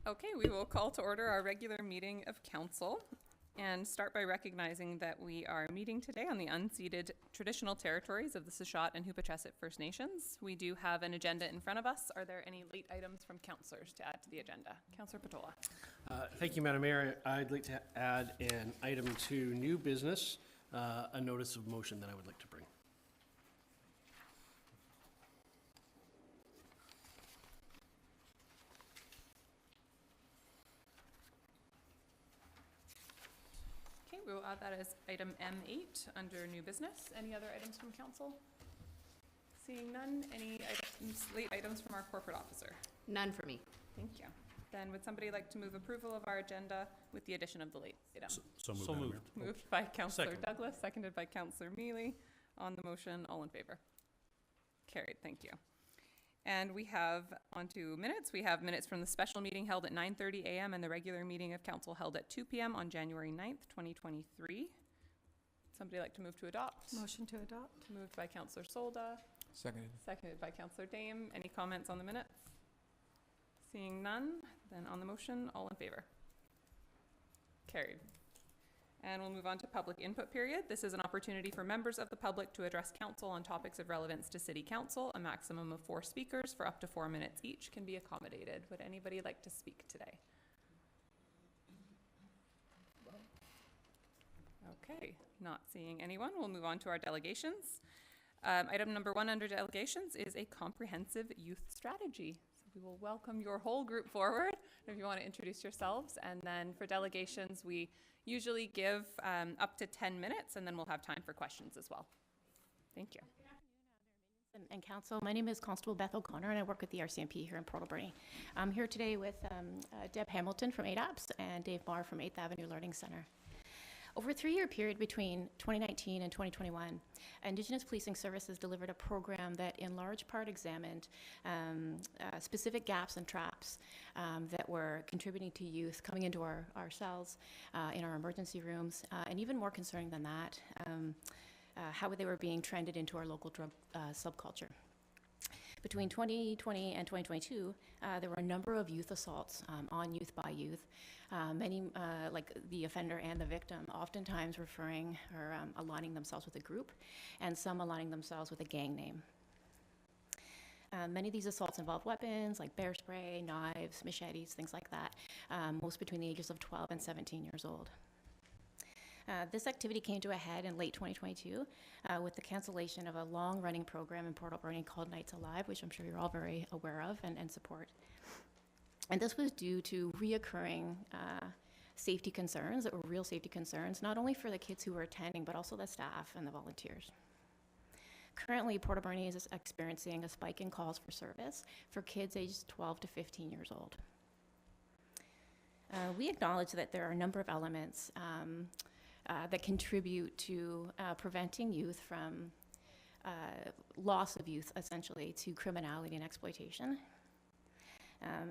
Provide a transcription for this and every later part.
Okay, we will call to order our regular meeting of council and start by recognizing that we are meeting today on the unceded traditional territories of the Sechot and Hupachesit First Nations. We do have an agenda in front of us. Are there any late items from councillors to add to the agenda? Councillor Patola. Thank you, Madam Mayor. I'd like to add an item to new business, a notice of motion that I would like to bring. We will add that as item M8 under new business. Any other items from council? Seeing none, any items, late items from our corporate officer? None for me. Thank you. Then would somebody like to move approval of our agenda with the addition of the late item? So moved. Moved by Councillor Second. Douglas, seconded by Councillor Mealy. On the motion, all in favor? Carried, thank you. And we have onto minutes. We have minutes from the special meeting held at 9:30 a.m. and the regular meeting of council held at 2 p.m. on January 9th, 2023. Somebody like to move to adopt? Motion to adopt. Moved by Councillor Solda. Seconded. Seconded by Councillor Dame. Any comments on the minutes? Seeing none, then on the motion, all in favor? Carried. And we'll move on to public input period. This is an opportunity for members of the public to address council on topics of relevance to City Council. A maximum of 4 speakers for up to 4 minutes each can be accommodated. Would anybody like to speak today? Okay, not seeing anyone. We'll move on to our delegations. Item number 1 under delegations is a comprehensive youth strategy. So we will welcome your whole group forward if you want to introduce yourselves. And then for delegations, we usually give up to 10 minutes, and then we'll have time for questions as well. Thank you. Good afternoon, and Council. My name is Constable Beth O'Connor, and I work with the RCMP here in Port Alberni. I'm here today with Deb Hamilton from ADAPS and Dave Marr from 8th Avenue Learning Center. Over a 3-year period between 2019 and 2021, Indigenous Policing Services delivered a program that in large part examined specific gaps and traps that were contributing to youth coming into our cells, in our emergency rooms, and even more concerning than that, how they were being trended into our local drug subculture. Between 2020 and 2022, there were a number of youth assaults on youth by youth. Many, like the offender and the victim, oftentimes referring or aligning themselves with a group, and some aligning themselves with a gang name. Many of these assaults involve weapons like bear spray, knives, machetes, things like that, most between the ages of 12 and 17 years old. This activity came to a head in late 2022 with the cancellation of a long-running program in Port Alberni called Nights Alive, which I'm sure you're all very aware of and support. And this was due to reoccurring safety concerns that were real safety concerns, not only for the kids who were attending, but also the staff and the volunteers. Currently, Port Alberni is experiencing a spike in calls for service for kids aged 12 to 15 years old. We acknowledge that there are a number of elements that contribute to preventing youth from loss of youth, essentially, to criminality and exploitation.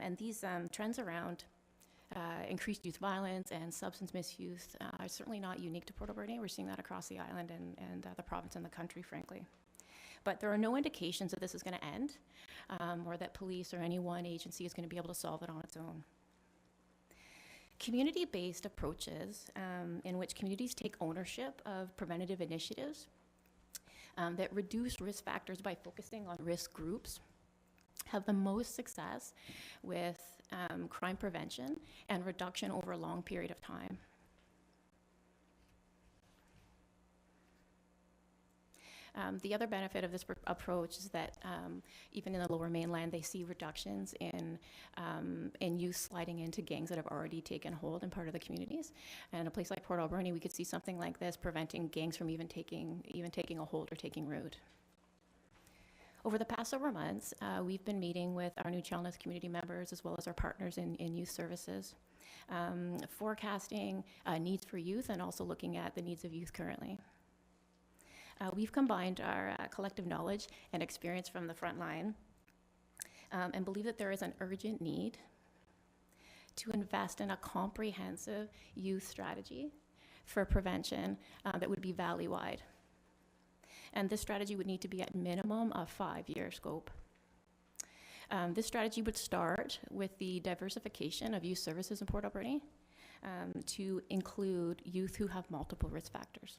And these trends around increased youth violence and substance misuse are certainly not unique to Port Alberni. We're seeing that across the island and the province and the country, frankly. But there are no indications that this is going to end or that police or any one agency is going to be able to solve it on its own. Community-based approaches in which communities take ownership of preventative initiatives that reduce risk factors by focusing on risk groups have the most success with crime prevention and reduction over a long period of time. The other benefit of this approach is that even in the Lower Mainland, they see reductions in youth sliding into gangs that have already taken hold in part of the communities. And in a place like Port Alberni, we could see something like this preventing gangs from even taking a hold or taking root. Over the past several months, we've been meeting with our new Chelmsford community members as well as our partners in youth services, forecasting needs for youth and also looking at the needs of youth currently. We've combined our collective knowledge and experience from the front line and believe that there is an urgent need to invest in a comprehensive youth strategy for prevention that would be valley-wide. And this strategy would need to be at minimum a 5-year scope. This strategy would start with the diversification of youth services in Port Alberni to include youth who have multiple risk factors.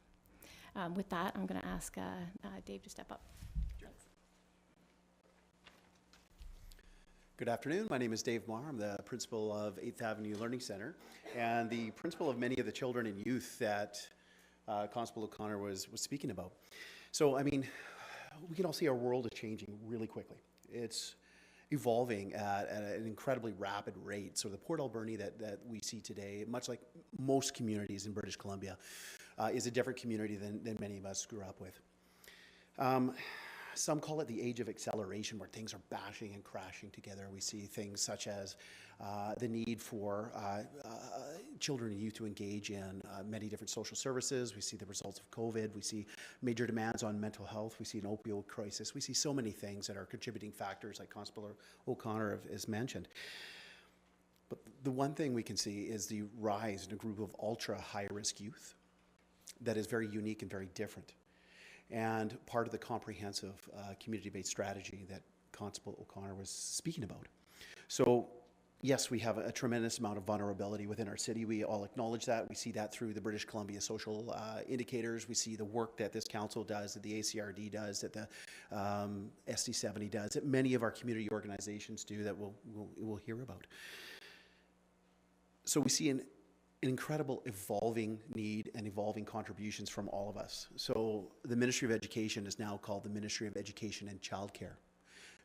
With that, I'm going to ask Dave to step up. Good afternoon. My name is Dave Marr. I'm the principal of 8th Avenue Learning Center and the principal of many of the children and youth that Constable O'Connor was speaking about. So, I mean, we can all see our world is changing really quickly. It's evolving at an incredibly rapid rate. So the Port Alberni that we see today, much like most communities in British Columbia, is a different community than many of us grew up with. Some call it the age of acceleration, where things are bashing and crashing together. We see things such as the need for children and youth to engage in many different social services. We see the results of COVID. We see major demands on mental health. We see an opioid crisis. We see so many things that are contributing factors, like Constable O'Connor has mentioned. But the one thing we can see is the rise in a group of ultra high-risk youth that is very unique and very different, and part of the comprehensive community-based strategy that Constable O'Connor was speaking about. So yes, we have a tremendous amount of vulnerability within our city. We all acknowledge that. We see that through the British Columbia social indicators. We see the work that this council does, that the ACRD does, that the SD70 does, that many of our community organizations do, that we'll hear about. So we see an incredible evolving need and evolving contributions from all of us. So the Ministry of Education is now called the Ministry of Education and Childcare.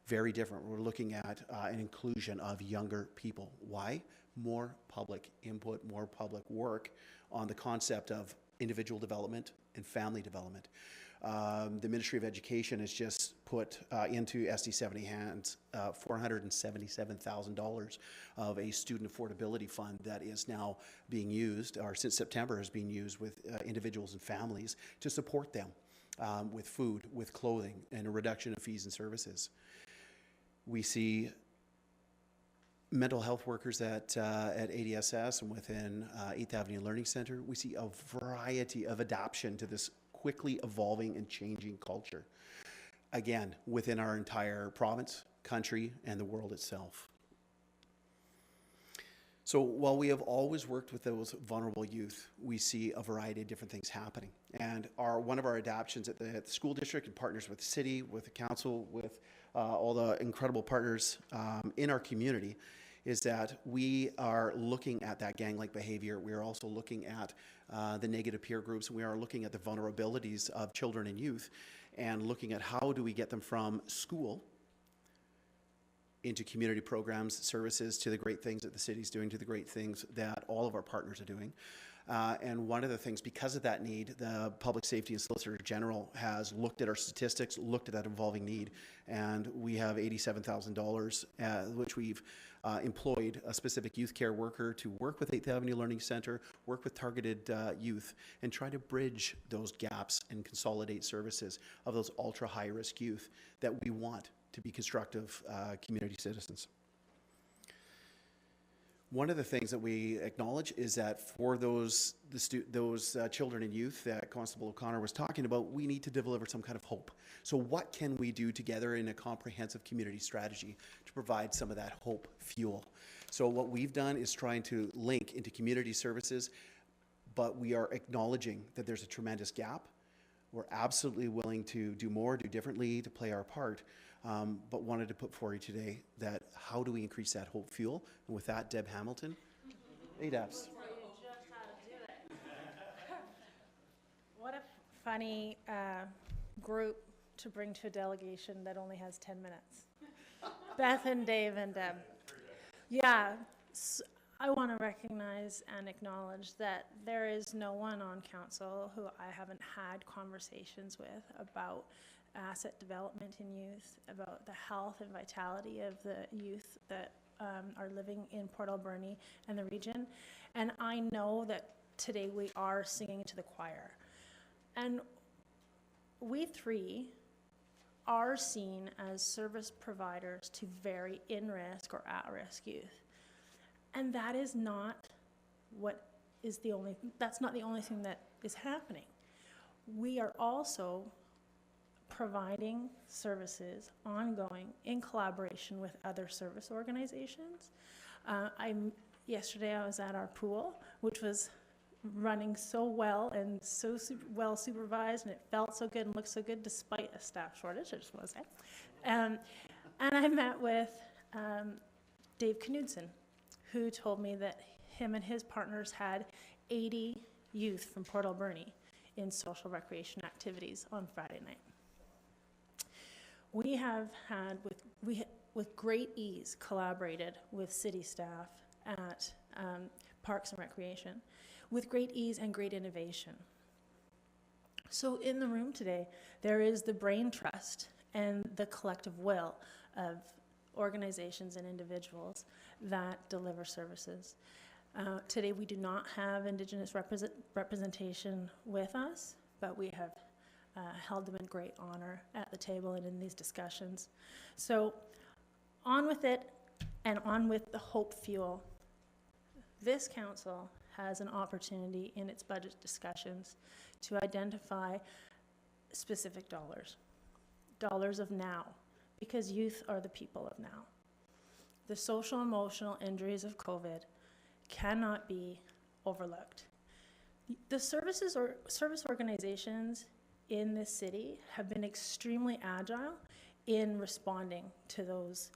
Very different. We're looking at an inclusion of younger people. Why? More public input, more public work on the concept of individual development and family development. The Ministry of Education has just put into SD70 hands $477,000 of a student affordability fund that is now being used, or since September has been used with individuals and families to support them with food, with clothing, and a reduction of fees and services. We see mental health workers at ADSS and within 8th Avenue Learning Center. We see a variety of adaptation to this quickly evolving and changing culture, again, within our entire province, country, and the world itself. So while we have always worked with those vulnerable youth, we see a variety of different things happening. And one of our adaptations at the school district, and partners with the city, with the council, with all the incredible partners in our community, is that we are looking at that gang-like behavior. We are also looking at the negative peer groups. We are looking at the vulnerabilities of children and youth, and looking at how do we get them from school into community programs, services, to the great things that the city's doing, to the great things that all of our partners are doing. And one of the things, because of that need, the Public Safety and Solicitor General has looked at our statistics, looked at that evolving need, and we have $87,000, which we've employed a specific youth care worker to work with 8th Avenue Learning Center, work with targeted youth, and try to bridge those gaps and consolidate services of those ultra high-risk youth that we want to be constructive community citizens. One of the things that we acknowledge is that for those children and youth that Constable O'Connor was talking about, we need to deliver some kind of hope. So what can we do together in a comprehensive community strategy to provide some of that hope fuel? So what we've done is trying to link into community services, but we are acknowledging that there's a tremendous gap. We're absolutely willing to do more, do differently, to play our part. But wanted to put forward today that how do we increase that hope fuel? And with that, Deb Hamilton, ADAPS. What a funny group to bring to a delegation that only has 10 minutes. Beth and Dave and Deb. Yeah, I want to recognize and acknowledge that there is no one on council who I haven't had conversations with about asset development in youth, about the health and vitality of the youth that are living in Port Alberni and the region. And I know that today we are singing to the choir. And we three are seen as service providers to very in-risk or at-risk youth. And that is not that's not the only thing that is happening. We are also providing services ongoing in collaboration with other service organizations. Yesterday I was at our pool, which was running so well and so well supervised, and it felt so good and looked so good despite a staff shortage, I just want to say. And I met with Dave Knudsen, who told me that him and his partners had 80 youth from Port Alberni in social recreation activities on Friday night. We have had, with great ease, collaborated with city staff at Parks and Recreation, with great ease and great innovation. So in the room today, there is the brain trust and the collective will of organizations and individuals that deliver services. Today we do not have Indigenous representation with us, but we have held them in great honor at the table and in these discussions. So on with it, and on with the hope fuel. This council has an opportunity in its budget discussions to identify specific dollars of now, because youth are the people of now. The social emotional injuries of COVID cannot be overlooked. The service organizations in this city have been extremely agile in responding to those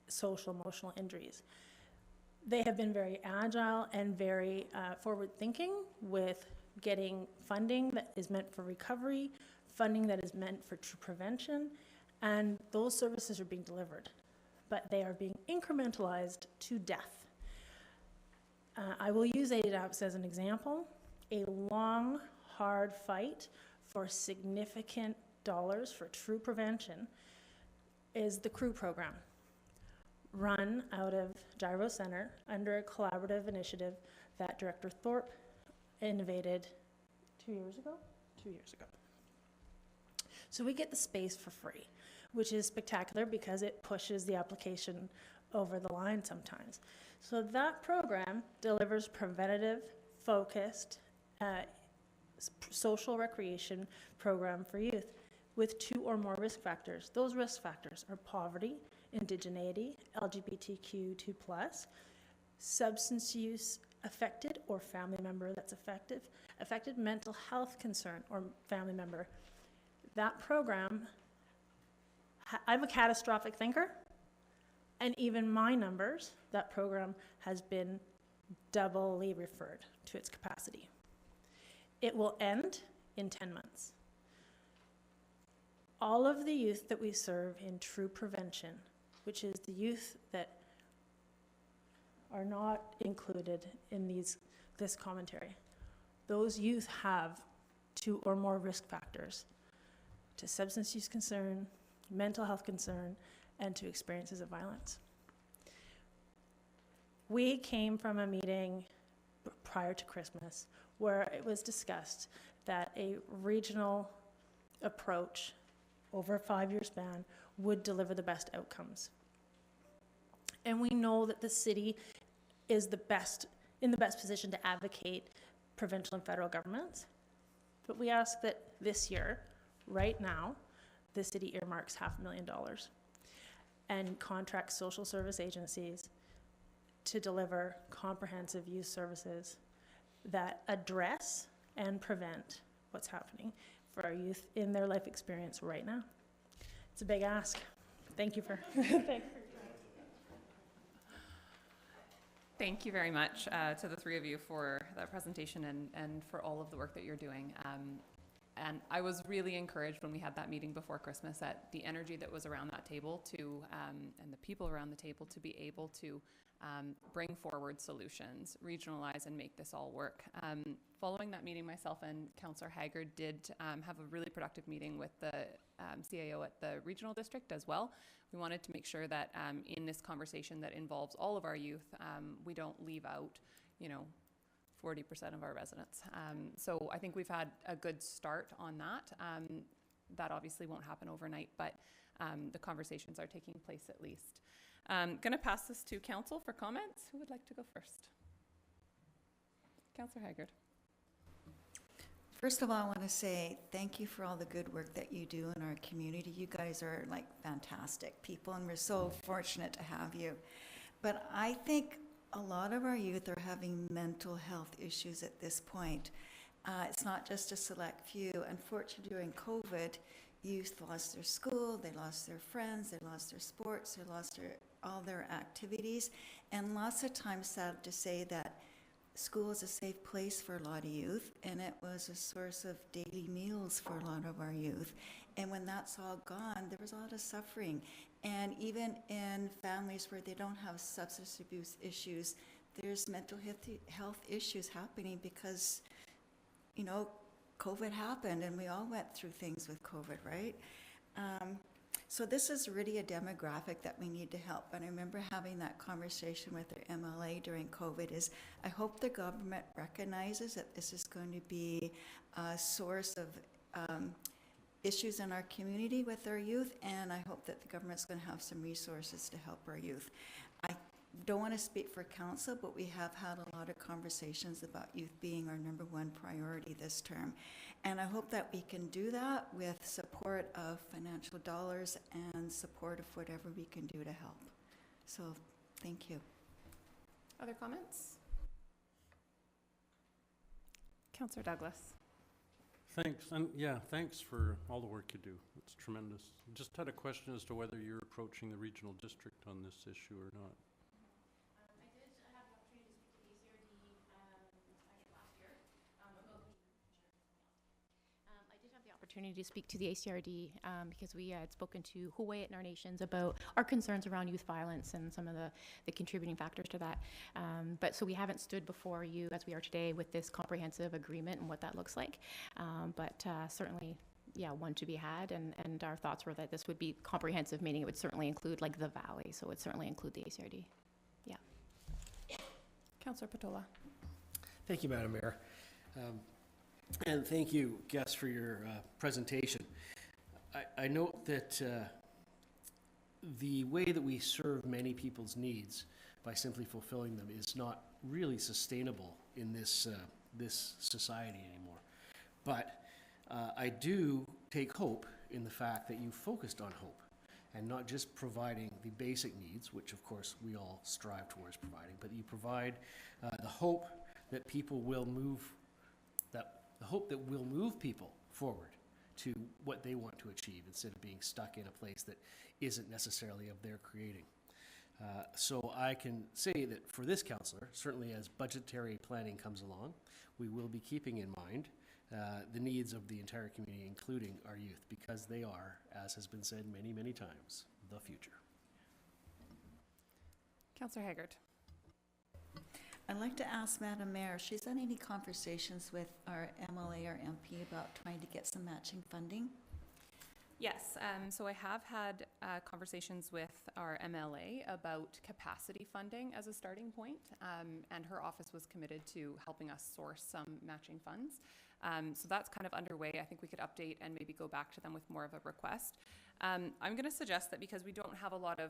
social emotional injuries. They have been very agile and very forward-thinking with getting funding that is meant for recovery, funding that is meant for true prevention, and those services are being delivered, but they are being incrementalized to death. I will use ADAPS as an example. A long, hard fight for significant dollars for true prevention is the CREW program, run out of Gyro Center under a collaborative initiative that Director Thorpe innovated 2 years ago? 2 years ago. So we get the space for free, which is spectacular because it pushes the application over the line sometimes. So that program delivers preventative, focused, social recreation program for youth with 2 or more risk factors. Those risk factors are poverty, indigeneity, LGBTQ2+, substance use affected or family member that's affected mental health concern or family member. That program, I'm a catastrophic thinker, and even my numbers, that program has been doubly referred to its capacity. It will end in 10 months. All of the youth that we serve in true prevention, which is the youth that are not included in this commentary, those youth have 2 or more risk factors to substance use concern, mental health concern, and to experiences of violence. We came from a meeting prior to Christmas where it was discussed that a regional approach over a 5-year span would deliver the best outcomes. And we know that the city is in the best position to advocate provincial and federal governments. But we ask that this year, right now, the city earmarks $500,000 and contracts social service agencies to deliver comprehensive youth services that address and prevent what's happening for our youth in their life experience right now. It's a big ask. Thank you for Thank you very much to the 3 of you for that presentation and for all of the work that you're doing. And I was really encouraged when we had that meeting before Christmas at the energy that was around that table and the people around the table to be able to bring forward solutions, regionalize, and make this all work. Following that meeting, myself and Councillor Haggard did have a really productive meeting with the CAO at the regional district as well. We wanted to make sure that in this conversation that involves all of our youth, we don't leave out, 40% of our residents. So I think we've had a good start on that. That obviously won't happen overnight, but the conversations are taking place at least. Going to pass this to council for comments. Who would like to go first? Councillor Haggard. First of all, I want to say thank you for all the good work that you do in our community. You guys are like fantastic people, and we're so fortunate to have you. But I think a lot of our youth are having mental health issues at this point. It's not just a select few. Unfortunately, during COVID, youth lost their school, they lost their friends, they lost their sports, they lost all their activities. And lots of times, sad to say that school is a safe place for a lot of youth, and it was a source of daily meals for a lot of our youth. And when that's all gone, there was a lot of suffering. And even in families where they don't have substance abuse issues, there's mental health issues happening because, you know, COVID happened, and we all went through things with COVID, right? So this is really a demographic that we need to help. And I remember having that conversation with our MLA during COVID is, I hope the government recognizes that this is going to be a source of issues in our community with our youth, and I hope that the government's going to have some resources to help our youth. I don't want to speak for council, but we have had a lot of conversations about youth being our #1 priority this term. And I hope that we can do that with support of financial dollars and support of whatever we can do to help. So, thank you. Other comments? Councillor Douglas. Thanks, and yeah, thanks for all the work you do. It's tremendous. Just had a question as to whether you're approaching the regional district on this issue or not. I did have the opportunity to speak to the ACRD because we had spoken to Hawaii at Our Nations about our concerns around youth violence and some of the contributing factors to that. But so we haven't stood before you as we are today with this comprehensive agreement and what that looks like. But certainly, yeah, one to be had, and our thoughts were that this would be comprehensive, meaning it would certainly include like the valley, so it would certainly include the ACRD. Yeah. Councillor Patola. Thank you, Madam Mayor. And thank you, Gus, for your presentation. I note that the way that we serve many people's needs by simply fulfilling them is not really sustainable in this society anymore. But I do take hope in the fact that you focused on hope and not just providing the basic needs, which of course we all strive towards providing, but you provide the hope that people will move, the hope that will move people forward to what they want to achieve instead of being stuck in a place that isn't necessarily of their creating. So I can say that for this councillor, certainly as budgetary planning comes along, we will be keeping in mind the needs of the entire community, including our youth, because they are, as has been said many, many times, the future. Councillor Haggard. I'd like to ask Madam Mayor, if she's had any conversations with our MLA or MP about trying to get some matching funding? Yes, so I have had conversations with our MLA about capacity funding as a starting point, and her office was committed to helping us source some matching funds. So that's kind of underway. I think we could update and maybe go back to them with more of a request. I'm going to suggest that because we don't have a lot of,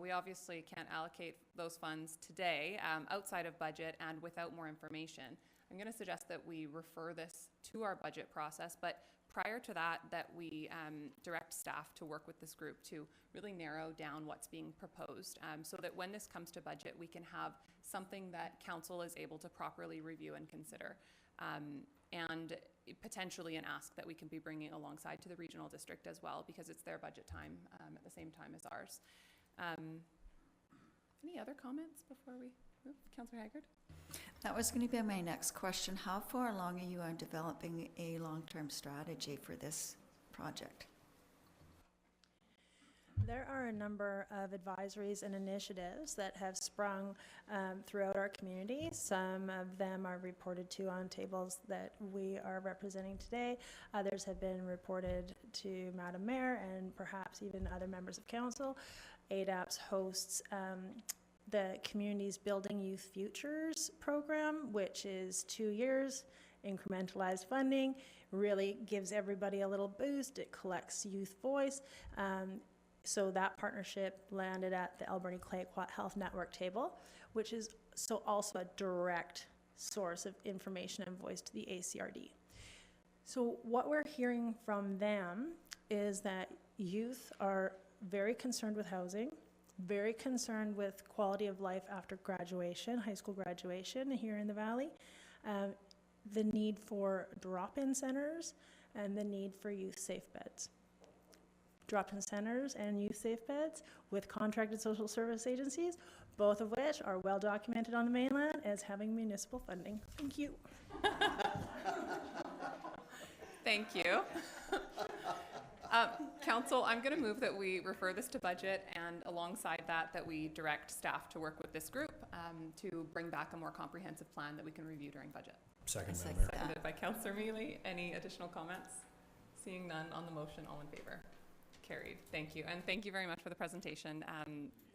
we obviously can't allocate those funds today outside of budget and without more information. I'm going to suggest that we refer this to our budget process, but prior to that, that we direct staff to work with this group to really narrow down what's being proposed so that when this comes to budget, we can have something that council is able to properly review and consider. And potentially an ask that we can be bringing alongside to the regional district as well, because it's their budget time at the same time as ours. Any other comments before we move? Councillor Haggard? That was going to be my next question. How far along are you on developing a long-term strategy for this project? There are a number of advisories and initiatives that have sprung throughout our community. Some of them are reported to on tables that we are representing today. Others have been reported to Madam Mayor and perhaps even other members of council. ADAPS hosts the Community's Building Youth Futures program, which is 2 years, incrementalized funding, really gives everybody a little boost. It collects youth voice. So that partnership landed at the Alberni Clayoquot Health Network table, which is so also a direct source of information and voice to the ACRD. So what we're hearing from them is that youth are very concerned with housing, very concerned with quality of life after graduation, high school graduation here in the Valley, the need for drop-in centers, and the need for youth safe beds. Drop-in centers and youth safe beds with contracted social service agencies, both of which are well documented on the mainland as having municipal funding. Thank you. Thank you. Council, I'm going to move that we refer this to budget, and alongside that, that we direct staff to work with this group to bring back a more comprehensive plan that we can review during budget. Second, It's Madam like Mayor. Seconded by Councillor Mealy. Any additional comments? Seeing none on the motion, all in favor? Carried. Thank you. And thank you very much for the presentation.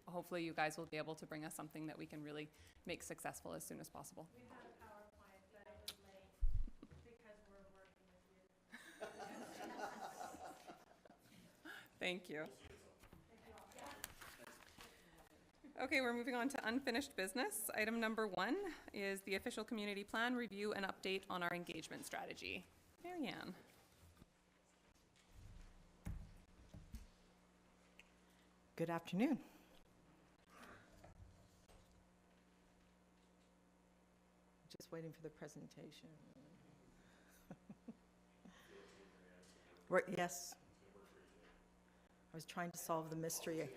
Hopefully you guys will be able to bring us something that we can really make successful as soon as possible. We had a PowerPoint, but it was late because we're working with you. Thank you. Okay, we're moving on to unfinished business. Item number 1 is the official community plan review and update on our engagement strategy. Marianne. Good afternoon. Just waiting for the presentation. Yes. I was trying to solve the mystery.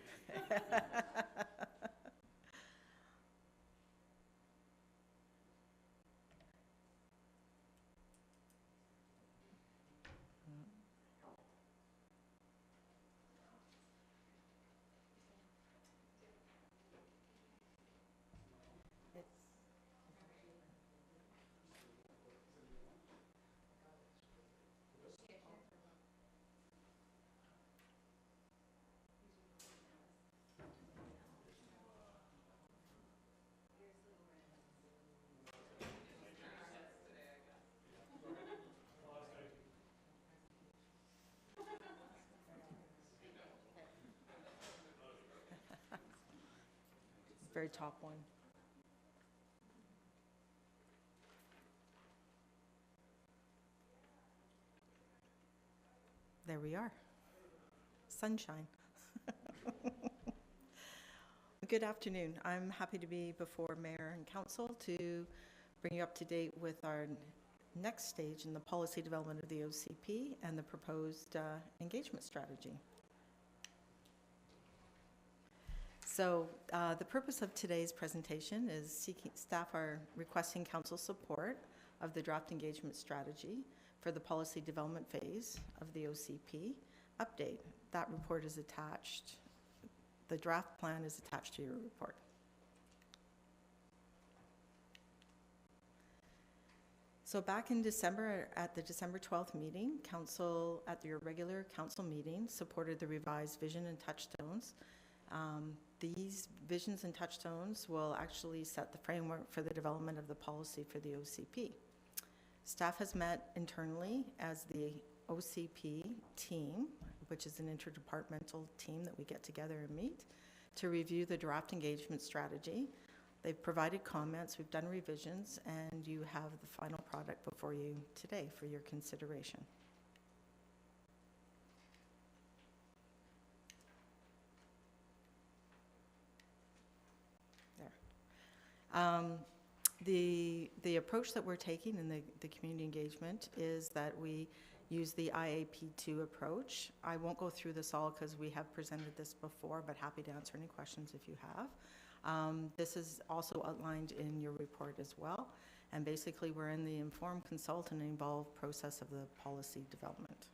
Very top one. There we are. Sunshine. Good afternoon. I'm happy to be before Mayor and Council to bring you up to date with our next stage in the policy development of the OCP and the proposed engagement strategy. So the purpose of today's presentation is staff are requesting council support of the draft engagement strategy for the policy development phase of the OCP update. That report is attached. The draft plan is attached to your report. So back in December, at the December 12th meeting, council, at your regular council meeting, supported the revised vision and touchstones. These visions and touchstones will actually set the framework for the development of the policy for the OCP. Staff has met internally as the OCP team, which is an interdepartmental team that we get together and meet to review the draft engagement strategy. They've provided comments, we've done revisions, and you have the final product before you today for your consideration. The approach that we're taking in the community engagement is that we use the IAP2 approach. I won't go through this all because we have presented this before, but happy to answer any questions if you have. This is also outlined in your report as well. And basically, we're in the informed, consult, and involved process of the policy development.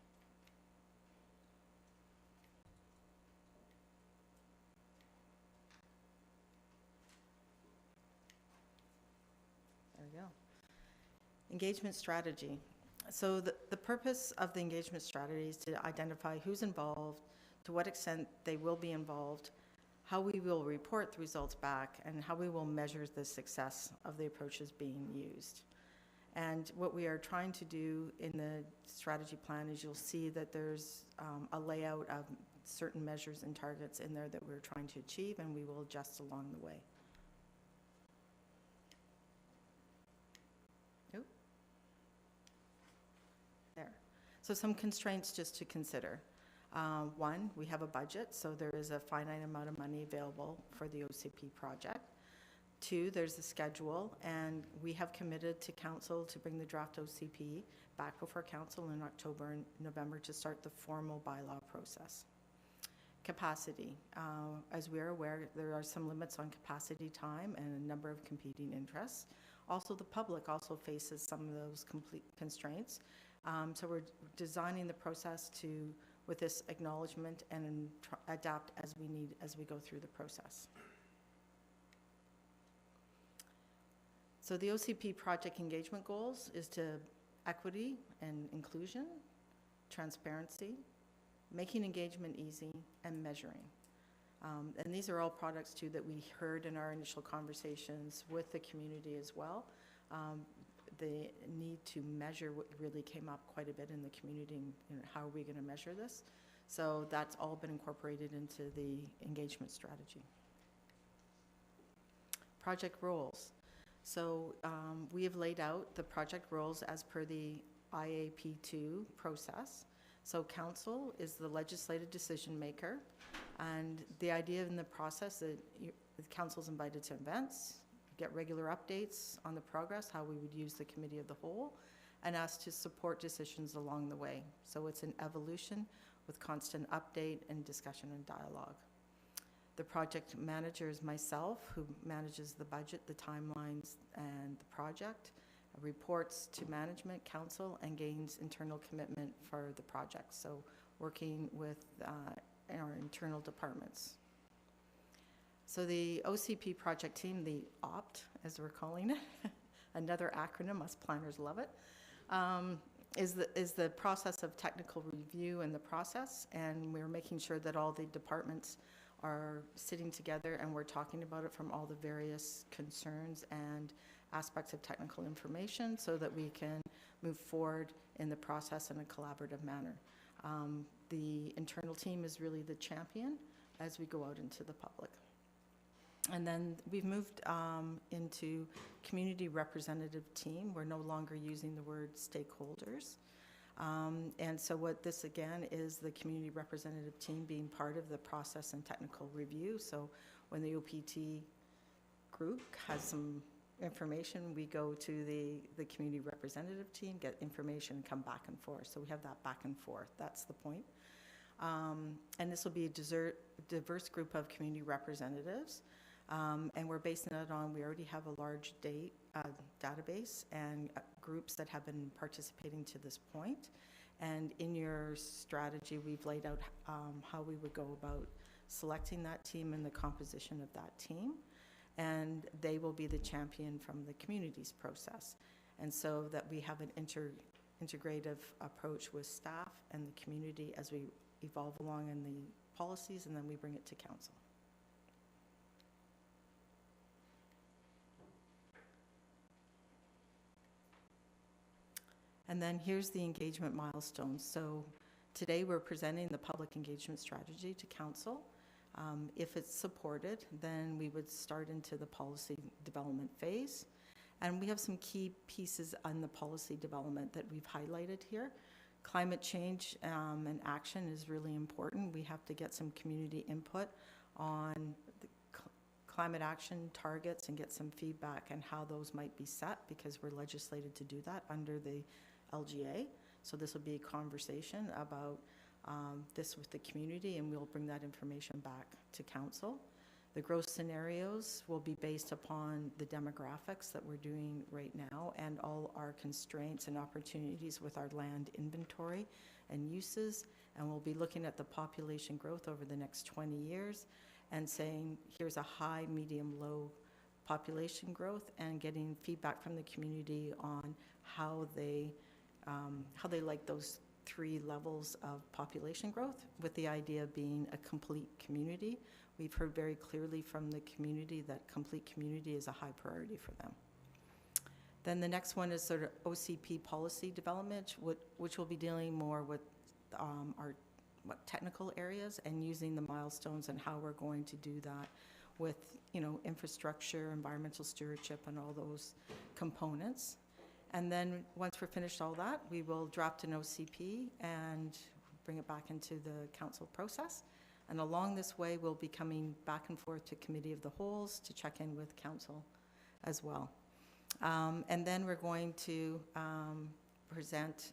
There we go. Engagement strategy. So the purpose of the engagement strategy is to identify who's involved, to what extent they will be involved, how we will report the results back, and how we will measure the success of the approaches being used. And what we are trying to do in the strategy plan is you'll see that there's a layout of certain measures and targets in there that we're trying to achieve, and we will adjust along the way. There. So some constraints just to consider. One, we have a budget, so there is a finite amount of money available for the OCP project. Two, there's a schedule, and we have committed to council to bring the draft OCP back before council in October and November to start the formal bylaw process. Capacity. As we are aware, there are some limits on capacity time and a number of competing interests. Also, the public also faces some of those complete constraints. So we're designing the process with this acknowledgement and adapt as we need as we go through the process. So the OCP project engagement goals is to equity and inclusion, transparency, making engagement easy, and measuring. And these are all products too that we heard in our initial conversations with the community as well. The need to measure what really came up quite a bit in the community, and how are we going to measure this? So that's all been incorporated into the engagement strategy. Project roles. So we have laid out the project roles as per the IAP2 process. So council is the legislative decision maker, and the idea in the process that the council's invited to events, get regular updates on the progress, how we would use the committee of the whole, and asked to support decisions along the way. So it's an evolution with constant update and discussion and dialogue. The project manager is myself, who manages the budget, the timelines, and the project, reports to management, council, and gains internal commitment for the project. So working with our internal departments. So the OCP project team, the OPT, as we're calling it, another acronym, us planners love it, is the process of technical review in the process, and we're making sure that all the departments are sitting together and we're talking about it from all the various concerns and aspects of technical information so that we can move forward in the process in a collaborative manner. The internal team is really the champion as we go out into the public. And then we've moved into community representative team. We're no longer using the word stakeholders. And so what this again is the community representative team being part of the process and technical review. So when the OPT group has some information, we go to the community representative team, get information, and come back and forth. So we have that back and forth. That's the point. And this will be a diverse group of community representatives. And we're basing it on, we already have a large database and groups that have been participating to this point. And in your strategy, we've laid out how we would go about selecting that team and the composition of that team. And they will be the champion from the community's process. And so that we have an integrative approach with staff and the community as we evolve along in the policies, and then we bring it to council. And then here's the engagement milestones. So today we're presenting the public engagement strategy to council. If it's supported, then we would start into the policy development phase. And we have some key pieces on the policy development that we've highlighted here. Climate change and action is really important. We have to get some community input on the climate action targets and get some feedback on how those might be set, because we're legislated to do that under the LGA. So this will be a conversation about this with the community, and we'll bring that information back to council. The growth scenarios will be based upon the demographics that we're doing right now and all our constraints and opportunities with our land inventory and uses. And we'll be looking at the population growth over the next 20 years and saying, here's a high, medium, low population growth, and getting feedback from the community on how they like those 3 levels of population growth, with the idea of being a complete community. We've heard very clearly from the community that complete community is a high priority for them. Then the next one is sort of OCP policy development, which will be dealing more with our technical areas and using the milestones and how we're going to do that with, infrastructure, environmental stewardship, and all those components. And then, once we're finished all that, we will draft an OCP and bring it back into the council process. And along this way, we'll be coming back and forth to Committee of the Wholes to check in with council as well. And then we're going to present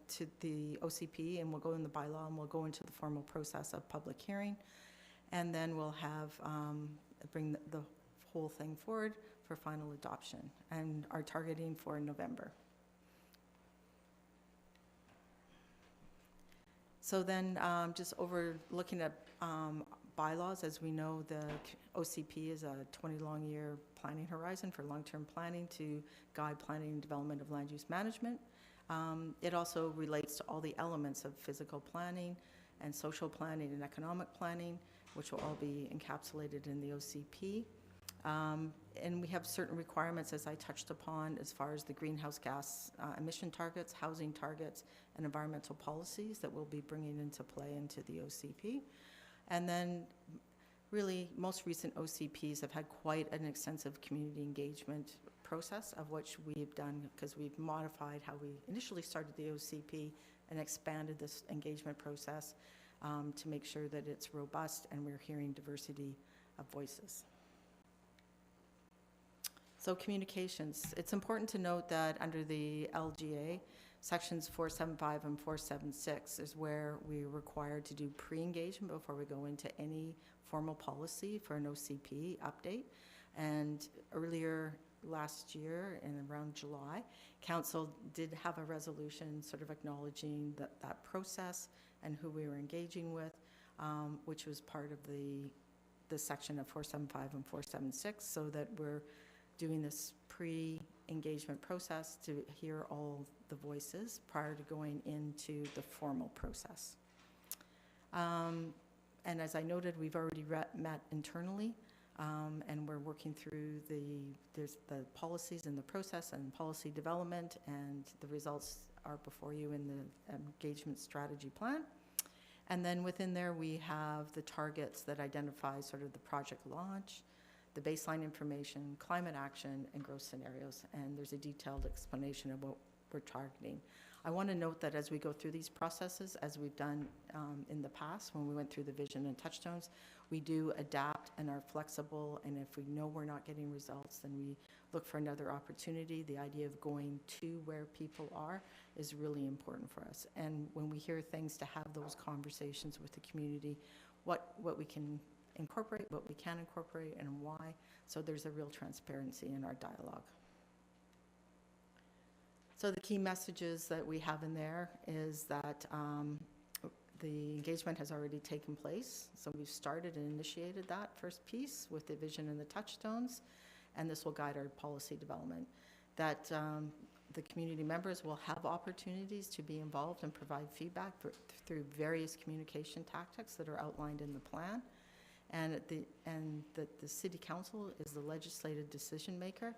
to the OCP, and we'll go in the bylaw, and we'll go into the formal process of public hearing. And then we'll have, bring the whole thing forward for final adoption, and are targeting for November. So then, just over looking at bylaws, as we know, the OCP is a 20-long-year planning horizon for long-term planning to guide planning and development of land use management. It also relates to all the elements of physical planning and social planning and economic planning, which will all be encapsulated in the OCP. And we have certain requirements, as I touched upon, as far as the greenhouse gas emission targets, housing targets, and environmental policies that we'll be bringing into play into the OCP. And then, really, most recent OCPs have had quite an extensive community engagement process, of which we've done, because we've modified how we initially started the OCP and expanded this engagement process to make sure that it's robust and we're hearing diversity of voices. So communications, it's important to note that under the LGA, sections 475 and 476 is where we're required to do pre-engagement before we go into any formal policy for an OCP update. And earlier last year, in around July, Council did have a resolution sort of acknowledging that process and who we were engaging with, which was part of the section of 475 and 476, so that we're doing this pre-engagement process to hear all the voices prior to going into the formal process. And as I noted, we've already met internally, and we're working through there's the policies in the process and policy development, and the results are before you in the engagement strategy plan. And then within there, we have the targets that identify sort of the project launch, the baseline information, climate action, and growth scenarios. And there's a detailed explanation of what we're targeting. I want to note that as we go through these processes, as we've done in the past when we went through the vision and touchstones, we do adapt and are flexible, and if we know we're not getting results, then we look for another opportunity. The idea of going to where people are is really important for us. And when we hear things, to have those conversations with the community, what we can incorporate, what we can incorporate, and why, so there's a real transparency in our dialogue. So the key messages that we have in there is that the engagement has already taken place. So we've started and initiated that first piece with the vision and the touchstones, and this will guide our policy development. That the community members will have opportunities to be involved and provide feedback through various communication tactics that are outlined in the plan. And that the City Council is the legislative decision maker,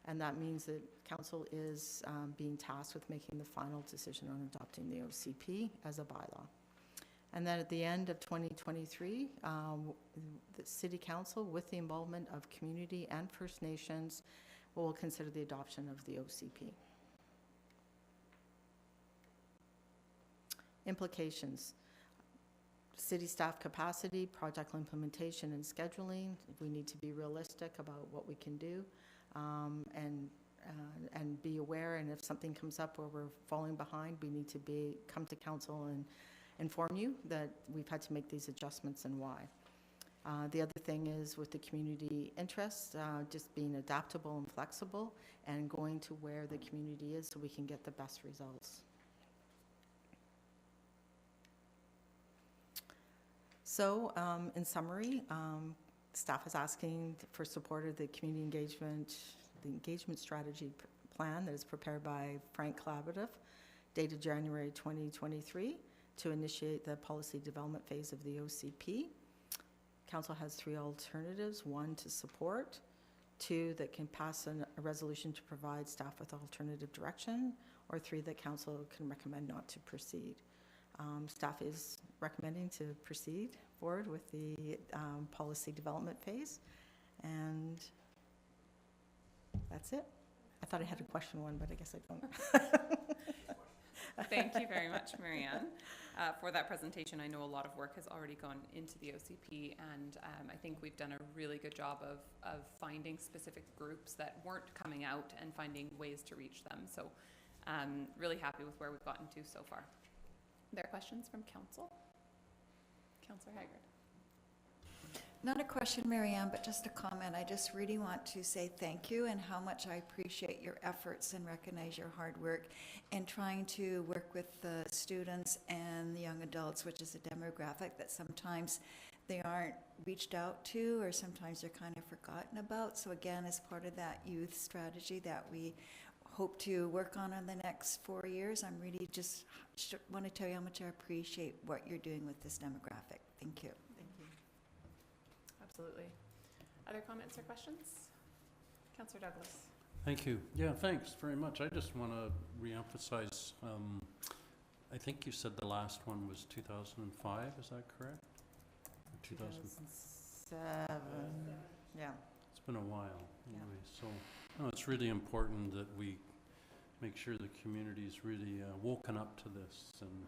and that means that Council is being tasked with making the final decision on adopting the OCP as a bylaw. And then at the end of 2023, the City Council, with the involvement of community and First Nations, will consider the adoption of the OCP. Implications. City staff capacity, project implementation, and scheduling. We need to be realistic about what we can do, and be aware. And if something comes up where we're falling behind, we need to come to council and inform you that we've had to make these adjustments and why. The other thing is with the community interest, just being adaptable and flexible, and going to where the community is so we can get the best results. So, in summary, staff is asking for support of the community engagement, the engagement strategy plan that is prepared by Frank Collaborative, dated January 2023, to initiate the policy development phase of the OCP. Council has 3 alternatives: 1 to support, 2 that can pass a resolution to provide staff with alternative direction, or 3 that council can recommend not to proceed. Staff is recommending to proceed forward with the policy development phase, and that's it. thought I had a question one, but I guess I don't. Thank you very much, Marianne, for that presentation. I know a lot of work has already gone into the OCP, and I think we've done a really good job of finding specific groups that weren't coming out and finding ways to reach them. So really happy with where we've gotten to so far. Are there questions from council? Councillor Haggard. Not a question, Marianne, but just a comment. I just really want to say thank you and how much I appreciate your efforts and recognize your hard work in trying to work with the students and the young adults, which is a demographic that sometimes they aren't reached out to, or sometimes they're kind of forgotten about. So again, as part of that youth strategy that we hope to work on in the next 4 years, I'm really just want to tell you how much I appreciate what you're doing with this demographic. Thank you. Absolutely. Other comments or questions? Councillor Douglas. Thank you. Yeah, thanks very much. I just want to reemphasize, I think you said the last one was 2005, is that correct? 2007. Yeah. It's been a while, Yeah. anyway. So, no, it's really important that we make sure the community's really woken up to this and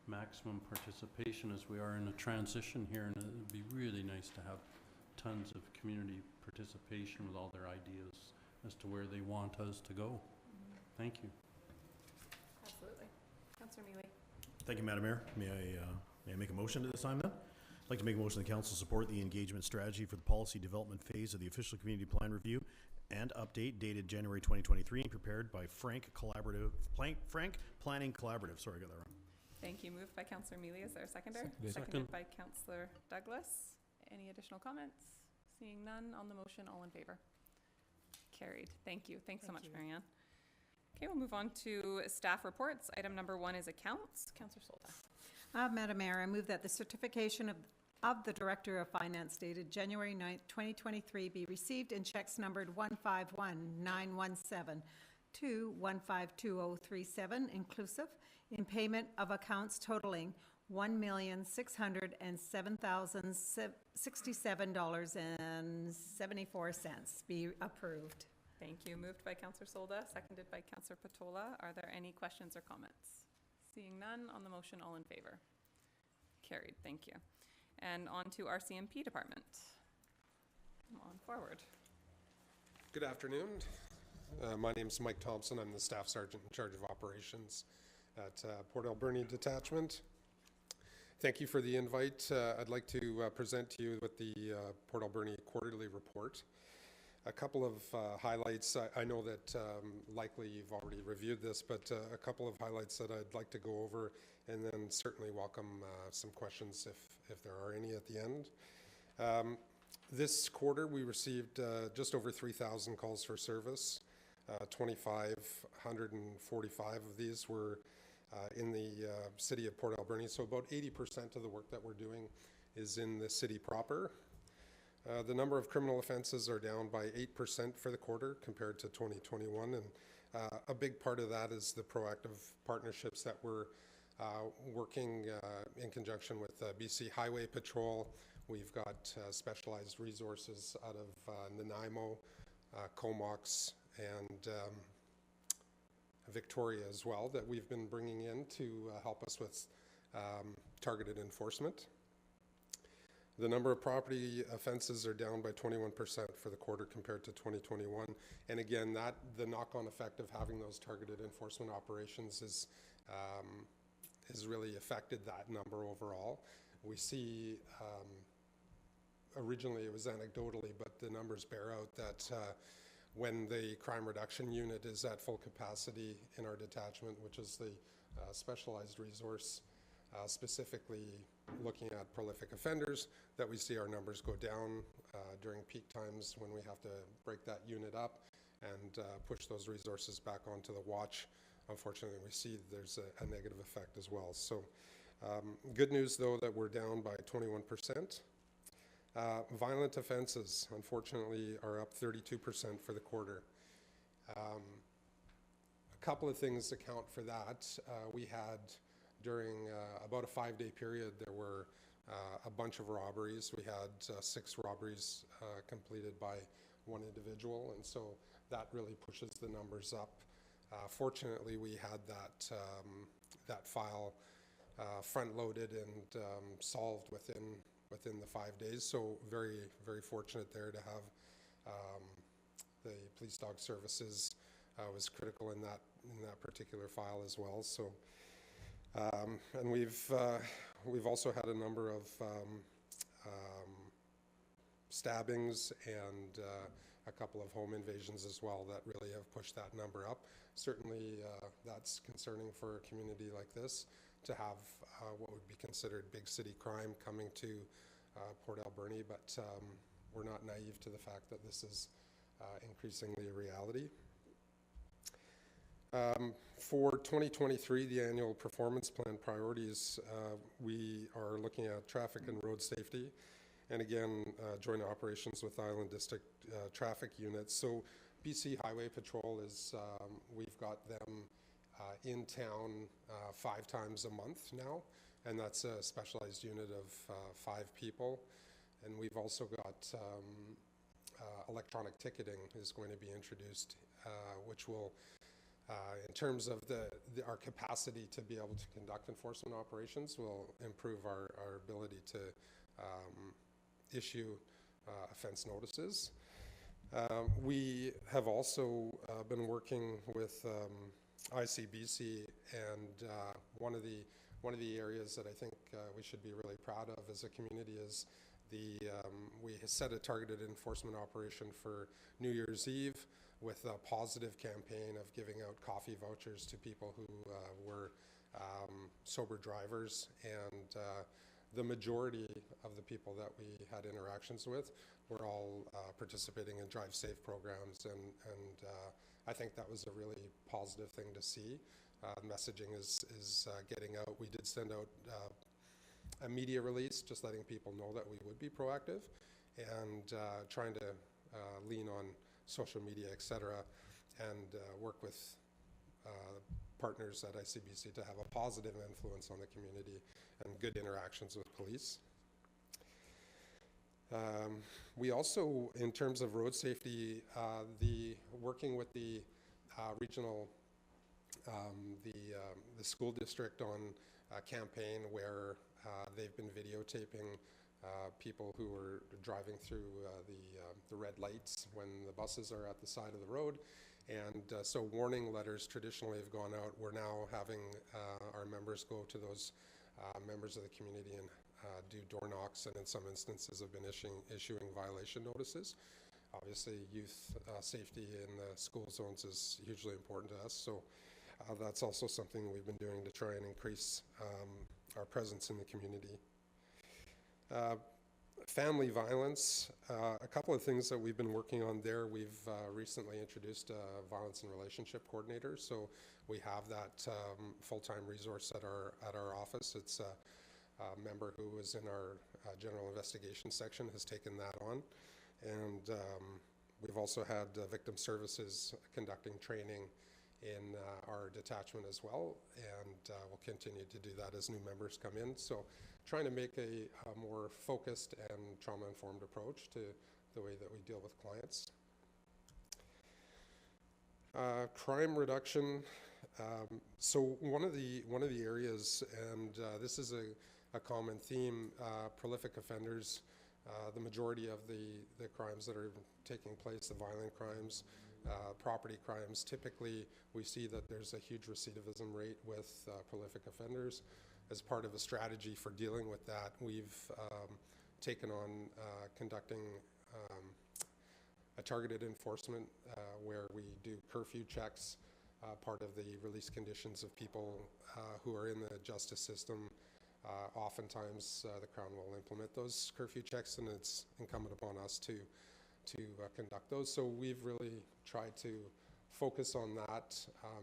maximum participation as we are in a transition here, and it would be really nice to have tons of community participation with all their ideas as to where they want us to go. Thank you. Absolutely. Councillor Mealy. Thank you, Madam Mayor. May I make a motion at this time then? I'd like to make a motion the council support the engagement strategy for the policy development phase of the official community plan review and update dated January 2023 and prepared by Frank Planning Collaborative. Sorry, I got that wrong. Thank you. Moved by Councillor Mealy. Is there a seconder? Second. Seconded by Councillor Douglas. Any additional comments? Seeing none on the motion, all in favor? Carried. Thank you. Thanks so much, Marianne. Okay, we'll move on to staff reports. Item number 1 is accounts. Councillor Solda. Madam Mayor, I move that the certification of the Director of Finance dated January 9th, 2023 be received in checks numbered 151917 to 152037 inclusive, in payment of accounts totaling $1,607,67.74 be approved. Thank you. Moved by Councillor Solda, seconded by Councillor Patola. Are there any questions or comments? Seeing none on the motion, all in favor? Carried. Thank you. And on to our CMP department. Come on forward. Good afternoon. My name is Mike Thompson. I'm the Staff Sergeant in charge of operations at Port Alberni Detachment. Thank you for the invite. I'd like to present to you with the Port Alberni quarterly report. A couple of highlights. I know that likely you've already reviewed this, but a couple of highlights that I'd like to go over, and then certainly welcome some questions if there are any at the end. This quarter we received just over 3,000 calls for service. 2,545 of these were in the city of Port Alberni, so about 80% of the work that we're doing is in the city proper. The number of criminal offenses are down by 8% for the quarter compared to 2021, and a big part of that is the proactive partnerships that we're working in conjunction with BC Highway Patrol. We've got specialized resources out of Nanaimo, Comox, and Victoria as well that we've been bringing in to help us with targeted enforcement. The number of property offenses are down by 21% for the quarter compared to 2021. And again, the knock-on effect of having those targeted enforcement operations is really affected that number overall. We see, originally it was anecdotally, but the numbers bear out that when the crime reduction unit is at full capacity in our detachment, which is the specialized resource, specifically looking at prolific offenders, that we see our numbers go down during peak times when we have to break that unit up and push those resources back onto the watch. Unfortunately, we see there's a negative effect as well. So good news though that we're down by 21%. Violent offenses, unfortunately, are up 32% for the quarter. A couple of things account for that. We had, during about a 5-day period, there were a bunch of robberies. We had 6 robberies completed by one individual, and so that really pushes the numbers up. Fortunately, we had that file front-loaded and solved within the 5 days. So very, very fortunate there to have the police dog services was critical in that particular file as well. So and we've also had a number of stabbings and a couple of home invasions as well that really have pushed that number up. Certainly that's concerning for a community like this to have what would be considered big city crime coming to Port Alberni, but we're not naive to the fact that this is increasingly a reality. For 2023, the annual performance plan priorities, we are looking at traffic and road safety, and again, joint operations with Island District traffic units. So BC Highway Patrol is, we've got them in town 5 times a month now, and that's a specialized unit of 5 people. And we've also got electronic ticketing is going to be introduced, which will, in terms of our capacity to be able to conduct enforcement operations, will improve our ability to issue offense notices. We have also been working with ICBC, and one of the areas that I think we should be really proud of as a community is we set a targeted enforcement operation for New Year's Eve with a positive campaign of giving out coffee vouchers to people who were sober drivers, and the majority of the people that we had interactions with were all participating in Drive Safe programs, and I think that was a really positive thing to see. Messaging is getting out. We did send out a media release just letting people know that we would be proactive and trying to lean on social media, etc., and work with partners at ICBC to have a positive influence on the community and good interactions with police. We also, in terms of road safety, working with the regional, the school district on a campaign where they've been videotaping people who are driving through the red lights when the buses are at the side of the road. And so warning letters traditionally have gone out. We're now having our members go to those members of the community and do door knocks, and in some instances have been issuing violation notices. Obviously, youth safety in the school zones is hugely important to us, so that's also something we've been doing to try and increase our presence in the community. Family violence, a couple of things that we've been working on there. We've recently introduced a violence and relationship coordinator, so we have that full-time resource at our office. It's a member who was in our general investigation section has taken that on, and we've also had victim services conducting training in our detachment as well, and we'll continue to do that as new members come in. So trying to make a more focused and trauma-informed approach to the way that we deal with clients. Crime reduction. So one of the areas, and this is a common theme, prolific offenders, the majority of the crimes that are taking place, the violent crimes, property crimes, typically we see that there's a huge recidivism rate with prolific offenders. As part of a strategy for dealing with that, we've taken on conducting a targeted enforcement where we do curfew checks, part of the release conditions of people who are in the justice system. Oftentimes the Crown will implement those curfew checks, and it's incumbent upon us to conduct those. So we've really tried to focus on that,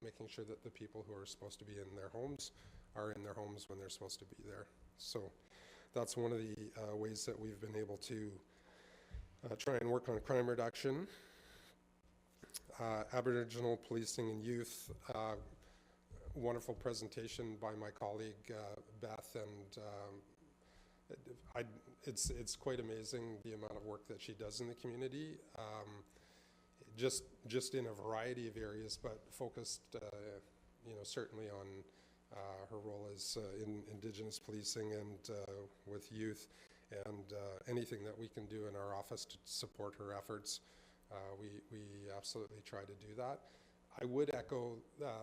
making sure that the people who are supposed to be in their homes are in their homes when they're supposed to be there. So that's one of the ways that we've been able to try and work on crime reduction. Aboriginal policing and youth, wonderful presentation by my colleague Beth, and it's quite amazing the amount of work that she does in the community. just in a variety of areas, but focused, certainly on her role as in Indigenous policing and with youth, and anything that we can do in our office to support her efforts, we absolutely try to do that. I would echo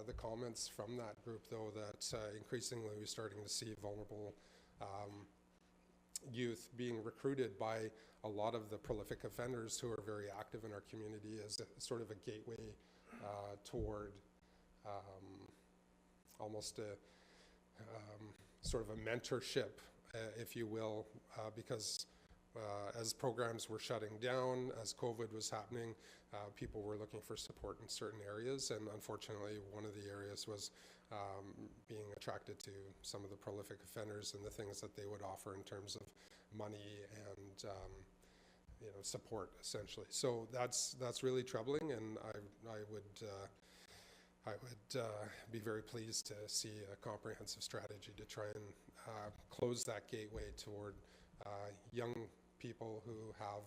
the comments from that group, though, that increasingly we're starting to see vulnerable youth being recruited by a lot of the prolific offenders who are very active in our community as a, sort of a gateway toward almost a sort of a mentorship, if you will, because as programs were shutting down, as COVID was happening, people were looking for support in certain areas, and unfortunately one of the areas was being attracted to some of the prolific offenders and the things that they would offer in terms of money and support, essentially. So that's really troubling, and I would be very pleased to see a comprehensive strategy to try and close that gateway toward young people who have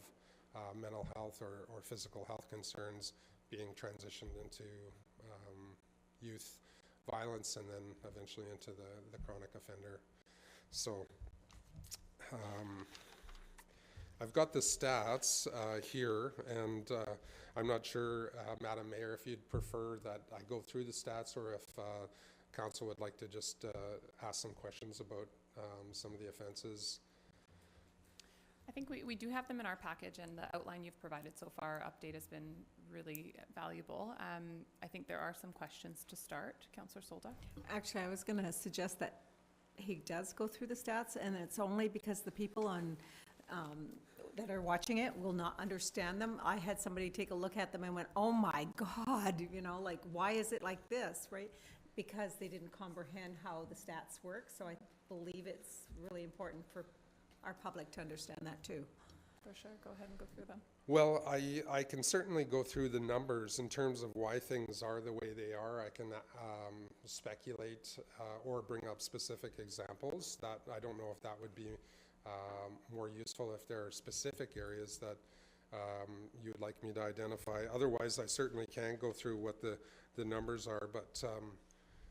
mental health or physical health concerns being transitioned into youth violence and then eventually into the chronic offender. So I've got the stats here, and I'm not sure, Madam Mayor, if you'd prefer that I go through the stats or if Council would like to just ask some questions about some of the offenses. I think we do have them in our package, and the outline you've provided so far, update, has been really valuable. I think there are some questions to start. Councillor Solda? Actually, I was going to suggest that he does go through the stats, and it's only because the people on that are watching it will not understand them. I had somebody take a look at them and went, oh my God, like, why is it like this, right? Because they didn't comprehend how the stats work. So I believe it's really important for our public to understand that too. For sure, go ahead and go through them. Well, I can certainly go through the numbers in terms of why things are the way they are. I can speculate or bring up specific examples. That I don't know if that would be more useful if there are specific areas that you would like me to identify. Otherwise, I certainly can go through what the numbers are, but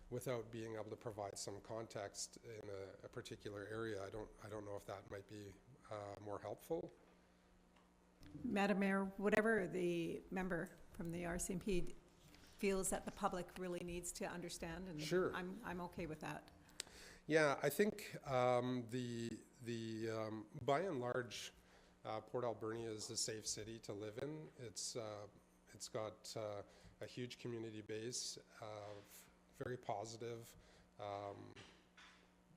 without being able to provide some context in a particular area, I don't know if that might be more helpful. Madam Mayor, whatever the member from the RCMP feels that the public really needs to understand, and sure. I'm okay with that. Yeah, I think the by and large, Port Alberni is a safe city to live in. It's got a huge community base of very positive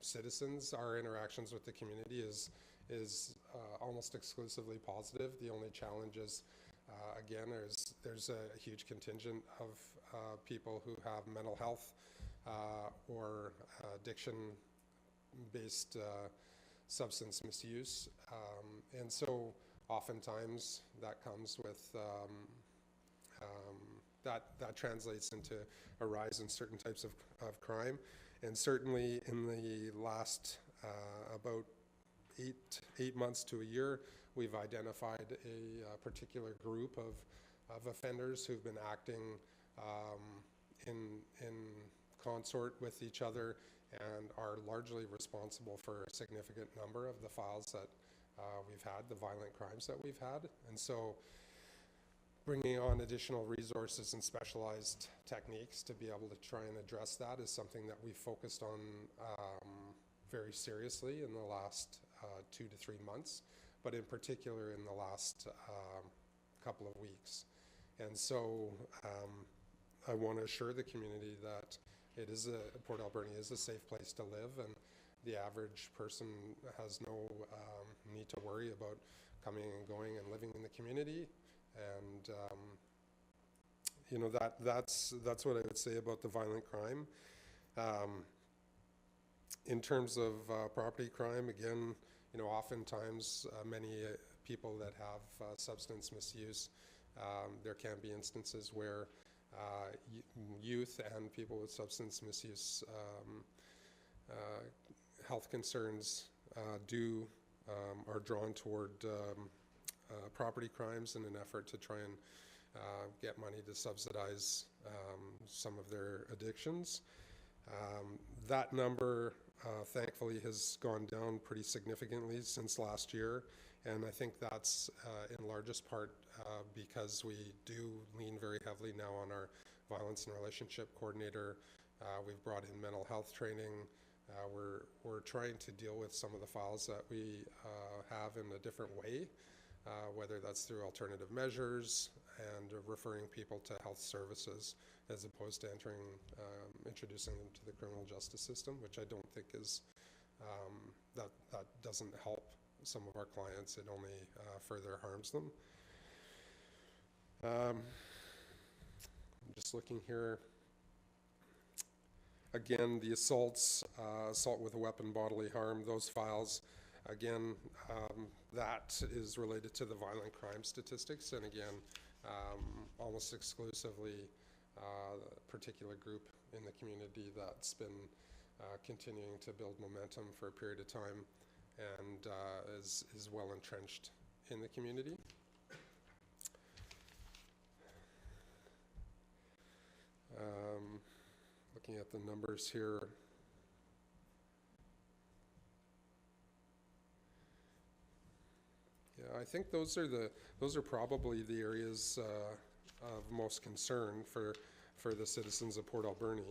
citizens. Our interactions with the community is almost exclusively positive. The only challenge is, again, there's a huge contingent of people who have mental health or addiction-based substance misuse, and so oftentimes that comes with that translates into a rise in certain types of crime, and certainly in the last about eight months to a year, we've identified a particular group of offenders who've been acting in consort with each other and are largely responsible for a significant number of the files that we've had, the violent crimes that we've had. And so bringing on additional resources and specialized techniques to be able to try and address that is something that we've focused on very seriously in the last 2 to 3 months, but in particular in the last couple of weeks. And so I want to assure the community that Port Alberni is a safe place to live, and the average person has no need to worry about coming and going and living in the community. And that's what I would say about the violent crime. In terms of property crime, again, oftentimes many people that have substance misuse, there can be instances where youth and people with substance misuse health concerns are drawn toward property crimes in an effort to try and get money to subsidize some of their addictions. That number, thankfully, has gone down pretty significantly since last year, and I think that's in largest part because we do lean very heavily now on our violence and relationship coordinator. We've brought in mental health training. We're trying to deal with some of the files that we have in a different way, whether that's through alternative measures and referring people to health services as opposed to introducing them to the criminal justice system, which I don't think is, that doesn't help some of our clients. It only further harms them. I'm just looking here. Again, the assaults, assault with a weapon, bodily harm, those files, again, that is related to the violent crime statistics, and again, almost exclusively a particular group in the community that's been continuing to build momentum for a period of time and is well entrenched in the community. Looking at the numbers here, yeah, I think those are probably the areas of most concern for the citizens of Port Alberni.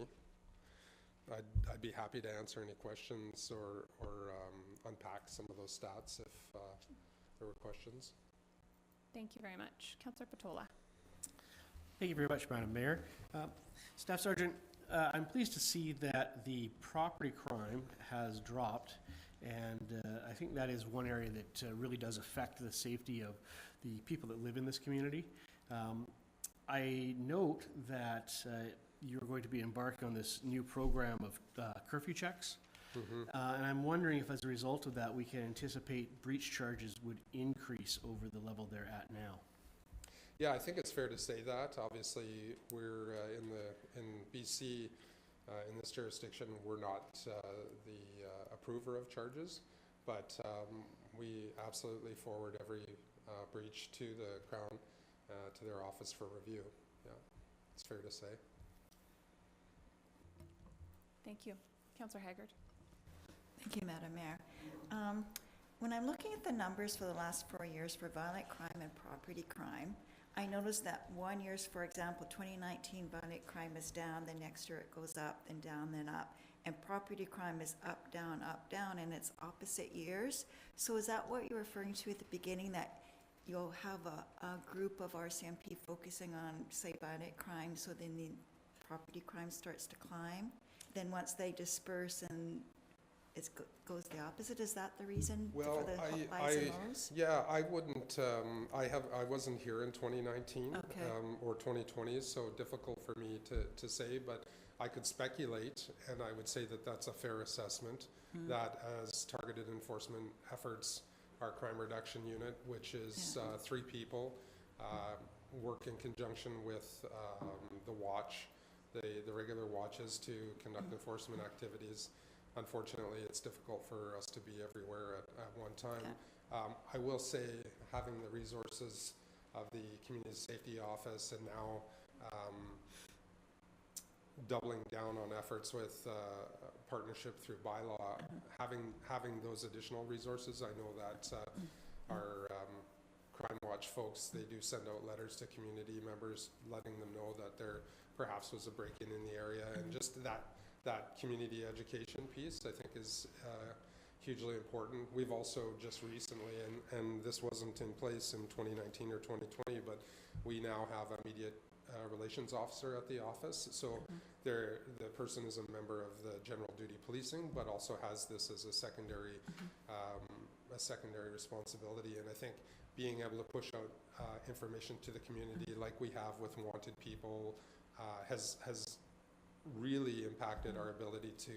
I'd be happy to answer any questions or unpack some of those stats if there were questions. Thank you very much. Councillor Patola. Thank you very much, Madam Mayor. Staff Sergeant, I'm pleased to see that the property crime has dropped, and I think that is one area that really does affect the safety of the people that live in this community. I note that you're going to be embarking on this new program of curfew checks, and I'm wondering if as a result of that we can anticipate breach charges would increase over the level they're at now. Yeah, I think it's fair to say that. Obviously, we're in BC, in this jurisdiction, we're not the approver of charges, but we absolutely forward every breach to the Crown, to their office for review. Yeah, it's fair to say. Thank you. Councillor Haggard. Thank you, Madam Mayor. When I'm looking at the numbers for the last 4 years for violent crime and property crime, I noticed that 1 year, for example, 2019 violent crime is down, the next year it goes up, then down, then up, and property crime is up, down, and it's opposite years. So is that what you're referring to at the beginning, that you'll have a group of RCMP focusing on, say, violent crime, so then the property crime starts to climb? Then once they disperse and it goes the opposite, is that the reason for the highs and lows? Yeah, I wouldn't, I wasn't here in 2019 or 2020, so difficult for me to say, but I could speculate, and I would say that that's a fair assessment, that as targeted enforcement efforts, our crime reduction unit, which is 3 people, work in conjunction with the watch, the regular watches to conduct enforcement activities. Unfortunately, it's difficult for us to be everywhere at one time. I will say, having the resources of the Community Safety Office and now doubling down on efforts with partnership through bylaw, having those additional resources, I know that our Crime Watch folks, they do send out letters to community members letting them know that there perhaps was a break-in in the area, and just that community education piece, I think, is hugely important. We've also just recently, and this wasn't in place in 2019 or 2020, but we now have a media relations officer at the office. So the person is a member of the general duty policing, but also has this as a secondary responsibility. And I think being able to push out information to the community like we have with wanted people has really impacted our ability to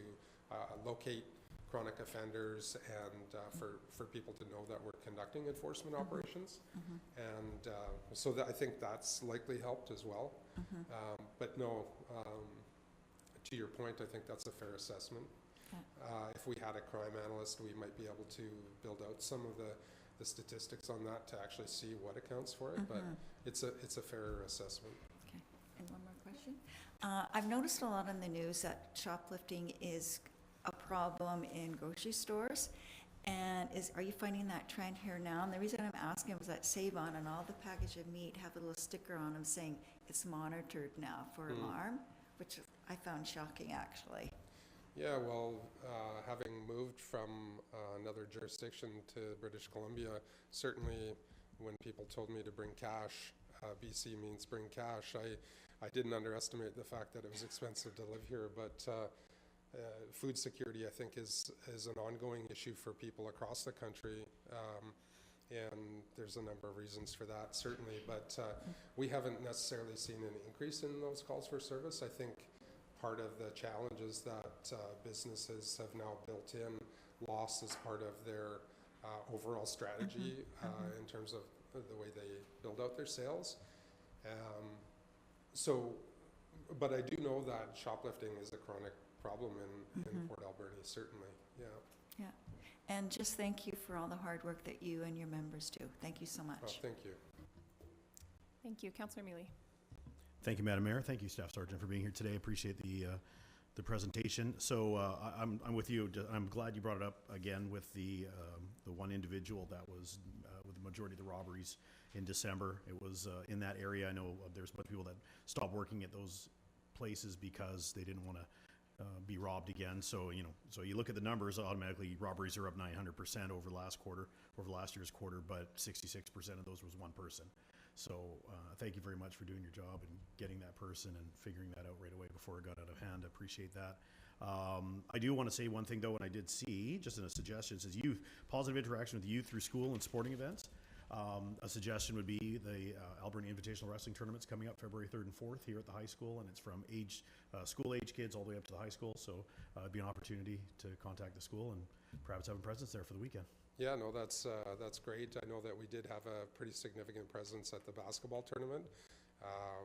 locate chronic offenders and for people to know that we're conducting enforcement operations. And so I think that's likely helped as well. But no, to your point, I think that's a fair assessment. If we had a crime analyst, we might be able to build out some of the statistics on that to actually see what accounts for it. But it's a fair assessment. Okay, and one more question. I've noticed a lot in the news that shoplifting is a problem in grocery stores. And are you finding that trend here now? And the reason I'm asking was that Save-On and all the package of meat have a little sticker on them saying it's monitored now for alarm, which I found shocking, actually. Yeah, well, having moved from another jurisdiction to British Columbia, certainly when people told me to bring cash, BC means bring cash, I didn't underestimate the fact that it was expensive to live here, but food security, I think, is an ongoing issue for people across the country, and there's a number of reasons for that, certainly, but we haven't necessarily seen an increase in those calls for service. I think part of the challenges that businesses have now built in loss as part of their overall strategy in terms of the way they build out their sales. But I do know that shoplifting is a chronic problem in Port Alberni, certainly, yeah. Yeah, and just thank you for all the hard work that you and your members do. Thank you so much. Oh, thank you. Thank you. Councillor Mealy. Thank you, Madam Mayor. Thank you, Staff Sergeant, for being here today. Appreciate the presentation. So I'm with you. I'm glad you brought it up again with the one individual that was with the majority of the robberies in December. It was in that area. I know there's a bunch of people that stopped working at those places because they didn't want to be robbed again. So you look at the numbers, automatically robberies are up 900% over last year's quarter, but 66% of those was one person. So thank you very much for doing your job and getting that person and figuring that out right away before it got out of hand. I appreciate that. I do want to say one thing though, and I did see, just in a suggestion, it says youth, positive interaction with youth through school and sporting events. A suggestion would be the Alberni Invitational Wrestling Tournament's coming up February 3rd and 4th here at the high school, and it's from school age kids all the way up to the high school. So it'd be an opportunity to contact the school and perhaps have a presence there for the weekend. Yeah, no, that's great. I know that we did have a pretty significant presence at the basketball tournament.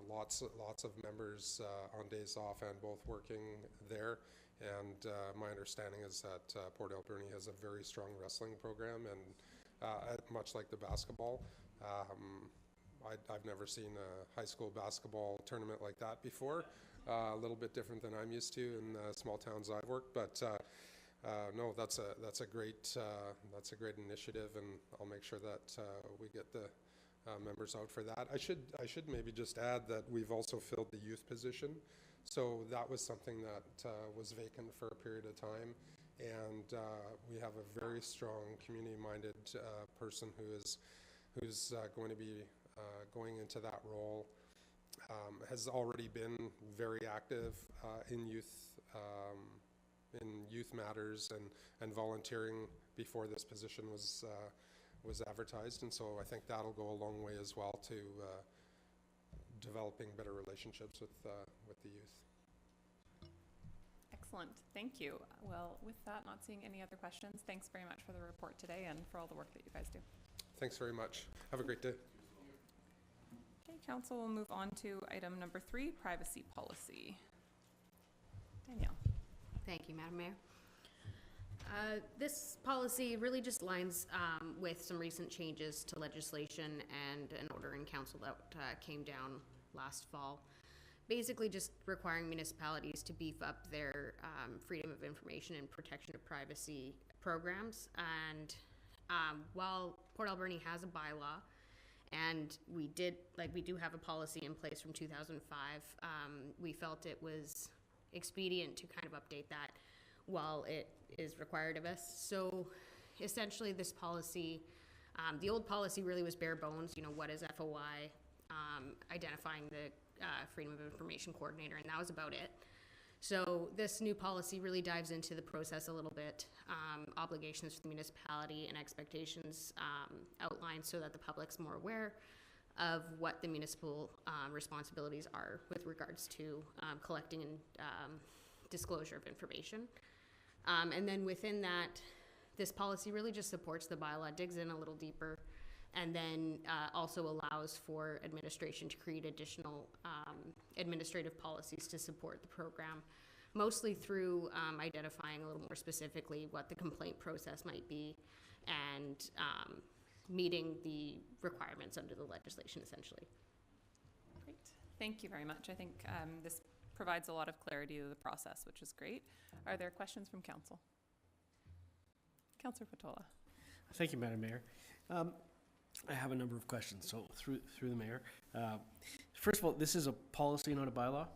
Lots of members on days off and both working there. And my understanding is that Port Alberni has a very strong wrestling program, and much like the basketball. I've never seen a high school basketball tournament like that before. A little bit different than I'm used to in small towns I've worked, but no, that's a great initiative, and I'll make sure that we get the members out for that. I should maybe just add that we've also filled the youth position, so that was something that was vacant for a period of time. And we have a very strong community-minded person who's going to be going into that role. Has already been very active in youth matters and volunteering before this position was advertised, and so I think that'll go a long way as well to developing better relationships with the youth. Excellent. Thank you. Well, with that, not seeing any other questions, thanks very much for the report today and for all the work that you guys do. Thanks very much. Have a great day. Okay, Council will move on to item number 3, privacy policy. Danielle. Thank you, Madam Mayor. This policy really just lines with some recent changes to legislation and an order in council that came down last fall. Basically just requiring municipalities to beef up their freedom of information and protection of privacy programs. And while Port Alberni has a bylaw, and we do have a policy in place from 2005, we felt it was expedient to kind of update that while it is required of us. So essentially this policy, the old policy really was bare bones, what is FOI, identifying the Freedom of Information Coordinator, and that was about it. So this new policy really dives into the process a little bit, obligations for the municipality and expectations outlined so that the public's more aware of what the municipal responsibilities are with regards to collecting and disclosure of information. And then within that, this policy really just supports the bylaw, digs in a little deeper, and then also allows for administration to create additional administrative policies to support the program, mostly through identifying a little more specifically what the complaint process might be and meeting the requirements under the legislation, essentially. Thank you very much. I think this provides a lot of clarity to the process, which is great. Are there questions from council? Councillor Patola. Thank you, Madam Mayor. I have a number of questions, so through the mayor. First of all, this is a policy, not a bylaw?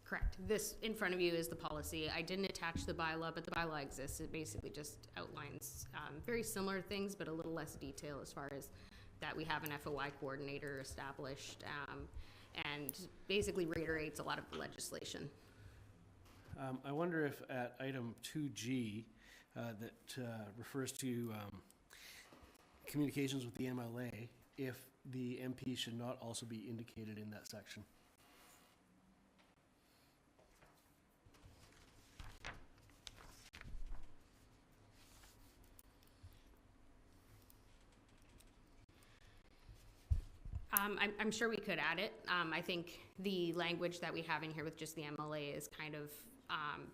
Correct. This in front of you is the policy. I didn't attach the bylaw, but the bylaw exists. It basically just outlines very similar things, but a little less detail as far as that we have an FOI coordinator established, and basically reiterates a lot of the legislation. I wonder if at item 2G, that refers to communications with the MLA, if the MP should not also be indicated in that section. I'm sure we could add it. I think the language that we have in here with just the MLA is kind of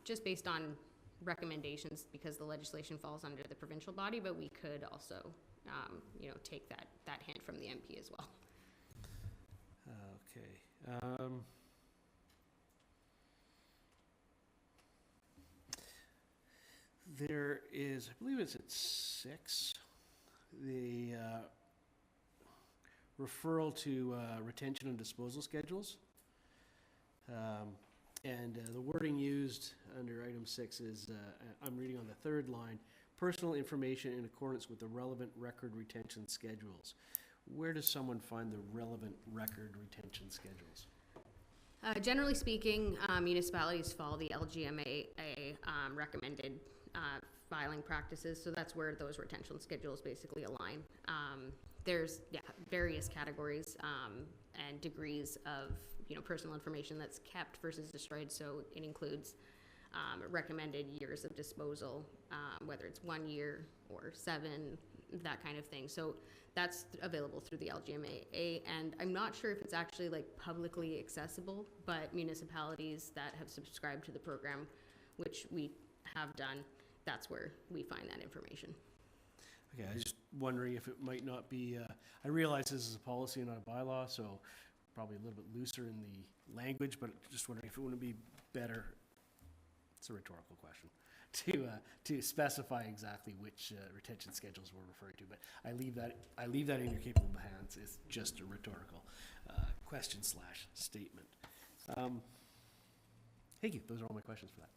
just based on recommendations because the legislation falls under the provincial body, but we could also, take that hint from the MP as well. Okay. There is, I believe it's at 6, the referral to retention and disposal schedules. And the wording used under item 6 is, I'm reading on the third line, personal information in accordance with the relevant record retention schedules. Where does someone find the relevant record retention schedules? Generally speaking, municipalities follow the LGMA recommended filing practices, so that's where those retention schedules basically align. There's various categories and degrees of personal information that's kept versus destroyed, so it includes recommended years of disposal, whether it's 1 year or 7, that kind of thing. So that's available through the LGMA, and I'm not sure if it's actually publicly accessible, but municipalities that have subscribed to the program, which we have done, that's where we find that information. Okay, I was just wondering if it might not be, I realize this is a policy and not a bylaw, so probably a little bit looser in the language, but just wondering if it wouldn't be better, it's a rhetorical question, to specify exactly which retention schedules we're referring to, but I leave that in your capable hands. It's just a rhetorical question / statement. Thank you. Those are all my questions for that.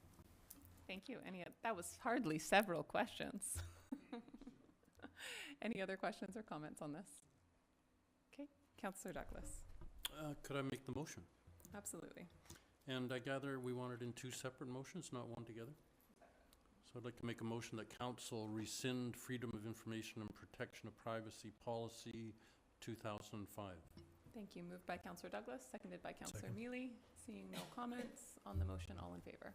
Thank you. That was hardly several questions. Any other questions or comments on this? Okay, Councillor Douglas. Could I make the motion? Absolutely. And I gather we want it in 2 separate motions, not one together? So I'd like to make a motion that council rescind Freedom of Information and Protection of Privacy Policy 2005. Thank you. Moved by Councillor Douglas, seconded by Councillor Mealy. Seeing no comments on the motion, all in favor.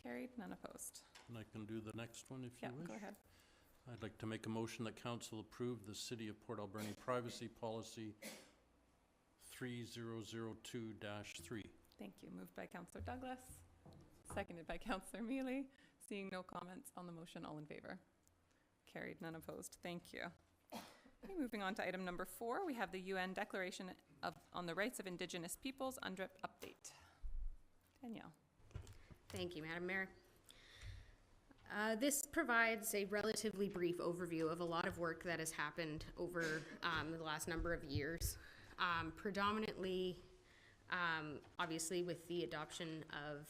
Carried, none opposed. And I can do the next one if you wish. Go ahead. I'd like to make a motion that council approve the City of Port Alberni Privacy Policy 3002-3. Thank you. Moved by Councillor Douglas, seconded by Councillor Mealy. Seeing no comments on the motion, all in favor. Carried, none opposed. Thank you. Okay, moving on to item number 4, we have the UN Declaration on the Rights of Indigenous Peoples UNDRIP update. Danielle. Thank you, Madam Mayor. This provides a relatively brief overview of a lot of work that has happened over the last number of years. Predominantly, obviously, with the adoption of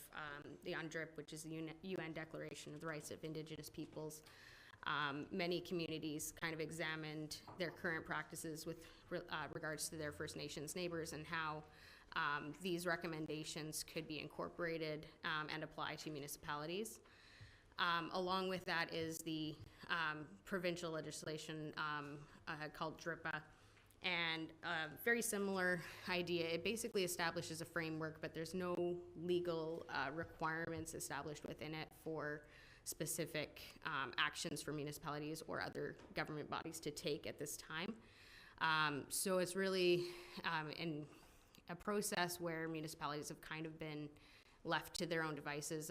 the UNDRIP, which is the UN Declaration of the Rights of Indigenous Peoples, many communities kind of examined their current practices with regards to their First Nations neighbors and how these recommendations could be incorporated and applied to municipalities. Along with that is the provincial legislation called DRIPA, and a very similar idea. It basically establishes a framework, but there's no legal requirements established within it for specific actions for municipalities or other government bodies to take at this time. So it's really in a process where municipalities have kind of been left to their own devices,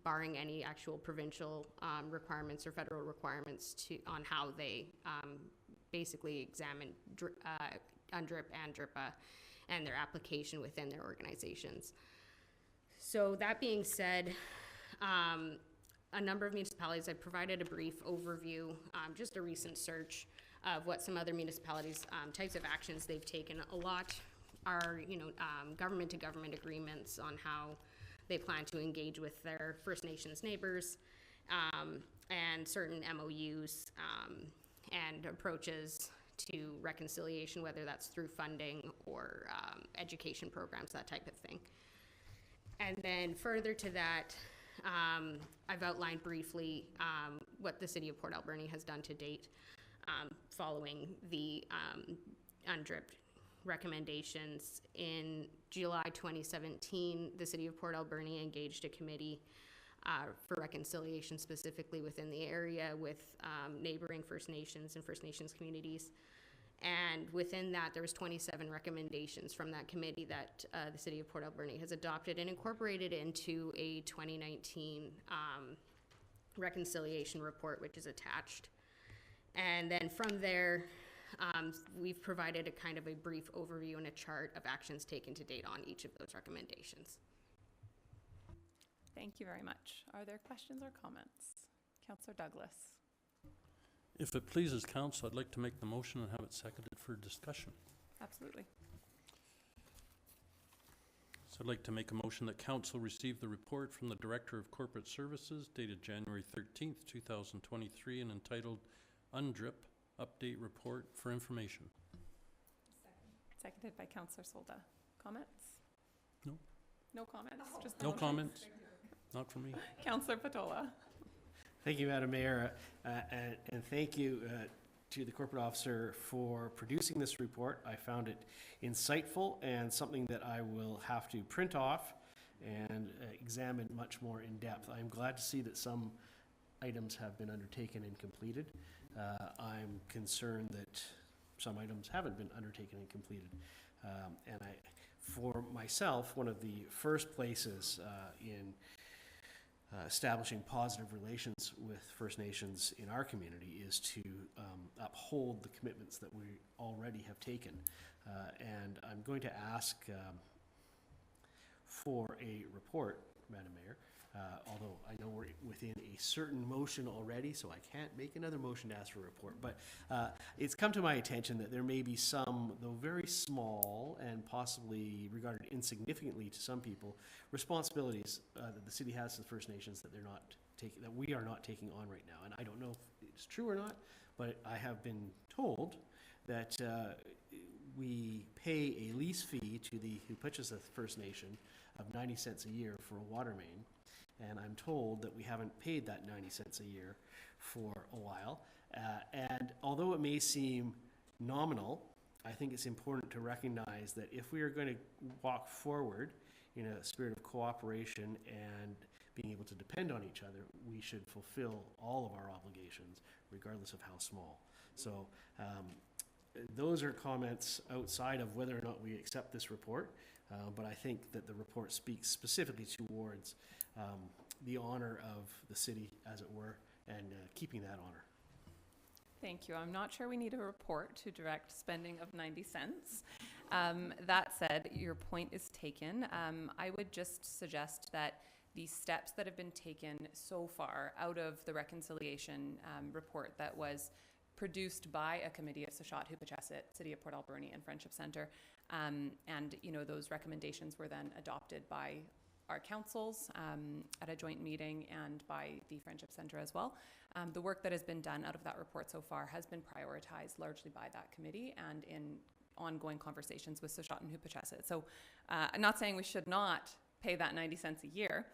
barring any actual provincial requirements or federal requirements on how they basically examine UNDRIP and DRIPA and their application within their organizations. So that being said, a number of municipalities, I provided a brief overview, just a recent search of what some other municipalities, types of actions they've taken. A lot are, government to government agreements on how they plan to engage with their First Nations neighbors, and certain MOUs, and approaches to reconciliation, whether that's through funding or education programs, that type of thing. And then further to that, I've outlined briefly what the City of Port Alberni has done to date following the UNDRIP recommendations. In July 2017, the City of Port Alberni engaged a committee for reconciliation specifically within the area with neighboring First Nations and First Nations communities. And within that, there was 27 recommendations from that committee that the City of Port Alberni has adopted and incorporated into a 2019 reconciliation report, which is attached. And then from there, we've provided a kind of a brief overview and a chart of actions taken to date on each of those recommendations. Thank you very much. Are there questions or comments? Councillor Douglas. If it pleases council, I'd like to make the motion and have it seconded for discussion. Absolutely. So I'd like to make a motion that council receive the report from the Director of Corporate Services dated January 13th, 2023 and entitled UNDRIP Update Report for Information. Seconded by Councillor Solda. Comments? No. No comments? Just No motion? comments? Not from me. Councillor Patola. Thank you, Madam Mayor, and thank you to the corporate officer for producing this report. I found it insightful and something that I will have to print off and examine much more in depth. I'm glad to see that some items have been undertaken and completed. I'm concerned that some items haven't been undertaken and completed. And for myself, one of the first places in establishing positive relations with First Nations in our community is to uphold the commitments that we already have taken. And I'm going to ask for a report, Madam Mayor, although I know we're within a certain motion already, so I can't make another motion to ask for a report. But it's come to my attention that there may be some, though very small and possibly regarded insignificantly to some people, responsibilities that the city has to the First Nations that they're not taking, that we are not taking on right now. And I don't know if it's true or not, but I have been told that we pay a lease fee to the Hupucheseth First Nation of 90 cents a year for a water main. And I'm told that we haven't paid that 90 cents a year for a while. And although it may seem nominal, I think it's important to recognize that if we are going to walk forward in a spirit of cooperation and being able to depend on each other, we should fulfill all of our obligations, regardless of how small. So those are comments outside of whether or not we accept this report, but I think that the report speaks specifically towards the honor of the city, as it were, and keeping that honor. Thank you. I'm not sure we need a report to direct spending of 90 cents. That said, your point is taken. I would just suggest that the steps that have been taken so far out of the reconciliation report that was produced by a committee of Sashot, Hupuchesset, City of Port Alberni, and Friendship Centre, and those recommendations were then adopted by our councils at a joint meeting and by the Friendship Centre as well. The work that has been done out of that report so far has been prioritized largely by that committee and in ongoing conversations with Sashot and Hupuchesset. So I'm not saying we should not pay that 90 cents a year,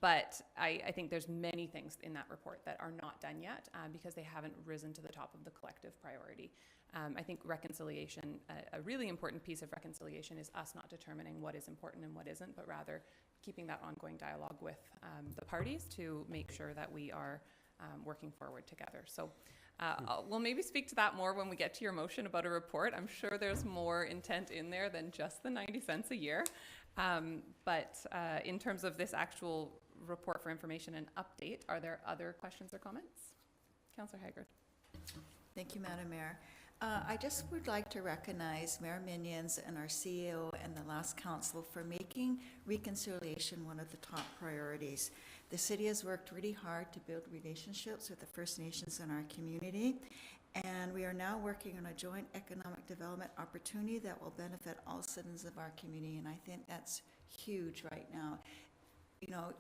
but I think there's many things in that report that are not done yet because they haven't risen to the top of the collective priority. I think reconciliation, a really important piece of reconciliation is us not determining what is important and what isn't, but rather keeping that ongoing dialogue with the parties to make sure that we are working forward together. So we'll maybe speak to that more when we get to your motion about a report. I'm sure there's more intent in there than just the 90 cents a year. But in terms of this actual report for information and update, are there other questions or comments? Councillor Haggard. Thank you, Madam Mayor. I just would like to recognize Mayor Minions and our CEO and the last council for making reconciliation one of the top priorities. The city has worked really hard to build relationships with the First Nations in our community, and we are now working on a joint economic development opportunity that will benefit all citizens of our community, and I think that's huge right now. You know,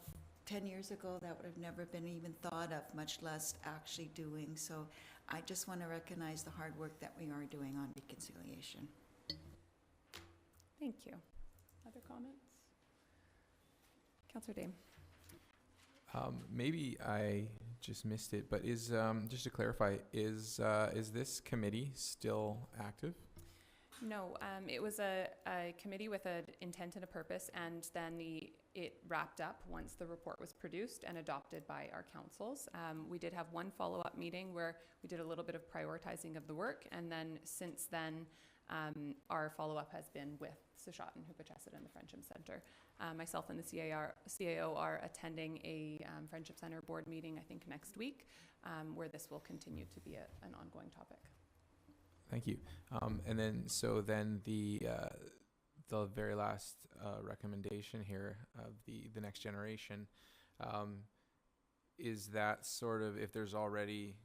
10 years ago, that would have never been even thought of, much less actually doing. So I just want to recognize the hard work that we are doing on reconciliation. Thank you. Other comments? Councillor Dame. Maybe I just missed it, but is just to clarify, is this committee still active? No, it was a committee with an intent and a purpose, and then it wrapped up once the report was produced and adopted by our councils. We did have one follow-up meeting where we did a little bit of prioritizing of the work, and then since then, our follow-up has been with Seshat and Hoopachesset and the Friendship Center. Myself and the CAO are attending a Friendship Center board meeting, I think next week, where this will continue to be an ongoing topic. Thank you. And then, so then the very last recommendation here of the next generation, is that sort of, if there's already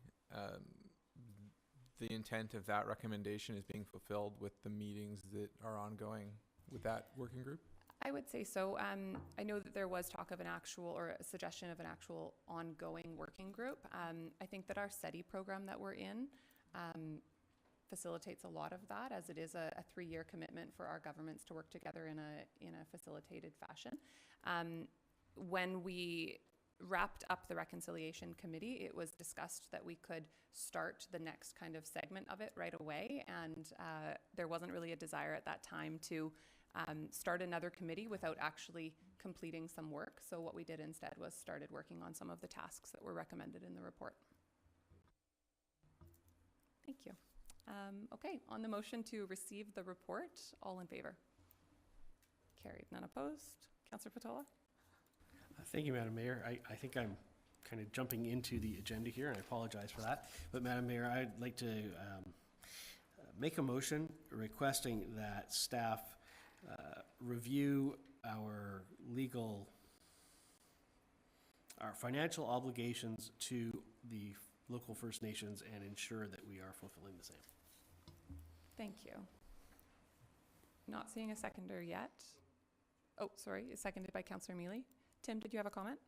the intent of that recommendation is being fulfilled with the meetings that are ongoing with that working group? I would say so. I know that there was talk of an actual, or a suggestion of an actual ongoing working group. I think that our SETI program that we're in facilitates a lot of that, as it is a 3-year commitment for our governments to work together in a facilitated fashion. When we wrapped up the reconciliation committee, it was discussed that we could start the next kind of segment of it right away, and there wasn't really a desire at that time to start another committee without actually completing some work. So what we did instead was started working on some of the tasks that were recommended in the report. Thank you. Okay, on the motion to receive the report, all in favor? Carried, none opposed. Councillor Patola? Thank you, Madam Mayor. I think I'm kind of jumping into the agenda here, and I apologize for that. But Madam Mayor, I'd like to make a motion requesting that staff review our financial obligations to the local First Nations and ensure that we are fulfilling the same. Thank you. Not seeing a seconder yet. Oh, sorry, it's seconded by Councillor Mealy. Tim, did you have a comment?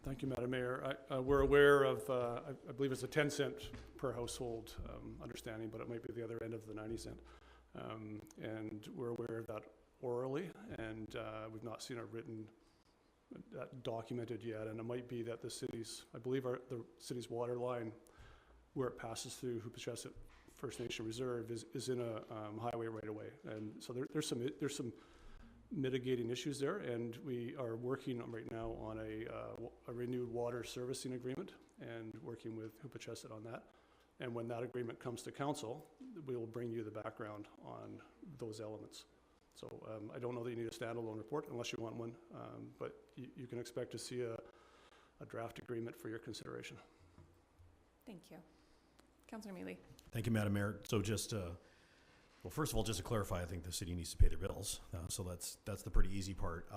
Thank you, Madam Mayor. We're aware of, I believe it's a 10-cent per household understanding, but it might be the other end of the 90-cent. And we're aware of that orally, and we've not seen it written, documented yet. And it might be that the city's, I believe the city's water line, where it passes through Hoopachesset First Nation Reserve, is in a highway right away. And so there's some mitigating issues there, and we are working right now on a renewed water servicing agreement and working with Hoopachesset on that. And when that agreement comes to council, we will bring you the background on those elements. So I don't know that you need a standalone report unless you want one, but you can expect to see a draft agreement for your consideration. Thank you. Councillor Mealy. Thank you, Madam Mayor. So just, well, first of all, just to clarify, I think the city needs to pay their bills. So that's the pretty easy part.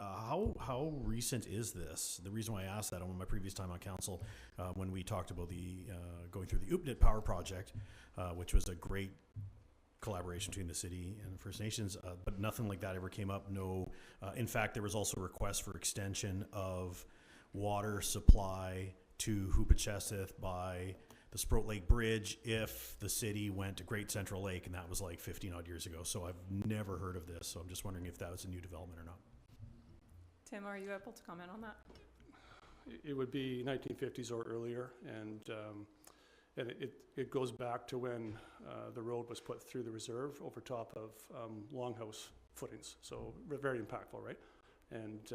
How recent is this? The reason why I asked that on my previous time on council, when we talked about the going through the Oopnit Power Project, which was a great collaboration between the city and the First Nations, but nothing like that ever came up. No, in fact, there was also a request for extension of water supply to Hoopachesset by the Sproat Lake Bridge if the city went to Great Central Lake, and that was like 15 odd years ago. So I've never heard of this. So I'm just wondering if that was a new development or not. Tim, are you able to comment on that? It would be 1950s or earlier, and it goes back to when the road was put through the reserve over top of longhouse footings. So very impactful, right? And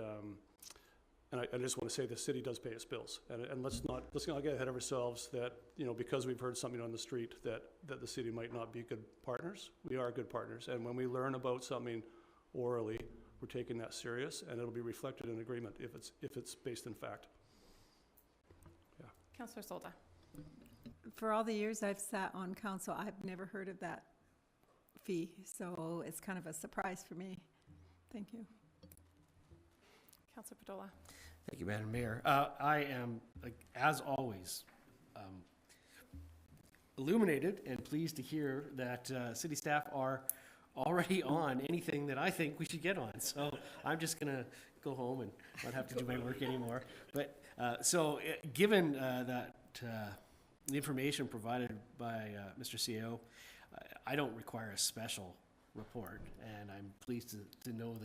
I just want to say the city does pay its bills, and let's not get ahead of ourselves that, you know, because we've heard something on the street that the city might not be good partners. We are good partners, and when we learn about something orally, we're taking that serious, and it'll be reflected in agreement if it's based in fact. Yeah. Councillor Solda. For all the years I've sat on council, I've never heard of that fee, so it's kind of a surprise for me. Thank you. Councillor Patola. Thank you, Madam Mayor. I am, as always, illuminated and pleased to hear that city staff are already on anything that I think we should get on. So I'm just going to go home and not have to do my work anymore. But given that the information provided by Mr. CEO, I don't require a special report, and I'm pleased to know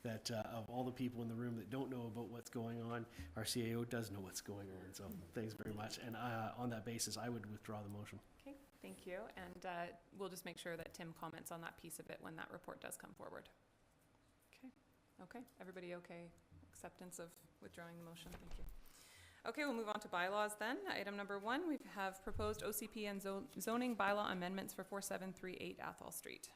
that of all the people in the room that don't know about what's going on, our CAO does know what's going on. So thanks very much. And on that basis, I would withdraw the motion. Okay, thank you. And we'll just make sure that Tim comments on that piece of it when that report does come forward. Okay, everybody okay? Acceptance of withdrawing the motion, thank you. Okay, we'll move on to bylaws then. Item number 1, we have proposed OCP and zoning bylaw amendments for 4738 Athol Street.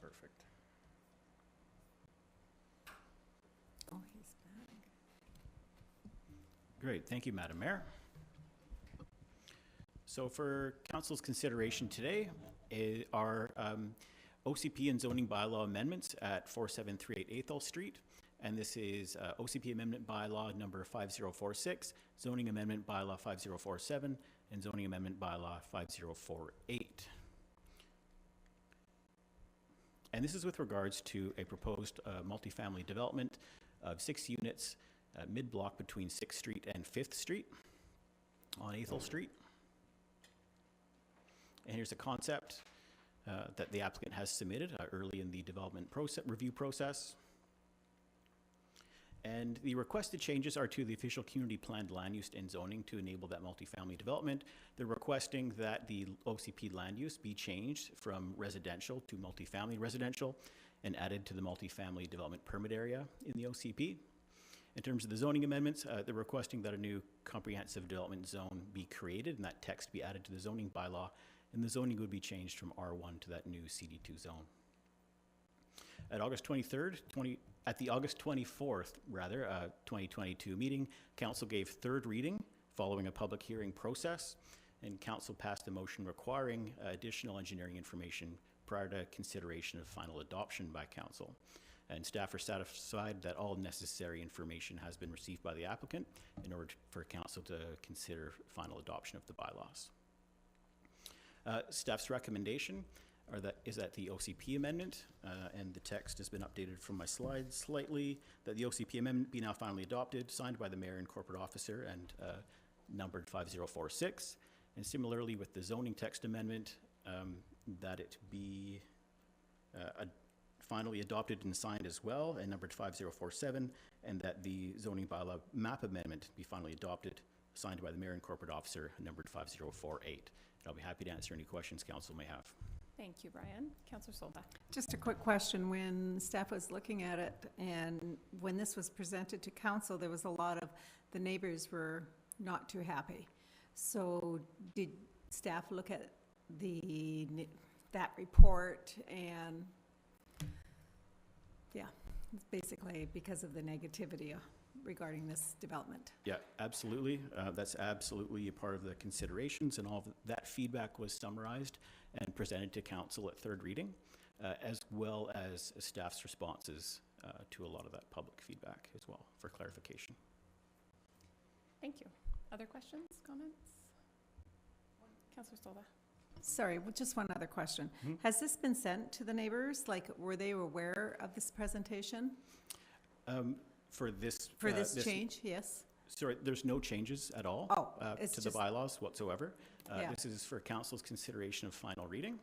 Perfect. Oh, he's back. Great, thank you, Madam Mayor. So for council's consideration today are OCP and zoning bylaw amendments at 4738 Athol Street. And this is OCP amendment bylaw number 5046, zoning amendment bylaw 5047, and zoning amendment bylaw 5048. And this is with regards to a proposed multifamily development of 6 units mid-block between 6th Street and 5th Street on Athol Street. And here's a concept that the applicant has submitted early in the development review process. And the requested changes are to the official community planned land use and zoning to enable that multifamily development. They're requesting that the OCP land use be changed from residential to multifamily residential and added to the multifamily development permit area in the OCP. In terms of the zoning amendments, they're requesting that a new comprehensive development zone be created and that text be added to the zoning bylaw, and the zoning would be changed from R1 to that new CD2 zone. At the August 24th, 2022 meeting, council gave third reading following a public hearing process, and council passed a motion requiring additional engineering information prior to consideration of final adoption by council. And staff are satisfied that all necessary information has been received by the applicant in order for council to consider final adoption of the bylaws. Staff's recommendation is that the OCP amendment, and the text has been updated from my slides slightly, that the OCP amendment be now finally adopted, signed by the mayor and corporate officer, and numbered 5046. And similarly with the zoning text amendment, that it be finally adopted and signed as well, and numbered 5047, and that the zoning bylaw map amendment be finally adopted, signed by the mayor and corporate officer, numbered 5048. And I'll be happy to answer any questions council may have. Thank you, Brian. Councillor Solba. Just a quick question. When staff was looking at it and when this was presented to council, there was a lot of, the neighbors were not too happy. So did staff look at that report and, yeah, it's basically because of the negativity regarding this development? Yeah, absolutely. That's absolutely a part of the considerations, and all of that feedback was summarized and presented to council at third reading, as well as staff's responses to a lot of that public feedback as well for clarification. Thank you. Other questions, comments? Councillor Solba. Sorry, just one other question. Has this been sent to the neighbors? Like, were they aware of this presentation? For this change, yes? Sorry, there's no changes at all to the bylaws whatsoever. This is for council's consideration of final reading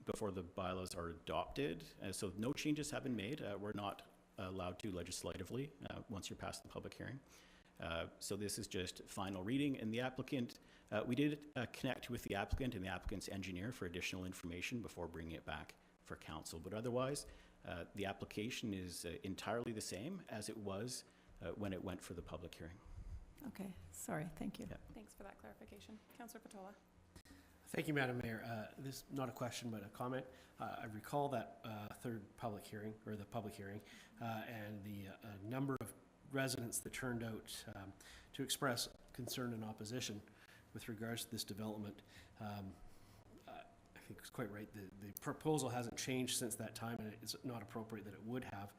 before the bylaws are adopted. So no changes have been made. We're not allowed to legislatively once you're past the public hearing. So this is just final reading, and the applicant We did connect with the applicant and the applicant's engineer for additional information before bringing it back for council. But otherwise, the application is entirely the same as it was when it went for the public hearing. Okay, sorry, thank you. Yeah. Thanks for that clarification. Councillor Patola. Thank you, Madam Mayor. This is not a question, but a comment. I recall that third public hearing, or the public hearing, and the number of residents that turned out to express concern and opposition with regards to this development. I think it's quite right. The proposal hasn't changed since that time, and it's not appropriate that it would have.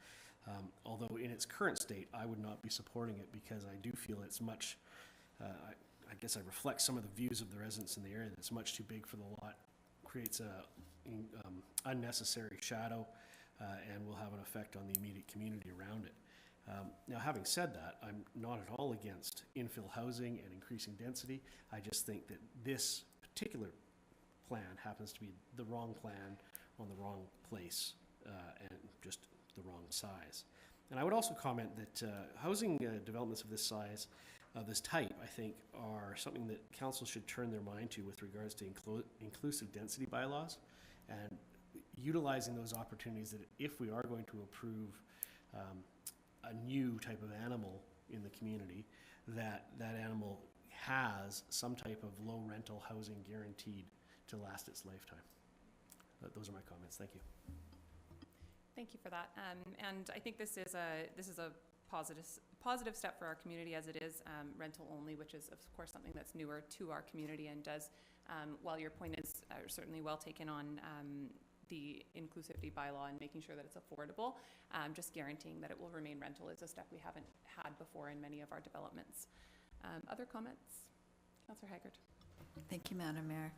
Although in its current state, I would not be supporting it because I do feel it's much, I guess I reflect some of the views of the residents in the area, that it's much too big for the lot, creates a unnecessary shadow, and will have an effect on the immediate community around it. Now, having said that, I'm not at all against infill housing and increasing density. I just think that this particular plan happens to be the wrong plan on the wrong place, and just the wrong size. And I would also comment that housing developments of this size, of this type, I think, are something that council should turn their mind to with regards to inclusive density bylaws, and utilizing those opportunities that if we are going to approve a new type of animal in the community, that animal has some type of low rental housing guaranteed to last its lifetime. Those are my comments. Thank you. Thank you for that. And I think this is a positive step for our community, as it is rental only, which is of course something that's newer to our community, and does, while your point is certainly well taken on the inclusivity bylaw and making sure that it's affordable, just guaranteeing that it will remain rental is a step we haven't had before in many of our developments. Other comments? Councillor Haggard. Thank you, Madam Mayor.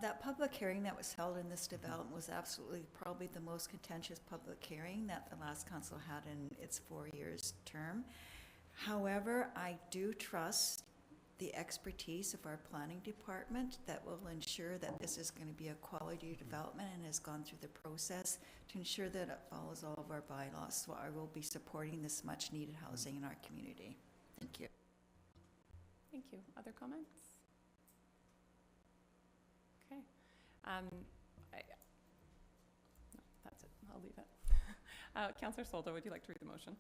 That public hearing that was held in this development was absolutely probably the most contentious public hearing that the last council had in its 4 years term. However, I do trust the expertise of our planning department that will ensure that this is going to be a quality development and has gone through the process to ensure that it follows all of our bylaws. So I will be supporting this much needed housing in our community. Thank you. Thank you. Other comments? Okay. No, that's it. I'll leave it. Councillor Soldo, would you like to read the motion?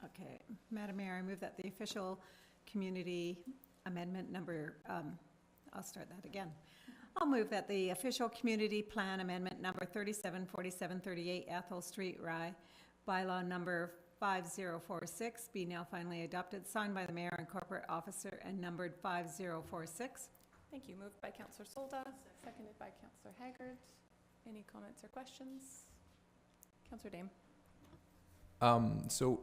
Okay, Madam Mayor, I move that the official community amendment number, I'll start that again. I'll move that the official community plan amendment number 374738 Ethel Street, Rye, bylaw number 5046 be now finally adopted, signed by the mayor and corporate officer, and numbered 5046. Thank you. Moved by Councillor Solda, seconded by Councillor Haggard. Any comments or questions? Councillor Dame. So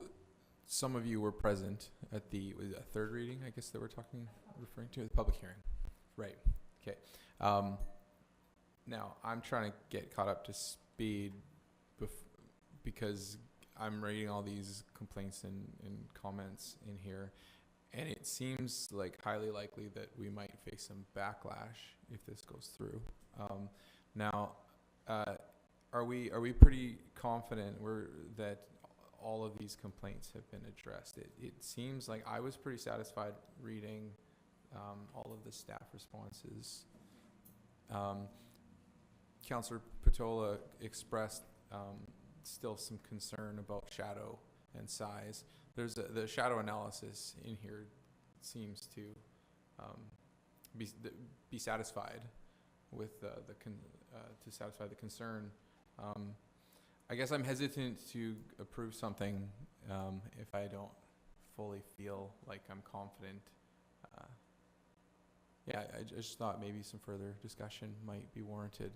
some of you were present at the third reading, I guess, that we're referring to, the public hearing. Right. Okay. Now I'm trying to get caught up to speed because I'm reading all these complaints and comments in here, and it seems like highly likely that we might face some backlash if this goes through. Now, are we pretty confident that all of these complaints have been addressed? It seems like I was pretty satisfied reading all of the staff responses. Councillor Patola expressed still some concern about shadow and size. There's the shadow analysis in here seems to be satisfied with to satisfy the concern. I guess I'm hesitant to approve something if I don't fully feel like I'm confident. Yeah, I just thought maybe some further discussion might be warranted.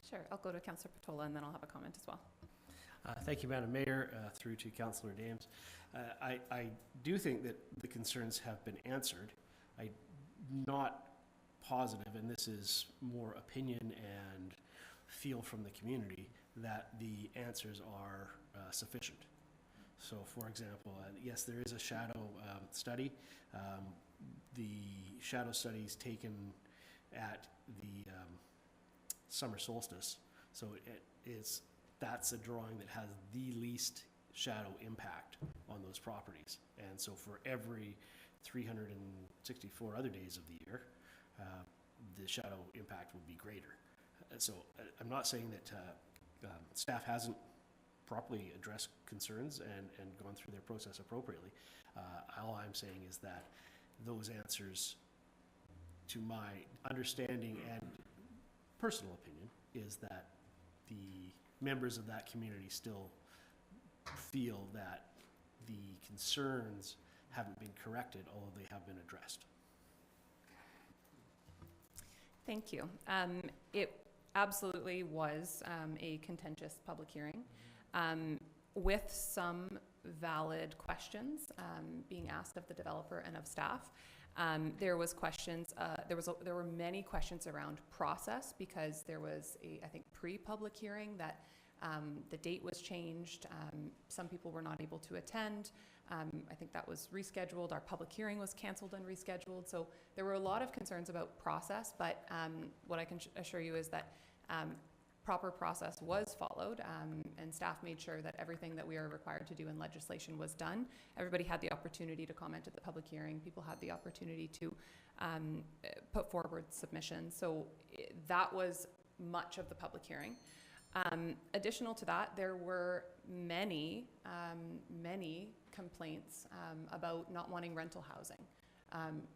Sure, I'll go to Councillor Patola and then I'll have a comment as well. Thank you, Madam Mayor, through to Councillor Dames. I do think that the concerns have been answered. I'm not positive, and this is more opinion and feel from the community, that the answers are sufficient. So, for example, yes, there is a shadow study. The shadow study is taken at the summer solstice, so that's a drawing that has the least shadow impact on those properties. And so for every 364 other days of the year, the shadow impact would be greater. So I'm not saying that staff hasn't properly addressed concerns and gone through their process appropriately. All I'm saying is that those answers, to my understanding and personal opinion, is that the members of that community still feel that the concerns haven't been corrected, although they have been addressed. Thank you. It absolutely was a contentious public hearing with some valid questions being asked of the developer and of staff. There was questions. There were many questions around process, because there was I think pre-public hearing that the date was changed. Some people were not able to attend. I think that was rescheduled. Our public hearing was canceled and rescheduled. So there were a lot of concerns about process, but what I can assure you is that proper process was followed, and staff made sure that everything that we are required to do in legislation was done. Everybody had the opportunity to comment at the public hearing. People had the opportunity to put forward submissions. So that was much of the public hearing. Additional to that, there were many complaints about not wanting rental housing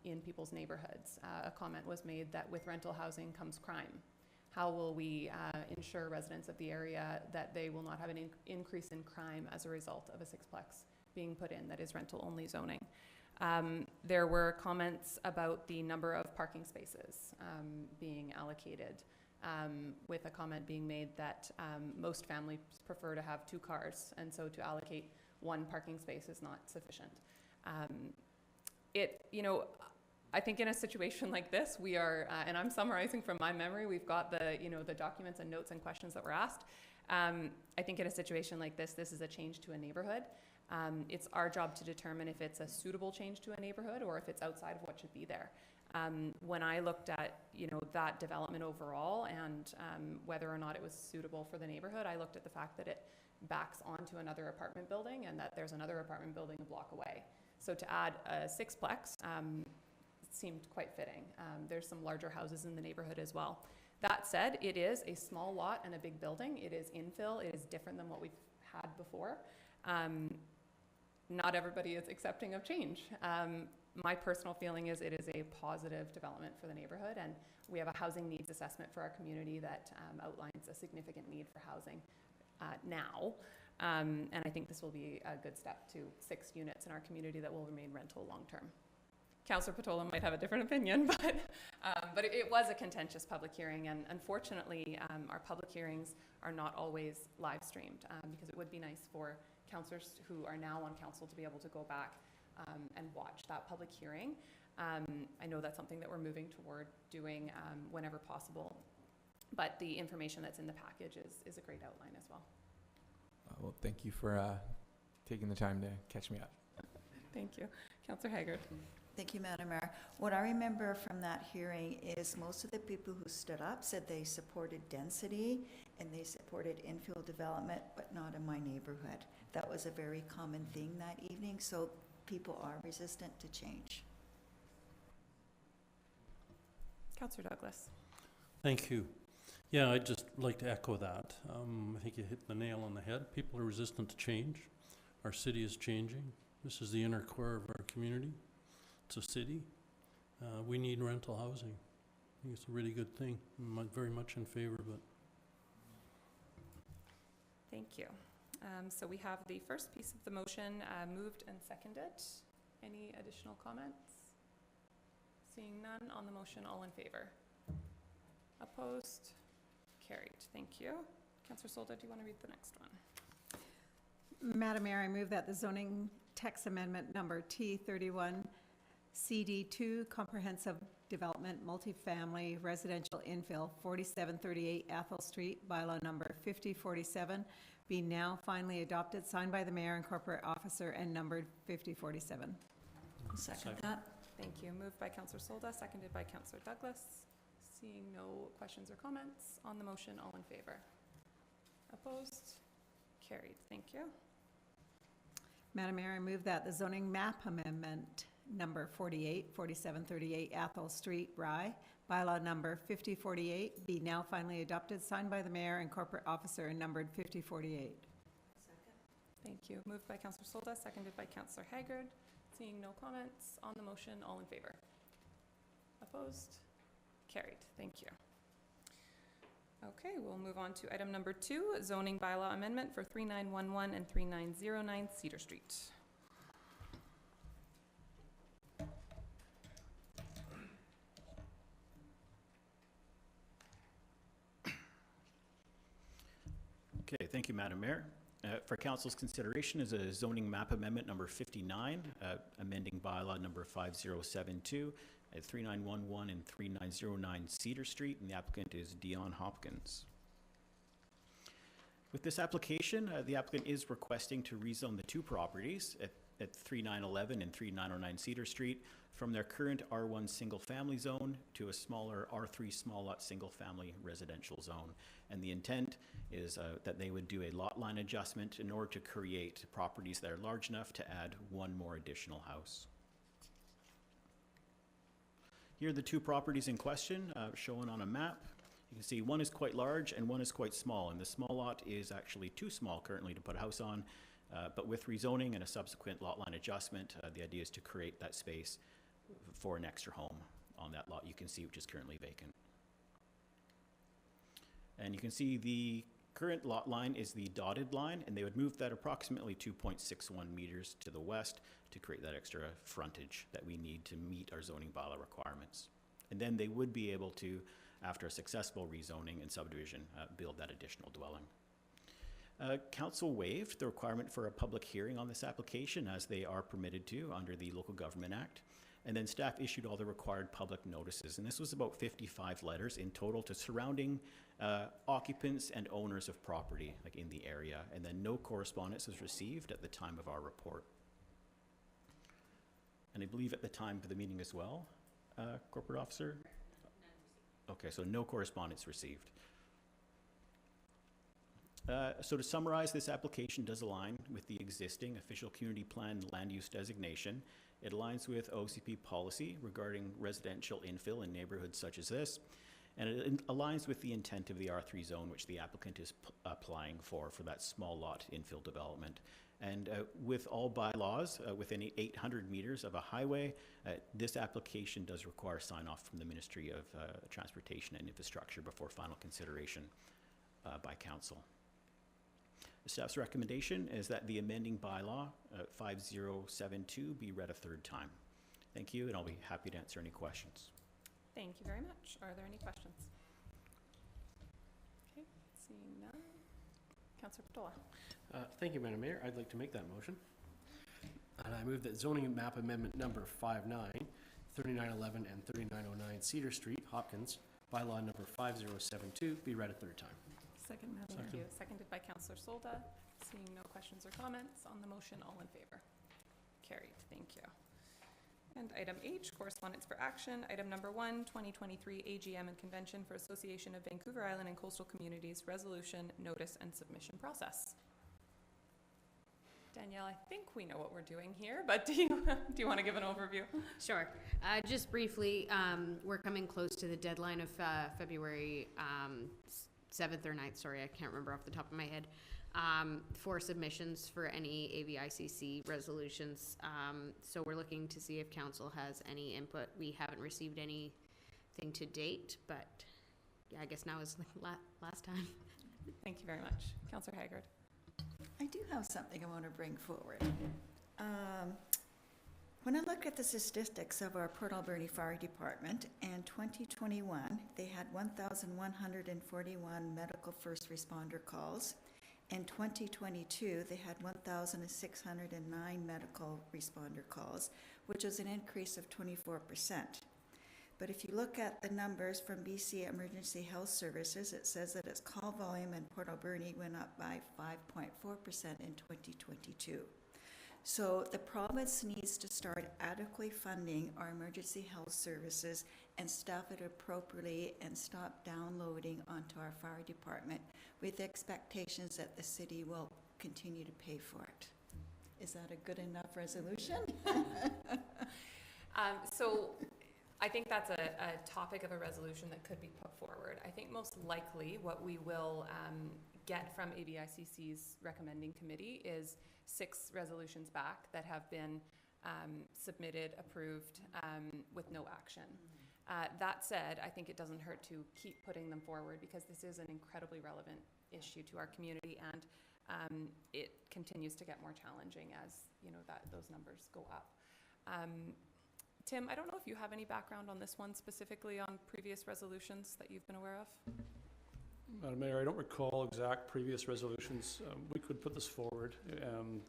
in people's neighborhoods. A comment was made that with rental housing comes crime. How will we ensure residents of the area that they will not have an increase in crime as a result of a sixplex being put in that is rental-only zoning? There were comments about the number of parking spaces being allocated, with a comment being made that most families prefer to have 2 cars, and so to allocate 1 parking space is not sufficient. I think in a situation like this, we are, and I'm summarizing from my memory, we've got the documents and notes and questions that were asked. I think in a situation like this is a change to a neighborhood. It's our job to determine if it's a suitable change to a neighborhood or if it's outside of what should be there. When I looked at, that development overall and whether or not it was suitable for the neighborhood, I looked at the fact that it backs onto another apartment building and that there's another apartment building a block away. So to add a sixplex seemed quite fitting. There's some larger houses in the neighborhood as well. That said, it is a small lot and a big building. It is infill. It is different than what we've had before. Not everybody is accepting of change. My personal feeling is it is a positive development for the neighborhood, and we have a housing needs assessment for our community that outlines a significant need for housing now. And I think this will be a good step to 6 units in our community that will remain rental long-term. Councillor Patola might have a different opinion, but it was a contentious public hearing, and unfortunately, our public hearings are not always live streamed, because it would be nice for councillors who are now on council to be able to go back and watch that public hearing. I know that's something that we're moving toward doing whenever possible, but the information that's in the package is a great outline as well. Well, thank you for taking the time to catch me up. Thank you. Councillor Haggard. Thank you, Madam Mayor. What I remember from that hearing is most of the people who stood up said they supported density and they supported infill development, but not in my neighborhood. That was a very common thing that evening, so people are resistant to change. Councillor Douglas. Thank you. Yeah, I'd just like to echo that. I think you hit the nail on the head. People are resistant to change. Our city is changing. This is the inner core of our community. It's a city. We need rental housing. I think it's a really good thing. I'm very much in favor of it. Thank you. So we have the first piece of the motion moved and seconded. Any additional comments? Seeing none on the motion, all in favor? Opposed? Carried. Thank you. Councillor Solda, do you want to read the next one? Madam Mayor, I move that the zoning text amendment number T31 CD2 Comprehensive Development Multifamily Residential Infill 4738 Athol Street, bylaw number 5047, be now finally adopted, signed by the mayor and corporate officer, and numbered 5047. Second that. Thank you. Moved by Councillor Solda, seconded by Councillor Douglas. Seeing no questions or comments on the motion, all in favor? Opposed? Carried. Thank you. Madam Mayor, I move that the zoning map amendment number 4738 Athol Street, Rye, bylaw number 5048 be now finally adopted, signed by the mayor and corporate officer and numbered 5048. Thank you. Moved by Councillor Solda, seconded by Councillor Haggard. Seeing no comments on the motion, all in favor? Opposed? Carried. Thank you. Okay, we'll move on to item number 2, zoning bylaw amendment for 3911 and 3909 Cedar Street. Okay, thank you, Madam Mayor. For Council's consideration is a zoning map amendment number 59, amending bylaw number 5072 at 3911 and 3909 Cedar Street, and the applicant is Dion Hopkins. With this application, the applicant is requesting to rezone the two properties at 3911 and 3909 Cedar Street from their current R1 single-family zone to a smaller R3 small lot single-family residential zone. And the intent is that they would do a lot line adjustment in order to create properties that are large enough to add one more additional house. Here are the two properties in question, shown on a map. You can see one is quite large and one is quite small, and the small lot is actually too small currently to put a house on, but with rezoning and a subsequent lot line adjustment, the idea is to create that space for an extra home on that lot you can see, which is currently vacant. And you can see the current lot line is the dotted line, and they would move that approximately 2.61 meters to the west to create that extra frontage that we need to meet our zoning bylaw requirements. And then they would be able to, after a successful rezoning and subdivision, build that additional dwelling. Council waived the requirement for a public hearing on this application, as they are permitted to under the Local Government Act. And then staff issued all the required public notices. And this was about 55 letters in total to surrounding occupants and owners of property, like in the area. And then no correspondence was received at the time of our report. And I believe at the time of the meeting as well, corporate officer? Okay, so no correspondence received. So to summarize, this application does align with the existing official community plan land use designation. It aligns with OCP policy regarding residential infill in neighborhoods such as this, and it aligns with the intent of the R3 zone, which the applicant is applying for that small lot infill development. And with all bylaws within 800 meters of a highway, this application does require sign-off from the Ministry of Transportation and Infrastructure before final consideration by council. The staff's recommendation is that the amending bylaw 5072 be read a third time. Thank you, and I'll be happy to answer any questions. Thank you very much. Are there any questions? Okay, seeing none. Councillor Patola. Thank you, Madam Mayor. I'd like to make that motion. And I move that zoning map amendment number 59, 3911 and 3909 Cedar Street, Hopkins, bylaw number 5072 be read a third time. Second, Madam Thank you. Seconded by Councillor Solda. Seeing no questions or comments on the motion, all in favor? Carried. Thank you. And item H, correspondence for action. Item number 1, 2023 AGM and Convention for Association of Vancouver Island and Coastal Communities Resolution, Notice and Submission Process. Danielle, I think we know what we're doing here, but do you want to give an overview? Sure. Just briefly, we're coming close to the deadline of February 7th or 9th, sorry, I can't remember off the top of my head, for submissions for any AVICC resolutions. So we're looking to see if council has any input. We haven't received anything to date, but yeah, I guess now is last time. Thank you very much. Councillor Haggard. I do have something I want to bring forward. When I look at the statistics of our Port Alberni Fire Department, in 2021, they had 1,141 medical first responder calls. In 2022, they had 1,609 medical responder calls, which is an increase of 24%. But if you look at the numbers from BC Emergency Health Services, it says that its call volume in Port Alberni went up by 5.4% in 2022. So the province needs to start adequately funding our emergency health services and staff it appropriately and stop downloading onto our fire department with expectations that the city will continue to pay for it. Is that a good enough resolution? So I think that's a topic of a resolution that could be put forward. I think most likely what we will get from ABICC's recommending committee is 6 resolutions back that have been submitted, approved, with no action. That said, I think it doesn't hurt to keep putting them forward because this is an incredibly relevant issue to our community, and it continues to get more challenging as those numbers go up. Tim, I don't know if you have any background on this one specifically on previous resolutions that you've been aware of? Madam Mayor, I don't recall exact previous resolutions. We could put this forward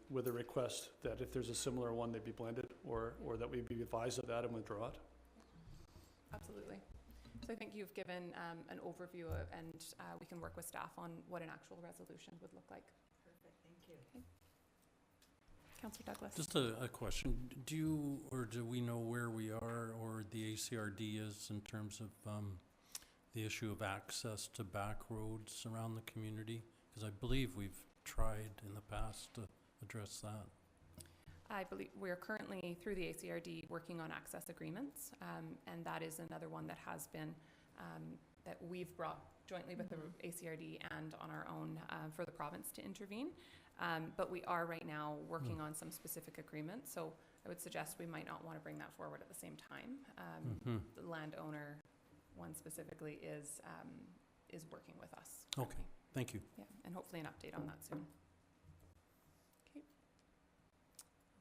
with a request that if there's a similar one, they be blended, or that we be advised of that and withdraw it. Absolutely. So I think you've given an overview and we can work with staff on what an actual resolution would look like. Perfect, thank you. Okay. Councillor Douglas. Just a question. Do we know where we are or the ACRD is in terms of the issue of access to back roads around the community? Because I believe we've tried in the past to address that. I believe we're currently, through the ACRD, working on access agreements, and that is another one that has been, that we've brought jointly with the ACRD and on our own for the province to intervene. But we are right now working on some specific agreements, so I would suggest we might not want to bring that forward at the same time. The landowner one specifically is working with us currently. Okay, thank you. Yeah, and hopefully an update on that soon.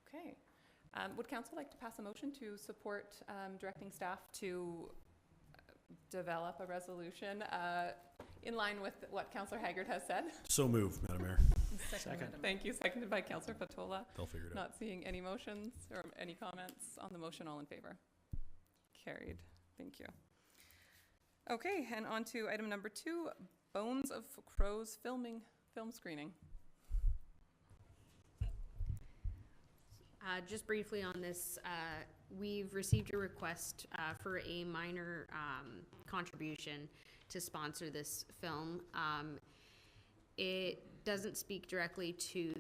Okay. Would council like to pass a motion to support directing staff to develop a resolution in line with what Councillor Haggard has said? So moved, Madam Mayor. Second. Thank you. Seconded by Councillor Patola. They'll figure it out. Not seeing any motions or any comments on the motion. All in favor? Carried. Thank you. Okay, and on to item number 2, Bones of Crows film screening. Just briefly on this, we've received a request for a minor contribution to sponsor this film. It doesn't speak directly to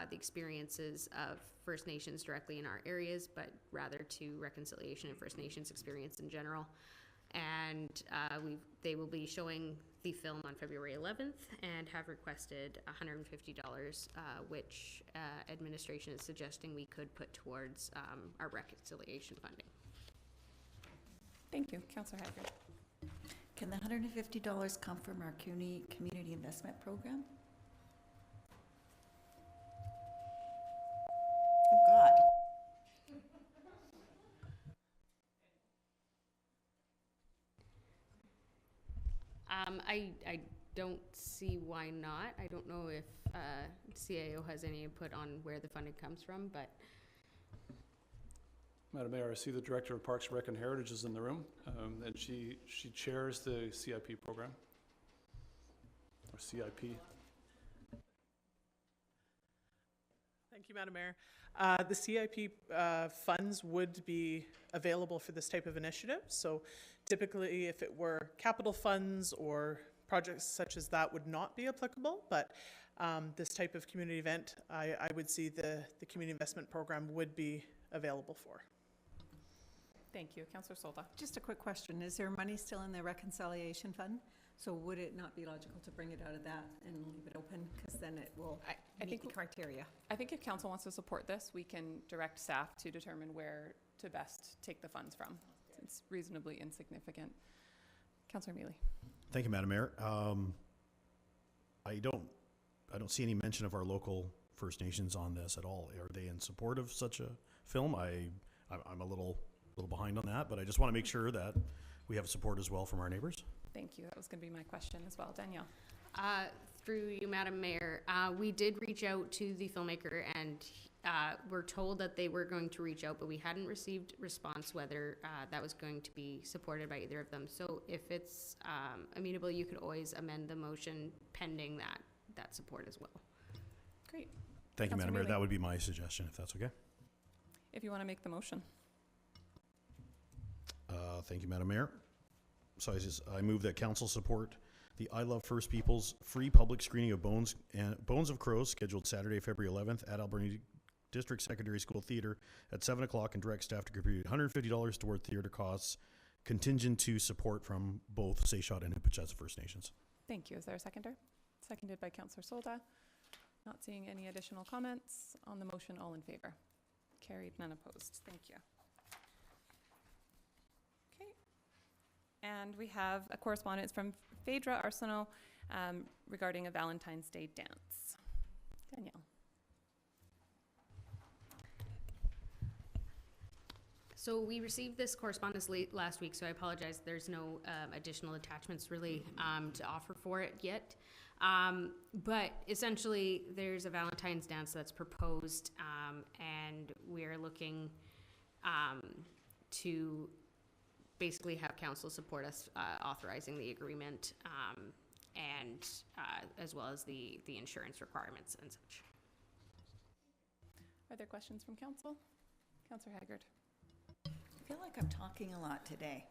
the experiences of First Nations directly in our areas, but rather to reconciliation and First Nations experience in general. And they will be showing the film on February 11th and have requested $150, which administration is suggesting we could put towards our reconciliation funding. Thank you. Councillor Haggard. Can the $150 come from our community investment program? Oh, God. I don't see why not. I don't know if CAO has any input on where the funding comes from, but Madam Mayor, I see the Director of Parks, Rec and Heritage is in the room, and she chairs the CIP program, or CIP. Thank you, Madam Mayor. The CIP funds would be available for this type of initiative. So typically, if it were capital funds or projects such as that would not be applicable, but this type of community event, I would see the community investment program would be available for. Thank you. Councillor Solda. Just a quick question. Is there money still in the reconciliation fund? So would it not be logical to bring it out of that and leave it open? Because then it will meet the criteria. I think if council wants to support this, we can direct staff to determine where to best take the funds from. It's reasonably insignificant. Councillor Mealy. Thank you, Madam Mayor. I don't see any mention of our local First Nations on this at all. Are they in support of such a film? I'm a little behind on that, but I just want to make sure that we have support as well from our neighbors. Thank you. That was going to be my question as well. Danielle. Through you, Madam Mayor, we did reach out to the filmmaker and were told that they were going to reach out, but we hadn't received response whether that was going to be supported by either of them. So if it's amenable, you could always amend the motion pending that support as well. Great. Thank you, Madam Mayor. That would be my suggestion, if that's okay. If you want to make the motion. Thank you, Madam Mayor. So I move that council support the I Love First Peoples free public screening of Bones of Crows scheduled Saturday, February 11th at Alberni District Secondary School Theater at 7 o'clock and direct staff to contribute $150 toward theater costs, contingent to support from both Sayshot and Hippocheza First Nations. Thank you. Is there a seconder? Seconded by Councillor Solda. Not seeing any additional comments on the motion. All in favor? Carried, none opposed. Thank you. Okay. And we have a correspondence from Phaedra Arsenal regarding a Valentine's Day dance. Danielle. So we received this correspondence late last week, so I apologize. There's no additional attachments really to offer for it yet. But essentially, there's a Valentine's dance that's proposed, and we're looking to basically have council support us authorizing the agreement, and as well as the insurance requirements and such. Are there questions from council? Councillor Haggard. I feel like I'm talking a lot today.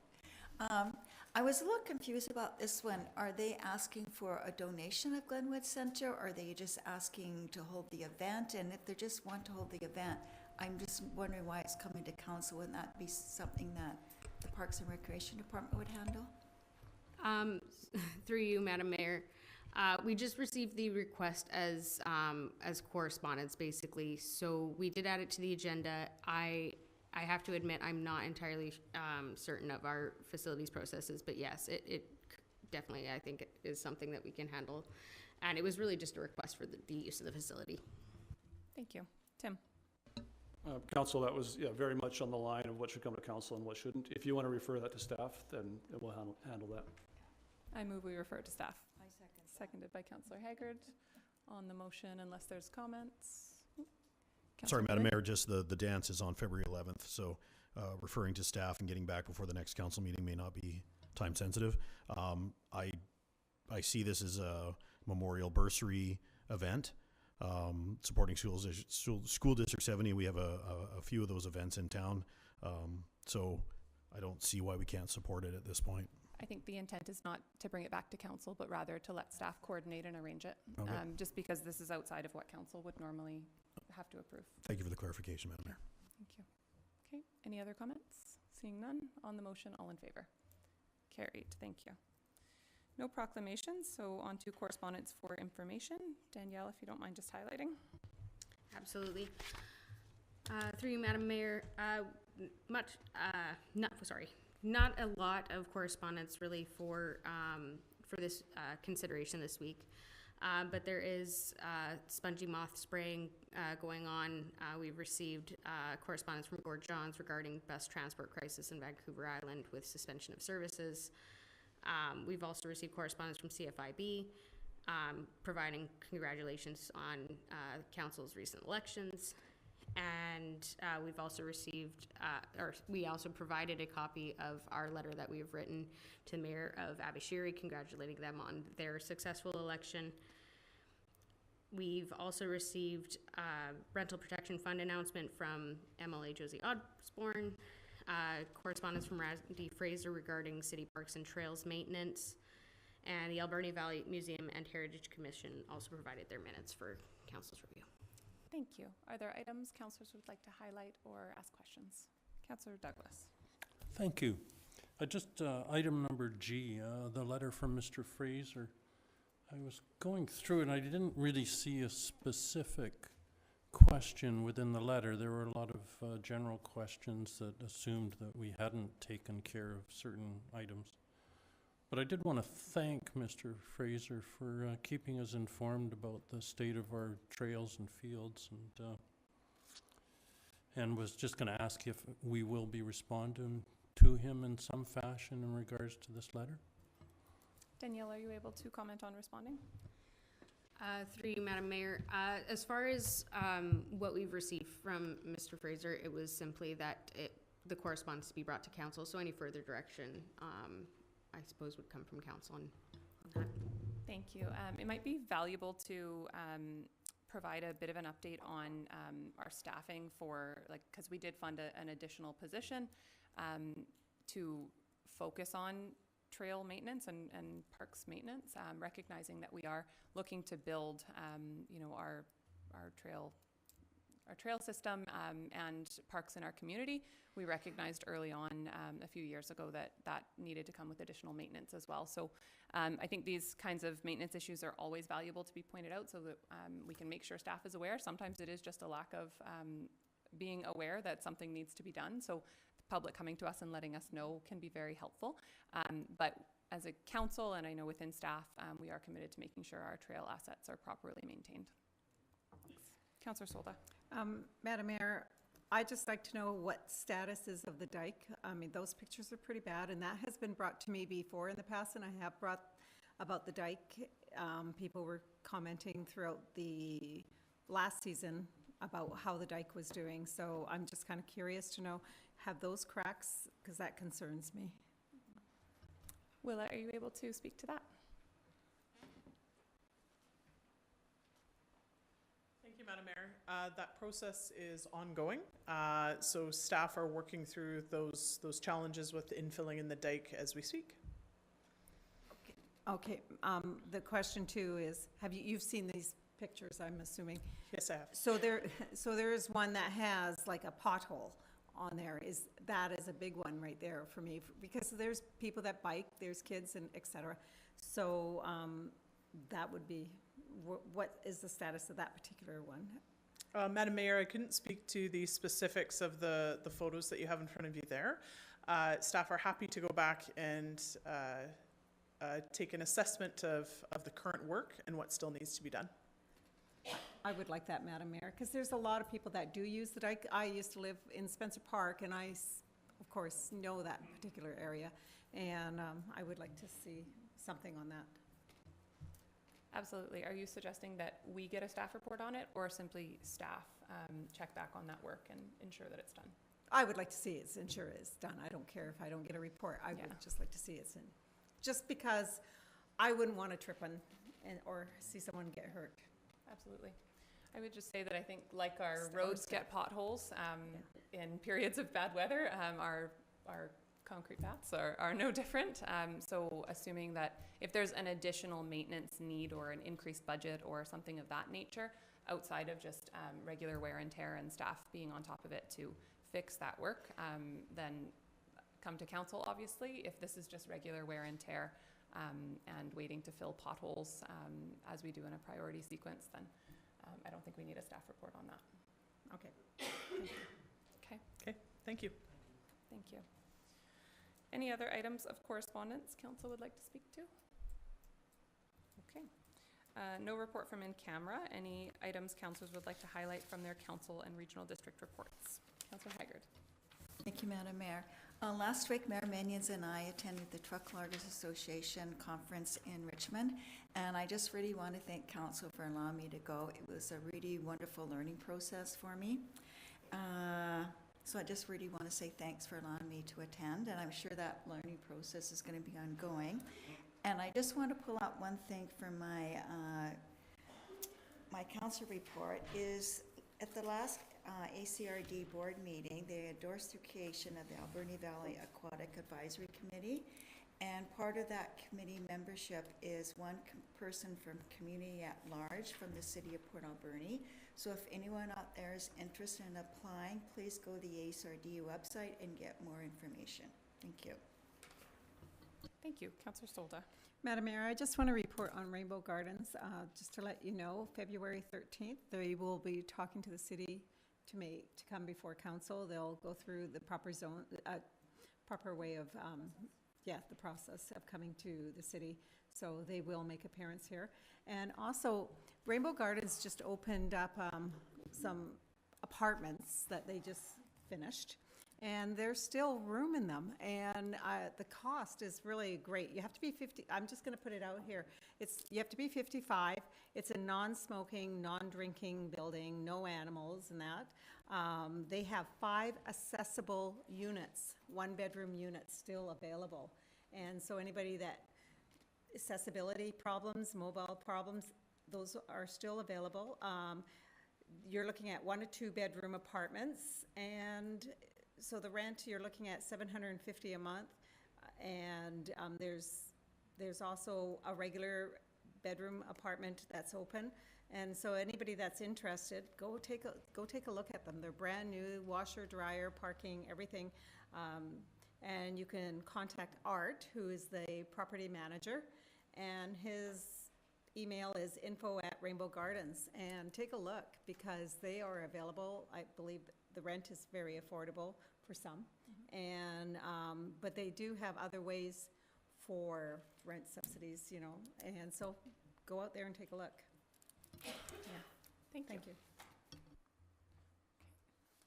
I was a little confused about this one. Are they asking for a donation of Glenwood Center, or are they just asking to hold the event? And if they just want to hold the event, I'm just wondering why it's coming to council. Wouldn't that be something that the Parks and Recreation Department would handle? Through you, Madam Mayor. We just received the request as correspondence, basically. So we did add it to the agenda. I have to admit, I'm not entirely certain of our facilities processes, but yes, it definitely, I think, it is something that we can handle. And it was really just a request for the use of the facility. Thank you. Tim. Council, that was very much on the line of what should come to council and what shouldn't. If you want to refer that to staff, then we'll handle that. I move we refer to staff. I second. Seconded by Councillor Haggard. On the motion, unless there's comments. Sorry, Councillor Madam Flynn? Mayor, just the dance is on February 11th, so referring to staff and getting back before the next council meeting may not be time sensitive. I see this as a memorial bursary event, supporting schools. School District 70, we have a few of those events in town, so I don't see why we can't support it at this point. I think the intent is not to bring it back to council, but rather to let staff coordinate and arrange it. Okay. Just because this is outside of what council would normally have to approve. Thank you for the clarification, Madam Mayor. Thank you. Okay, any other comments? Seeing none, on the motion, all in favor? Carried, thank you. No proclamations, so on to correspondence for information. Danielle, if you don't mind just highlighting. Absolutely. Through you, Madam Mayor, not a lot of correspondence really for this consideration this week. But there is spongy moth spraying going on. We've received correspondence from Gord Johns regarding bus transport crisis in Vancouver Island with suspension of services. We've also received correspondence from CFIB providing congratulations on council's recent elections. And we've also received, we also provided a copy of our letter that we've written to the Mayor of Abbotsford, congratulating them on their successful election. We've also received rental protection fund announcement from MLA Josie Osborne, correspondence from Randy Fraser regarding city parks and trails maintenance, and the Alberni Valley Museum and Heritage Commission also provided their minutes for council's review. Thank you. Are there items councillors would like to highlight or ask questions? Councillor Douglas. Thank you. Just item number G, the letter from Mr. Fraser. I was going through it and I didn't really see a specific question within the letter. There were a lot of general questions that assumed that we hadn't taken care of certain items. But I did want to thank Mr. Fraser for keeping us informed about the state of our trails and fields, and was just going to ask if we will be responding to him in some fashion in regards to this letter. Danielle, are you able to comment on responding? Through you, Madam Mayor. As far as what we've received from Mr. Fraser, it was simply that the correspondence to be brought to council, so any further direction I suppose would come from council on that. Thank you. It might be valuable to provide a bit of an update on our staffing for, because we did fund an additional position to focus on trail maintenance and parks maintenance, recognizing that we are looking to build, our trail trail system and parks in our community. We recognized early on a few years ago that needed to come with additional maintenance as well. So I think these kinds of maintenance issues are always valuable to be pointed out so that we can make sure staff is aware. Sometimes it is just a lack of being aware that something needs to be done. So the public coming to us and letting us know can be very helpful. But as a council, and I know within staff, we are committed to making sure our trail assets are properly maintained. Councillor Solda. Madam Mayor, I'd just like to know what status is of the dike. I mean, those pictures are pretty bad, and that has been brought to me before in the past, and I have brought about the dike. People were commenting throughout the last season about how the dike was doing, so I'm just kind of curious to know, have those cracks, because that concerns me. Willa, are you able to speak to that? Thank you, Madam Mayor. That process is ongoing. So staff are working through those challenges with infilling in the dike as we speak. Okay. The question too is, you've seen these pictures, I'm assuming? Yes, I have. So there is one that has like a pothole on there. That is a big one right there for me, because there's people that bike, there's kids and et cetera. So that would be, what is the status of that particular one? Madam Mayor, I couldn't speak to the specifics of the photos that you have in front of you there. Staff are happy to go back and take an assessment of the current work and what still needs to be done. I would like that, Madam Mayor, because there's a lot of people that do use the dike. I used to live in Spencer Park, and I, of course, know that particular area, and I would like to see something on that. Absolutely. Are you suggesting that we get a staff report on it, or simply staff check back on that work and ensure that it's done? I would like to see ensure it's done. I don't care if I don't get a report. I would just like to see it's in. Just because I wouldn't want to trip on or see someone get hurt. Absolutely. I would just say that I think, like our roads get potholes in periods of bad weather, our concrete paths are no different. So assuming that if there's an additional maintenance need or an increased budget or something of that nature, outside of just regular wear and tear and staff being on top of it to fix that work, then come to council, obviously. If this is just regular wear and tear and waiting to fill potholes as we do in a priority sequence, then I don't think we need a staff report on that. Okay. Okay. Okay, thank you. Thank you. Any other items of correspondence council would like to speak to? Okay. No report from in camera. Any items councillors would like to highlight from their council and regional district reports? Councillor Haggard. Thank you, Madam Mayor. Last week, Mayor Minions and I attended the Truck Loggers Association conference in Richmond, and I just really want to thank Council for allowing me to go. It was a really wonderful learning process for me. So I just really want to say thanks for allowing me to attend, and I'm sure that learning process is going to be ongoing. And I just want to pull out one thing from my my council report is at the last ACRD board meeting, they endorsed the creation of the Alberni Valley Aquatic Advisory Committee, and part of that committee membership is one person from community at large from the city of Port Alberni. So if anyone out there is interested in applying, please go to the ACRD website and get more information. Thank you. Thank you. Councillor Solda. Madam Mayor, I just want to report on Rainbow Gardens. Just to let you know, February 13th, they will be talking to the city to come before council. They'll go through the proper proper way of, the process of coming to the city. So they will make appearance here. And also, Rainbow Gardens just opened up some apartments that they just finished. And there's still room in them, and the cost is really great. You have to be 50, I'm just gonna put it out here. You have to be 55. It's a non-smoking, non-drinking building, no animals and that. They have 5 accessible units, 1-bedroom units still available. And so anybody that, accessibility problems, mobile problems, those are still available. You're looking at 1 to 2-bedroom apartments, and so the rent, you're looking at $750 a month, and there's also a regular bedroom apartment that's open, And so anybody that's interested, go take a look at them. They're brand new, washer, dryer, parking, everything. And you can contact Art, who is the property manager, and his email is info@Rainbow Gardens. And take a look, because they are available. I believe the rent is very affordable for some. And, but they do have other ways for rent subsidies, you know, and so go out there and take a look. Yeah. Thank you.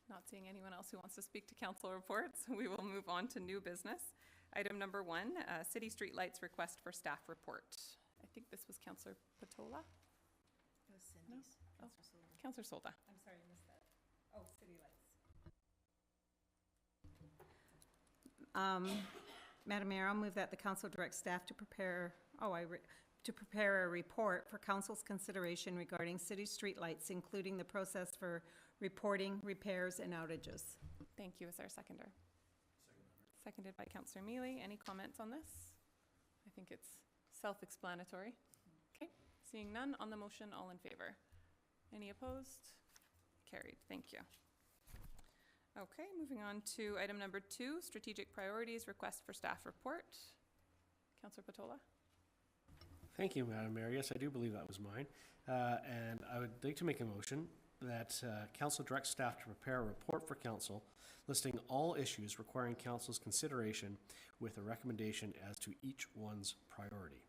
Not seeing anyone else who wants to speak to council reports, we will move on to new business. Item number 1, city streetlights request for staff report. I think this was Councillor Patola. It was Cindy's. No? Councillor Solda. I'm sorry, I missed that. Oh, city lights. Madam Mayor, I'll move that the council direct staff to prepare, to prepare a report for council's consideration regarding city streetlights, including the process for reporting repairs and outages. Thank you. Is there a seconder? Seconded by Councillor Mealy. Any comments on this? I think it's self-explanatory. Okay, seeing none on the motion, all in favor. Any opposed? Carried. Thank you. Okay, moving on to item number 2, strategic priorities, request for staff report. Councillor Patola. Thank you, Madam Mayor. Yes, I do believe that was mine. And I would like to make a motion that council directs staff to prepare a report for council listing all issues requiring council's consideration with a recommendation as to each one's priority.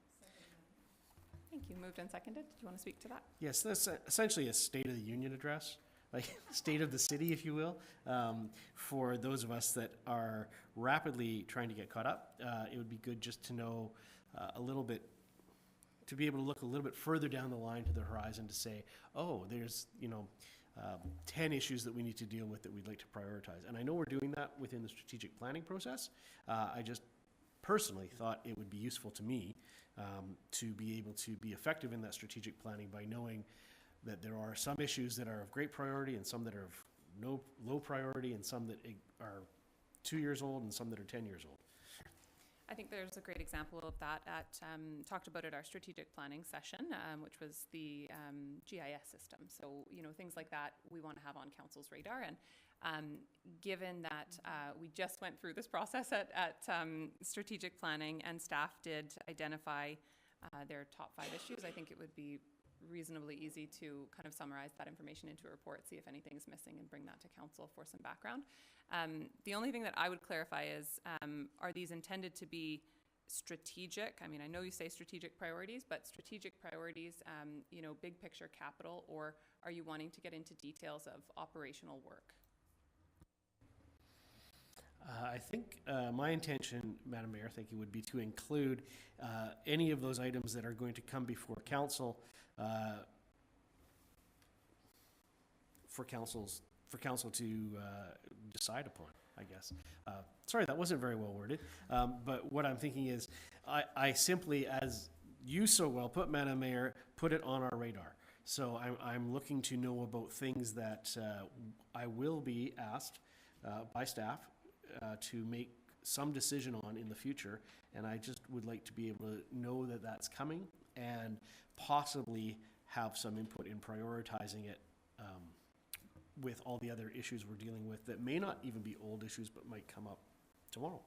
Thank you. Moved and seconded. Do you want to speak to that? Yes, that's essentially a State of the Union address, like state of the city, if you will, for those of us that are rapidly trying to get caught up. It would be good just to know a little bit, to be able to look a little bit further down the line to the horizon to say, oh, there's, 10 issues that we need to deal with that we'd like to prioritize. And I know we're doing that within the strategic planning process. I just personally thought it would be useful to me to be able to be effective in that strategic planning by knowing that there are some issues that are of great priority and some that are of low priority and some that are 2 years old and some that are 10 years old. I think there's a great example of that talked about at our strategic planning session, which was the GIS system. So, things like that we want to have on council's radar. And given that we just went through this process at strategic planning and staff did identify their top 5 issues, I think it would be reasonably easy to kind of summarize that information into a report, see if anything's missing, and bring that to council for some background. The only thing that I would clarify is, are these intended to be strategic? I mean, I know you say strategic priorities, but strategic priorities, big picture capital, or are you wanting to get into details of operational work? I think my intention, Madam Mayor, thank you, would be to include any of those items that are going to come before council for council to decide upon, I guess. Sorry, that wasn't very well worded. But what I'm thinking is, I simply, as you so well put, Madam Mayor, put it on our radar. So I'm looking to know about things that I will be asked by staff to make some decision on in the future, and I just would like to be able to know that that's coming and possibly have some input in prioritizing it with all the other issues we're dealing with that may not even be old issues but might come up tomorrow.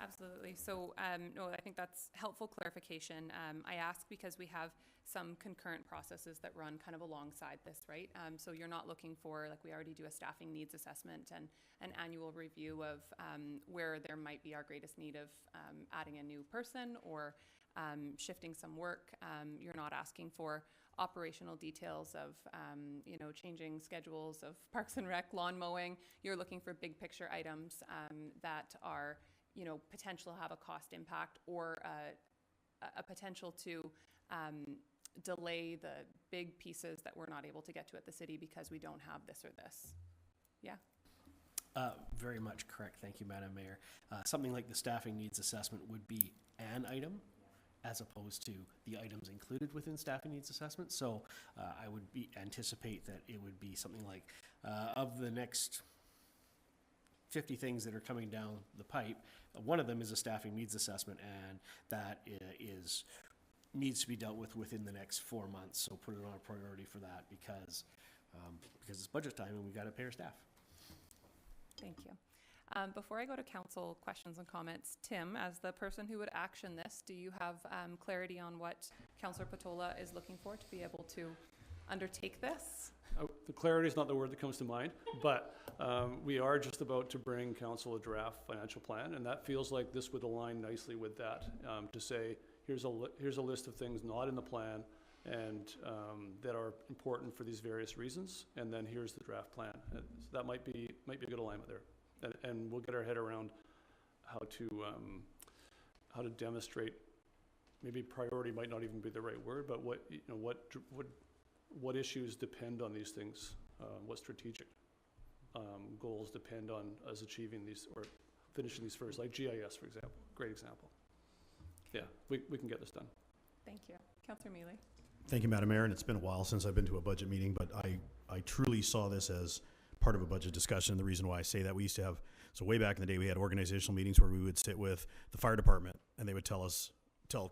Absolutely. So, no, I think that's helpful clarification. I ask because we have some concurrent processes that run kind of alongside this, right? So you're not looking for, like, we already do a staffing needs assessment and an annual review of where there might be our greatest need of adding a new person or shifting some work. You're not asking for operational details of, changing schedules of Parks and Rec, lawn mowing. You're looking for big picture items that are, potential have a cost impact or a potential to delay the big pieces that we're not able to get to at the city because we don't have this or this. Yeah? Very much correct. Thank you, Madam Mayor. Something like the staffing needs assessment would be an item as opposed to the items included within staffing needs assessment. So I would anticipate that it would be something like, of the next 50 things that are coming down the pipe, one of them is a staffing needs assessment, and that is needs to be dealt with within the next 4 months. So put it on a priority for that because it's budget time and we've got to pay our staff. Thank you. Before I go to council questions and comments, Tim, as the person who would action this, do you have clarity on what Councillor Patola is looking for to be able to undertake this? The clarity is not the word that comes to mind, but we are just about to bring council a draft financial plan, and that feels like this would align nicely with that, to say, here's a list of things not in the plan and that are important for these various reasons, and then here's the draft plan. So that might be a good alignment there. And we'll get our head around how to demonstrate, maybe priority might not even be the right word, but what issues depend on these things, what strategic goals depend on us achieving these or finishing these first, like GIS, for example, great example. Yeah, we can get this done. Thank you. Councillor Mealy. Thank you, Madam Mayor, and it's been a while since I've been to a budget meeting, but I truly saw this as part of a budget discussion. The reason why I say that, we used to have, so way back in the day, we had organizational meetings where we would sit with the fire department and they would tell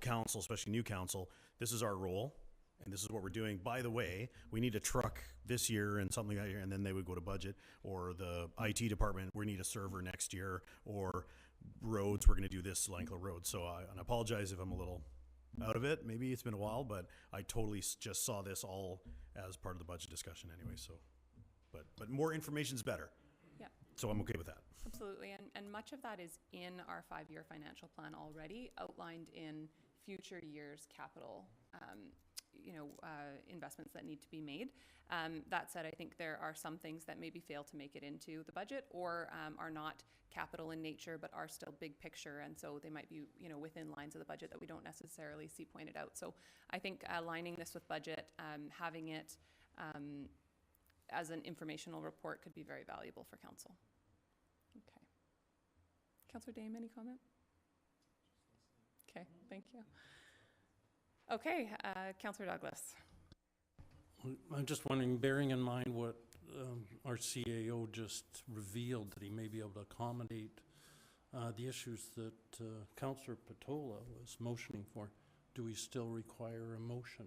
council, especially new council, this is our role and this is what we're doing. By the way, we need a truck this year and something that year, and then they would go to budget. Or the IT department, we need a server next year, or roads, we're going to do this length of road. So I apologize if I'm a little out of it. Maybe it's been a while, but I totally just saw this all as part of the budget discussion anyway. So, but more information is better. Yeah. So I'm okay with that. Absolutely, and much of that is in our 5-year financial plan already, outlined in future years' capital, investments that need to be made. That said, I think there are some things that maybe fail to make it into the budget or are not capital in nature, but are still big picture, and so they might be, within lines of the budget that we don't necessarily see pointed out. So I think aligning this with budget, having it as an informational report could be very valuable for council. Okay. Councillor Dame, any comment? Okay, thank you. Okay, Councillor Douglas. I'm just wondering, bearing in mind what our CAO just revealed, that he may be able to accommodate the issues that Councillor Patola was motioning for, do we still require a motion?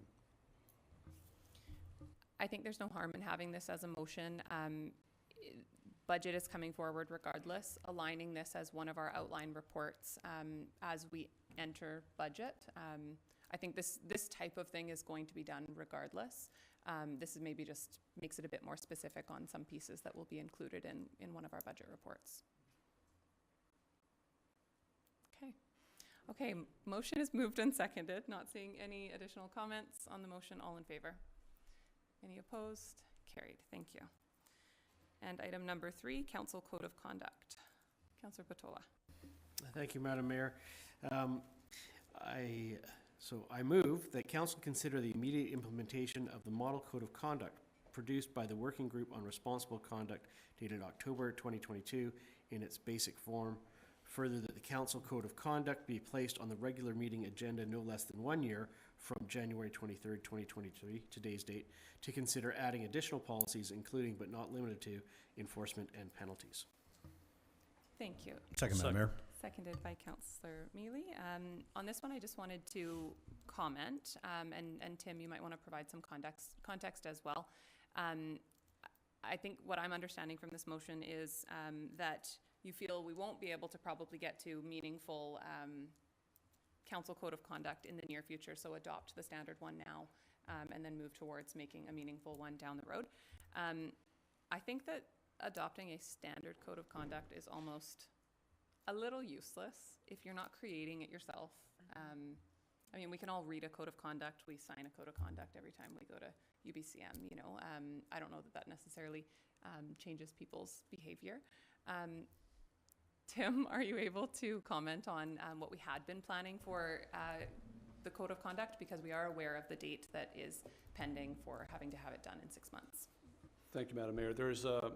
I think there's no harm in having this as a motion. Budget is coming forward regardless. Aligning this as one of our outline reports as we enter budget. I think this type of thing is going to be done regardless. This is maybe just makes it a bit more specific on some pieces that will be included in one of our budget reports. Okay, motion is moved and seconded. Not seeing any additional comments on the motion. All in favor? Any opposed? Carried. Thank you. And item number 3, Council Code of Conduct. Councillor Patola. Thank you, Madam Mayor. I move that Council consider the immediate implementation of the Model Code of Conduct produced by the Working Group on Responsible Conduct dated October 2022 in its basic form. Further, that the Council Code of Conduct be placed on the regular meeting agenda no less than 1 year from January 23rd, 2023, today's date, to consider adding additional policies, including but not limited to enforcement and penalties. Thank you. Second, Madam Mayor. Seconded by Councillor Mealy. On this one, I just wanted to comment, and Tim, you might want to provide some context as well. I think what I'm understanding from this motion is that you feel we won't be able to probably get to meaningful Council Code of Conduct in the near future, so adopt the standard one now and then move towards making a meaningful one down the road. I think that adopting a standard code of conduct is almost a little useless if you're not creating it yourself. I mean, we can all read a code of conduct. We sign a code of conduct every time we go to UBCM, I don't know that necessarily changes people's behavior. Tim, are you able to comment on what we had been planning for the code of conduct? Because we are aware of the date that is pending for having to have it done in 6 months. Thank you, Madam Mayor. There's a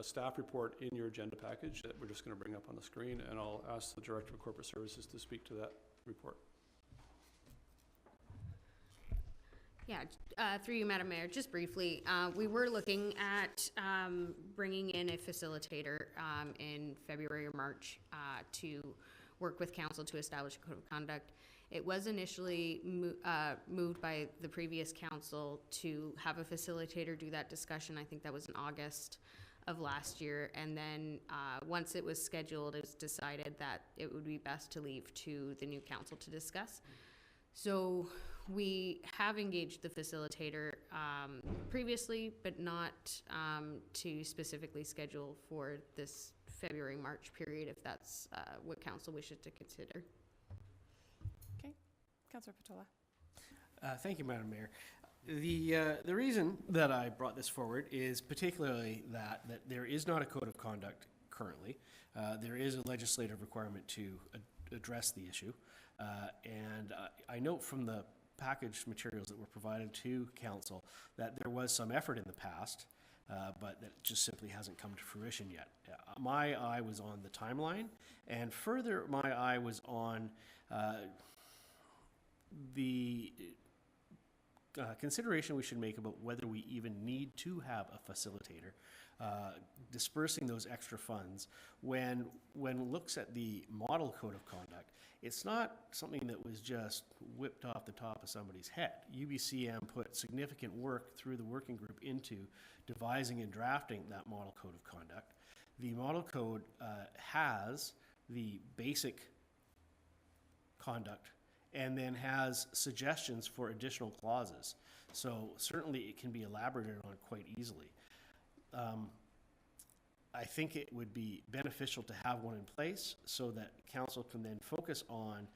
staff report in your agenda package that we're just going to bring up on the screen, and I'll ask the Director of Corporate Services to speak to that report. Yeah, through you, Madam Mayor, just briefly, we were looking at bringing in a facilitator in February or March to work with Council to establish a code of conduct. It was initially moved by the previous council to have a facilitator do that discussion. I think that was in August of last year. And then once it was scheduled, it was decided that it would be best to leave to the new council to discuss. So we have engaged the facilitator previously, but not to specifically schedule for this February-March period, if that's what council wishes to consider. Okay, Councillor Patola. Thank you, Madam Mayor. The reason that I brought this forward is particularly that there is not a code of conduct currently. There is a legislative requirement to address the issue. And I note from the packaged materials that were provided to council that there was some effort in the past, but that just simply hasn't come to fruition yet. My eye was on the timeline, and further, my eye was on the consideration we should make about whether we even need to have a facilitator dispersing those extra funds when one looks at the model code of conduct. It's not something that was just whipped off the top of somebody's head. UBCM put significant work through the working group into devising and drafting that model code of conduct. The model code has the basic conduct and then has suggestions for additional clauses. So certainly it can be elaborated on quite easily. I think it would be beneficial to have one in place so that council can then focus on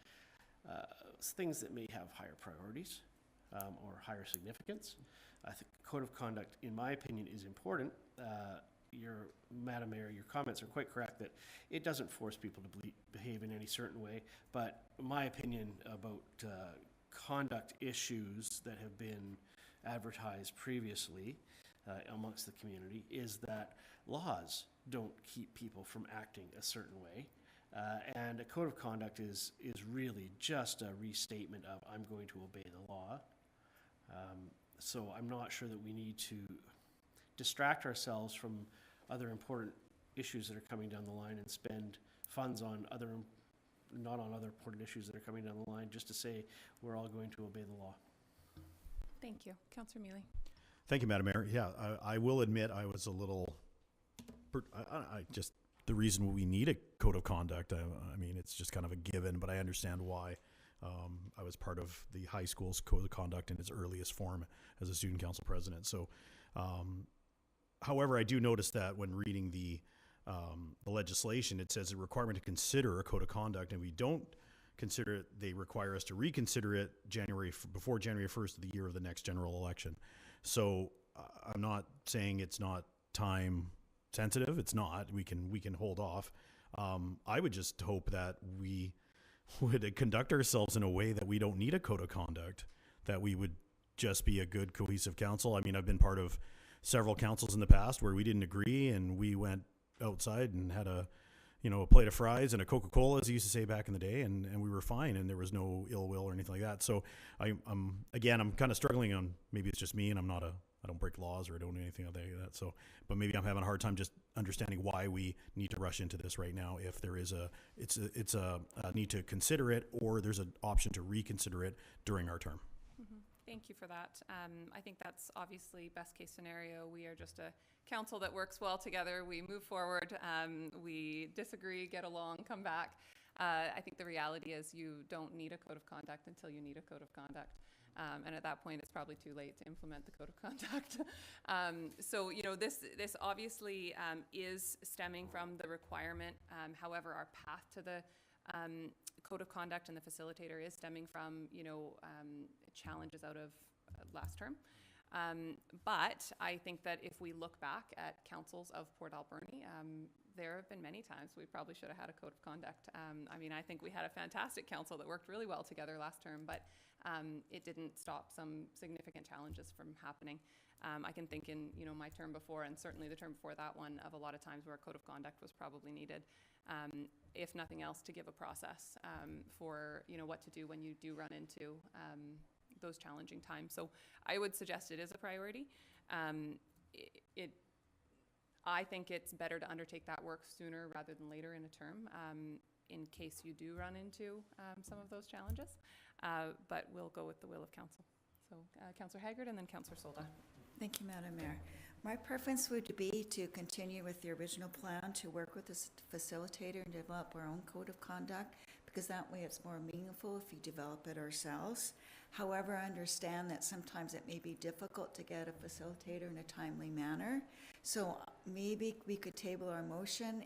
things that may have higher priorities or higher significance. I think code of conduct, in my opinion, is important. Madam Mayor, your comments are quite correct that it doesn't force people to behave in any certain way, but my opinion about conduct issues that have been advertised previously amongst the community is that laws don't keep people from acting a certain way. And a code of conduct is really just a restatement of I'm going to obey the law. So I'm not sure that we need to distract ourselves from other important issues that are coming down the line and spend funds on not on other important issues that are coming down the line just to say we're all going to obey the law. Thank you. Councillor Mealy. Thank you, Madam Mayor. Yeah, I will admit I was a little, the reason we need a code of conduct, I mean, it's just kind of a given, but I understand why. I was part of the high school's code of conduct in its earliest form as a student council president. So, however, I do notice that when reading the legislation, it says a requirement to consider a code of conduct, and we don't consider it. They require us to reconsider it before January 1st of the year of the next general election. So I'm not saying it's not time sensitive. It's not. We can hold off. I would just hope that we would conduct ourselves in a way that we don't need a code of conduct, that we would just be a good cohesive council. I mean, I've been part of several councils in the past where we didn't agree and we went outside and had a plate of fries and a Coca-Cola, as they used to say back in the day, and we were fine, and there was no ill will or anything like that. So I'm kind of struggling on, maybe it's just me and I don't break laws or I don't do anything like that. So, but maybe I'm having a hard time just understanding why we need to rush into this right now. If there is it's a need to consider it, or there's an option to reconsider it during our term. Mm-hmm. Thank you for that. I think that's obviously best case scenario. We are just a council that works well together. We move forward. We disagree, get along, come back. I think the reality is you don't need a code of conduct until you need a code of conduct. And at that point, it's probably too late to implement the code of conduct. So, this obviously is stemming from the requirement. However, our path to the code of conduct and the facilitator is stemming from, challenges out of last term. But I think that if we look back at councils of Port Alberni, there have been many times we probably should have had a code of conduct. I think we had a fantastic council that worked really well together last term, but it didn't stop some significant challenges from happening. I can think in my term before, and certainly the term before that one, of a lot of times where a code of conduct was probably needed, if nothing else, to give a process for what to do when you do run into those challenging times. So I would suggest it is a priority. I think it's better to undertake that work sooner rather than later in a term. in case you do run into some of those challenges. But we'll go with the will of council. So Councillor Haggard and then Councillor Solda. Thank you, Madam Mayor. My preference would be to continue with the original plan, to work with the facilitator and develop our own code of conduct, because that way it's more meaningful if we develop it ourselves. However, I understand that sometimes it may be difficult to get a facilitator in a timely manner. So maybe we could table our motion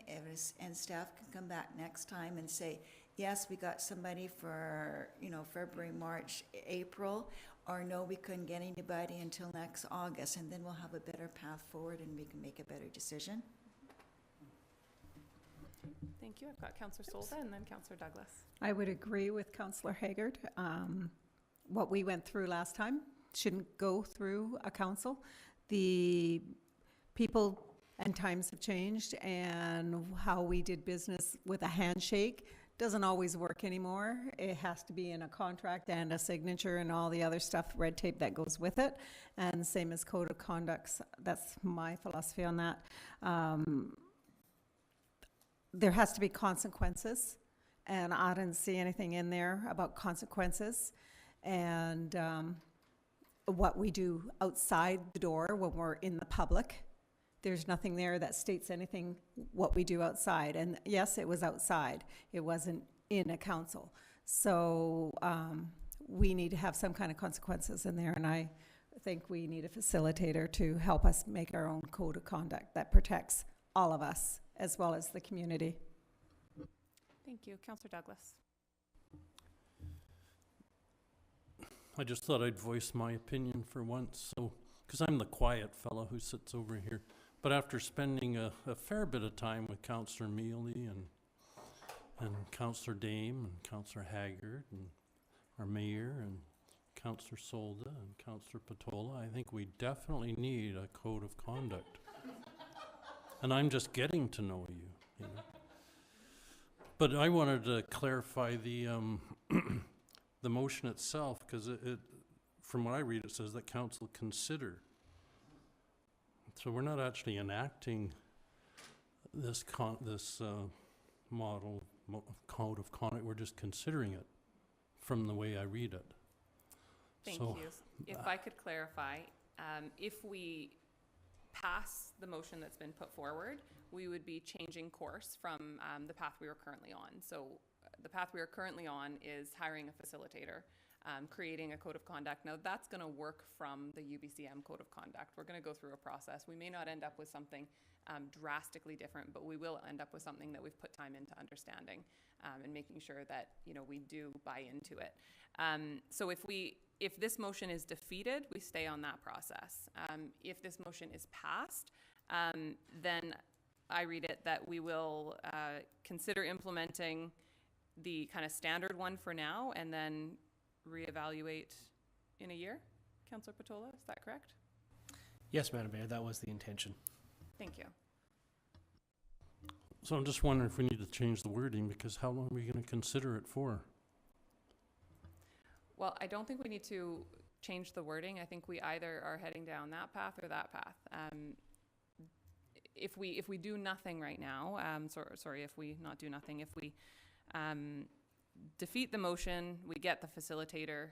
and staff can come back next time and say, yes, we got somebody for, February, March, April, or no, we couldn't get anybody until next August, and then we'll have a better path forward and we can make a better decision. Thank you. I've got Councillor Solda and then Councillor Douglas. I would agree with Councillor Haggard. What we went through last time shouldn't go through a council. The people and times have changed, and how we did business with a handshake doesn't always work anymore. It has to be in a contract and a signature and all the other stuff, red tape that goes with it. And same as code of conducts. That's my philosophy on that. There has to be consequences, and I didn't see anything in there about consequences. And what we do outside the door when we're in the public, there's nothing there that states anything what we do outside. And yes, it was outside. It wasn't in a council. So we need to have some kind of consequences in there. And I think we need a facilitator to help us make our own code of conduct that protects all of us as well as the community. Thank you. Councillor Douglas. I just thought I'd voice my opinion for once, so because I'm the quiet fellow who sits over here. But after spending a fair bit of time with Councillor Mealy and Councillor Dame and Councillor Haggard and our mayor and Councillor Solda and Councillor Patola, I think we definitely need a code of conduct. And I'm just getting to know you, you know. But I wanted to clarify the the motion itself, because it, from what I read, it says that council consider. So we're not actually enacting this model code of conduct. We're just considering it from the way I read it. Thank So, you. If I could clarify, if we pass the motion that's been put forward, we would be changing course from the path we are currently on. So the path we are currently on is hiring a facilitator, creating a code of conduct. Now that's going to work from the UBCM code of conduct. We're going to go through a process. We may not end up with something drastically different, but we will end up with something that we've put time into understanding and making sure that, you know, we do buy into it. So if this motion is defeated, we stay on that process. If this motion is passed, then I read it that we will consider implementing the kind of standard one for now and then reevaluate in a year. Councillor Patola, is that correct? Yes, Madam Mayor, that was the intention. Thank you. So I'm just wondering if we need to change the wording, because how long are we going to consider it for? Well, I don't think we need to change the wording. I think we either are heading down that path or that path. If we do nothing right now, if we not do nothing, if we defeat the motion, we get the facilitator,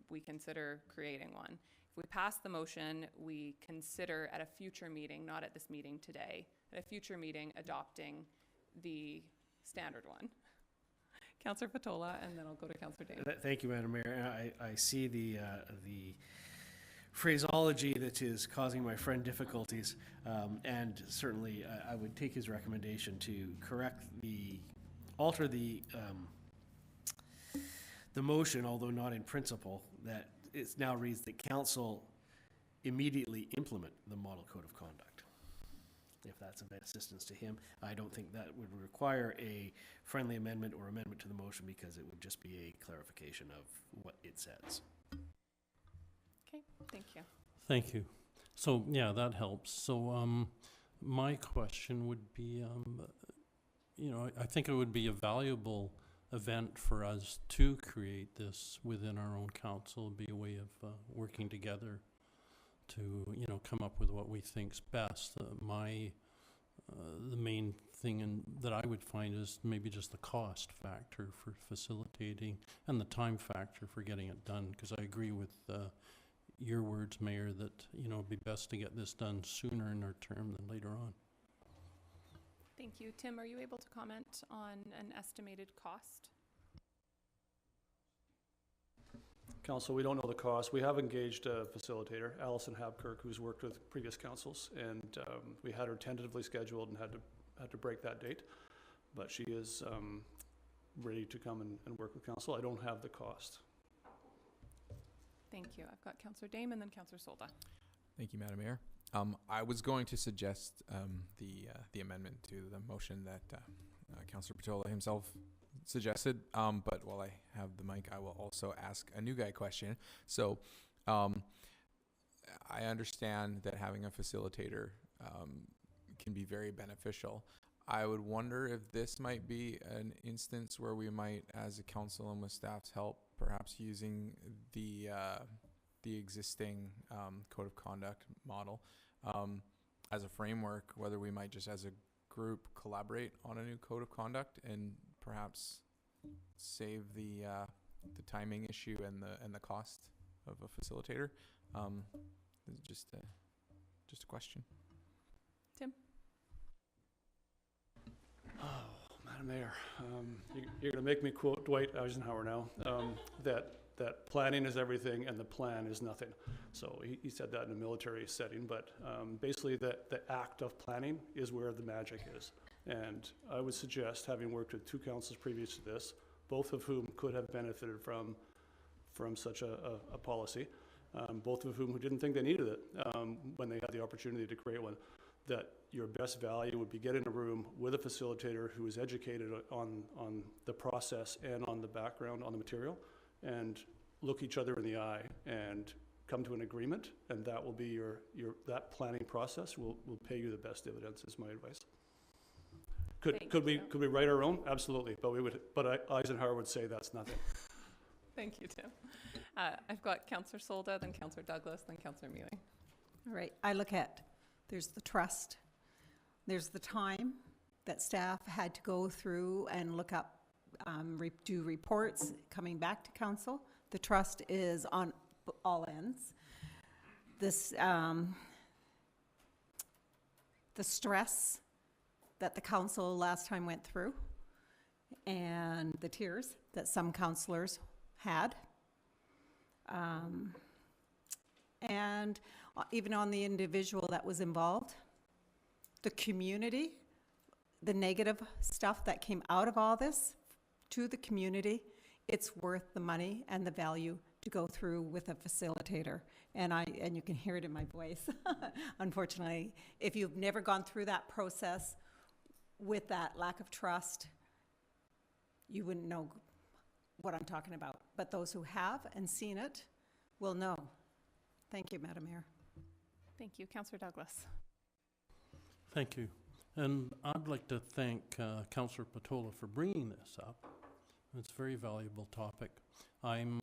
we consider creating one. If we pass the motion, we consider at a future meeting, not at this meeting today, at a future meeting adopting the standard one. Councillor Patola, and then I'll go to Councillor Dane. Thank you, Madam Mayor. I see the phraseology that is causing my friend difficulties, and certainly I would take his recommendation to alter the motion, although not in principle, that it now reads that council immediately implement the model code of conduct. If that's of assistance to him, I don't think that would require a friendly amendment or amendment to the motion, because it would just be a clarification of what it says. Okay, thank you. Thank you. So, yeah, that helps. So, my question would be, I think it would be a valuable event for us to create this within our own council. It'd be a way of working together to, come up with what we think's best. The main thing that I would find is maybe just the cost factor for facilitating and the time factor for getting it done, because I agree with your words, Mayor, that, you know, it'd be best to get this done sooner in our term than later on. Thank you. Tim, are you able to comment on an estimated cost? Council, we don't know the cost. We have engaged a facilitator, Alison Habkirk, who's worked with previous councils, and we had her tentatively scheduled and had to break that date. But she is ready to come and work with council. I don't have the cost. Thank you. I've got Councillor Dame and then Councillor Solda. Thank you, Madam Mayor. I was going to suggest the amendment to the motion that Councillor Patola himself suggested, but while I have the mic, I will also ask a new guy question. So I understand that having a facilitator can be very beneficial. I would wonder if this might be an instance where we might, as a council and with staff's help, perhaps using the existing code of conduct model as a framework, whether we might just as a group collaborate on a new code of conduct and perhaps save the timing issue and the cost of a facilitator. Just a question. Tim? Oh, Madam Mayor, you're going to make me quote Dwight Eisenhower now, that planning is everything and the plan is nothing. So he said that in a military setting, but basically the act of planning is where the magic is. And I would suggest, having worked with two councils previous to this, both of whom could have benefited from such a policy, both of whom who didn't think they needed it when they had the opportunity to create one, that your best value would be get in a room with a facilitator who is educated on the process and on the background, on the material, and look each other in the eye and come to an agreement, and that will be that planning process will pay you the best dividends, is my advice. Could we write our own? Absolutely, but Eisenhower would say that's nothing. Thank you, Tim. I've got Councillor Solda, then Councillor Douglas, then Councillor Mealy. All right, I look at, there's the trust, there's the time that staff had to go through and look up, do reports coming back to council. The trust is on all ends. This, the stress that the council last time went through and the tears that some councillors had. And even on the individual that was involved, the community, the negative stuff that came out of all this to the community, it's worth the money and the value to go through with a facilitator. And you can hear it in my voice. Unfortunately, if you've never gone through that process with that lack of trust, you wouldn't know what I'm talking about. But those who have and seen it will know. Thank you, Madam Mayor. Thank you. Councillor Douglas. Thank you. And I'd like to thank Councillor Patola for bringing this up. It's a very valuable topic. I'm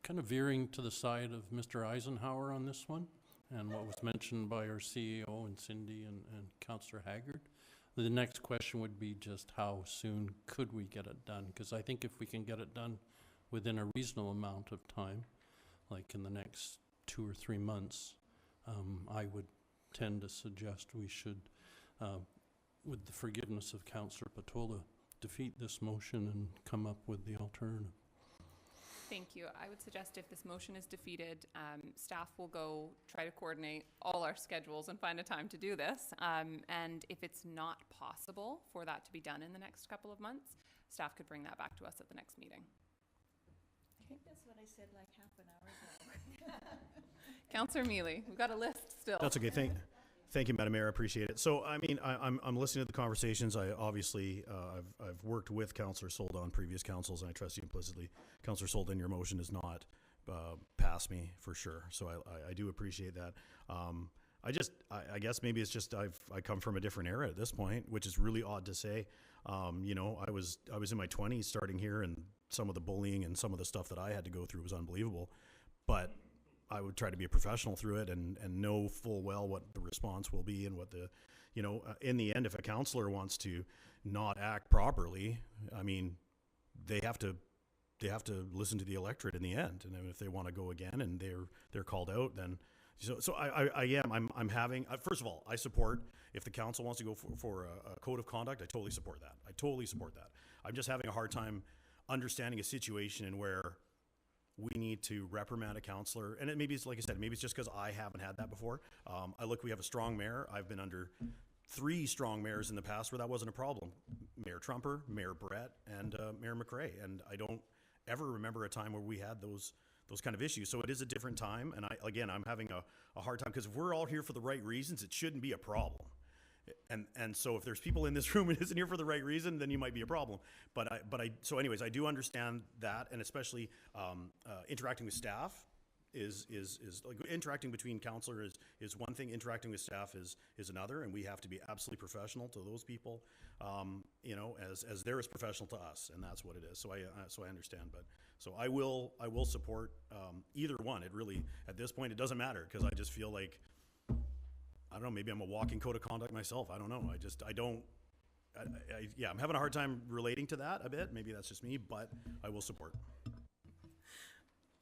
kind of veering to the side of Mr. Eisenhower on this one and what was mentioned by our CEO and Cindy and Councillor Haggard. The next question would be just how soon could we get it done? Because I think if we can get it done within a reasonable amount of time, like in the next 2 or 3 months, I would tend to suggest we should, with the forgiveness of Councillor Patola, defeat this motion and come up with the alternative. Thank you. I would suggest if this motion is defeated, staff will go try to coordinate all our schedules and find a time to do this. And if it's not possible for that to be done in the next couple of months, staff could bring that back to us at the next meeting. I think that's what I said like half an hour ago. Councillor Mealy, we've got a list still. That's okay. Thank you, Madam Mayor. I appreciate it. So, I mean, I'm listening to the conversations. I obviously, I've worked with Councillor Solda on previous councils, and I trust you implicitly. Councillor Solda, your motion does not pass me for sure. So I do appreciate that. I guess maybe it's just I come from a different era at this point, which is really odd to say. You know, I was in my 20s starting here, and some of the bullying and some of the stuff that I had to go through was unbelievable. But I would try to be a professional through it and know full well what the response will be and what the, in the end, if a counselor wants to not act properly, I mean, they have to listen to the electorate in the end. And then if they want to go again and they're called out, then I'm having, first of all, I support, if the council wants to go for a code of conduct, I totally support that. I'm just having a hard time understanding a situation in where we need to reprimand a counselor. And maybe it's, like I said, maybe it's just because I haven't had that before. We have a strong mayor. I've been under 3 strong mayors in the past where that wasn't a problem. Mayor Trumper, Mayor Brett, and Mayor McRae. And I don't ever remember a time where we had those kind of issues. So it is a different time. And I'm having a hard time, because if we're all here for the right reasons, it shouldn't be a problem. And so if there's people in this room and isn't here for the right reason, then you might be a problem. So anyways, I do understand that, and especially interacting with staff is like, interacting between counselor is one thing, interacting with staff is another, and we have to be absolutely professional to those people, as they're as professional to us, and that's what it is. So I understand, but so I will support either one. It really, at this point, it doesn't matter, because I just feel like, I don't know, maybe I'm a walking code of conduct myself. I don't know. I'm having a hard time relating to that a bit. Maybe that's just me, but I will support.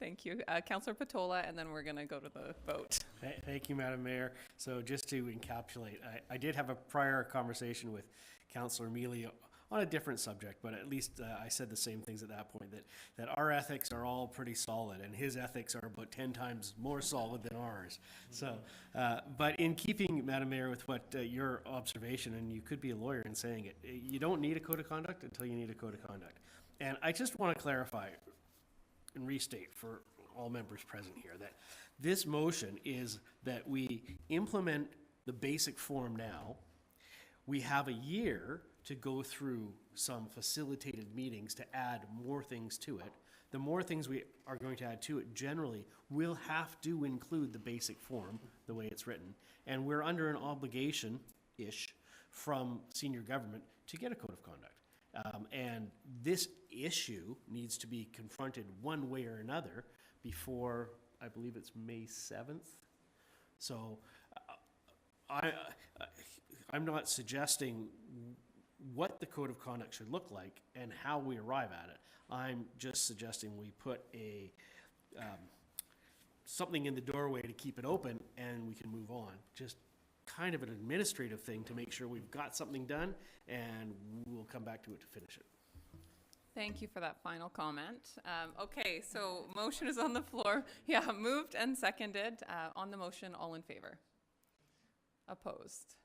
Thank you. Councillor Patola, and then we're going to go to the vote. Thank you, Madam Mayor. So just to encapsulate, I did have a prior conversation with Councillor Mealy on a different subject, but at least I said the same things at that point, that our ethics are all pretty solid, and his ethics are about 10 times more solid than ours. So, but in keeping, Madam Mayor, with what your observation, and you could be a lawyer in saying it, you don't need a code of conduct until you need a code of conduct. And I just want to clarify and restate for all members present here that this motion is that we implement the basic form now. We have a year to go through some facilitated meetings to add more things to it. The more things we are going to add to it generally will have to include the basic form, the way it's written. And we're under an obligation-ish from senior government to get a code of conduct. And this issue needs to be confronted one way or another before, I believe it's May 7th. So I'm not suggesting what the code of conduct should look like and how we arrive at it. I'm just suggesting we put something in the doorway to keep it open and we can move on. Just kind of an administrative thing to make sure we've got something done, and we'll come back to it to finish it. Thank you for that final comment. Okay, so motion is on the floor. Yeah, moved and seconded. On the motion, all in favor? Opposed?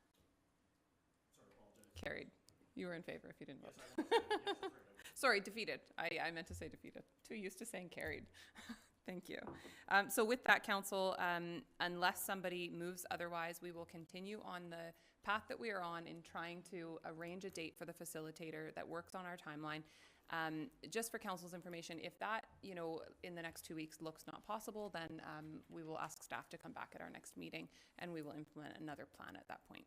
Carried. You were in favor if you didn't vote. Yes, sorry, defeated. I meant to say defeated. Too used to saying carried. Thank you. So with that, council, unless somebody moves otherwise, we will continue on the path that we are on in trying to arrange a date for the facilitator that works on our timeline. Just for council's information, if that, in the next 2 weeks looks not possible, then we will ask staff to come back at our next meeting and we will implement another plan at that point.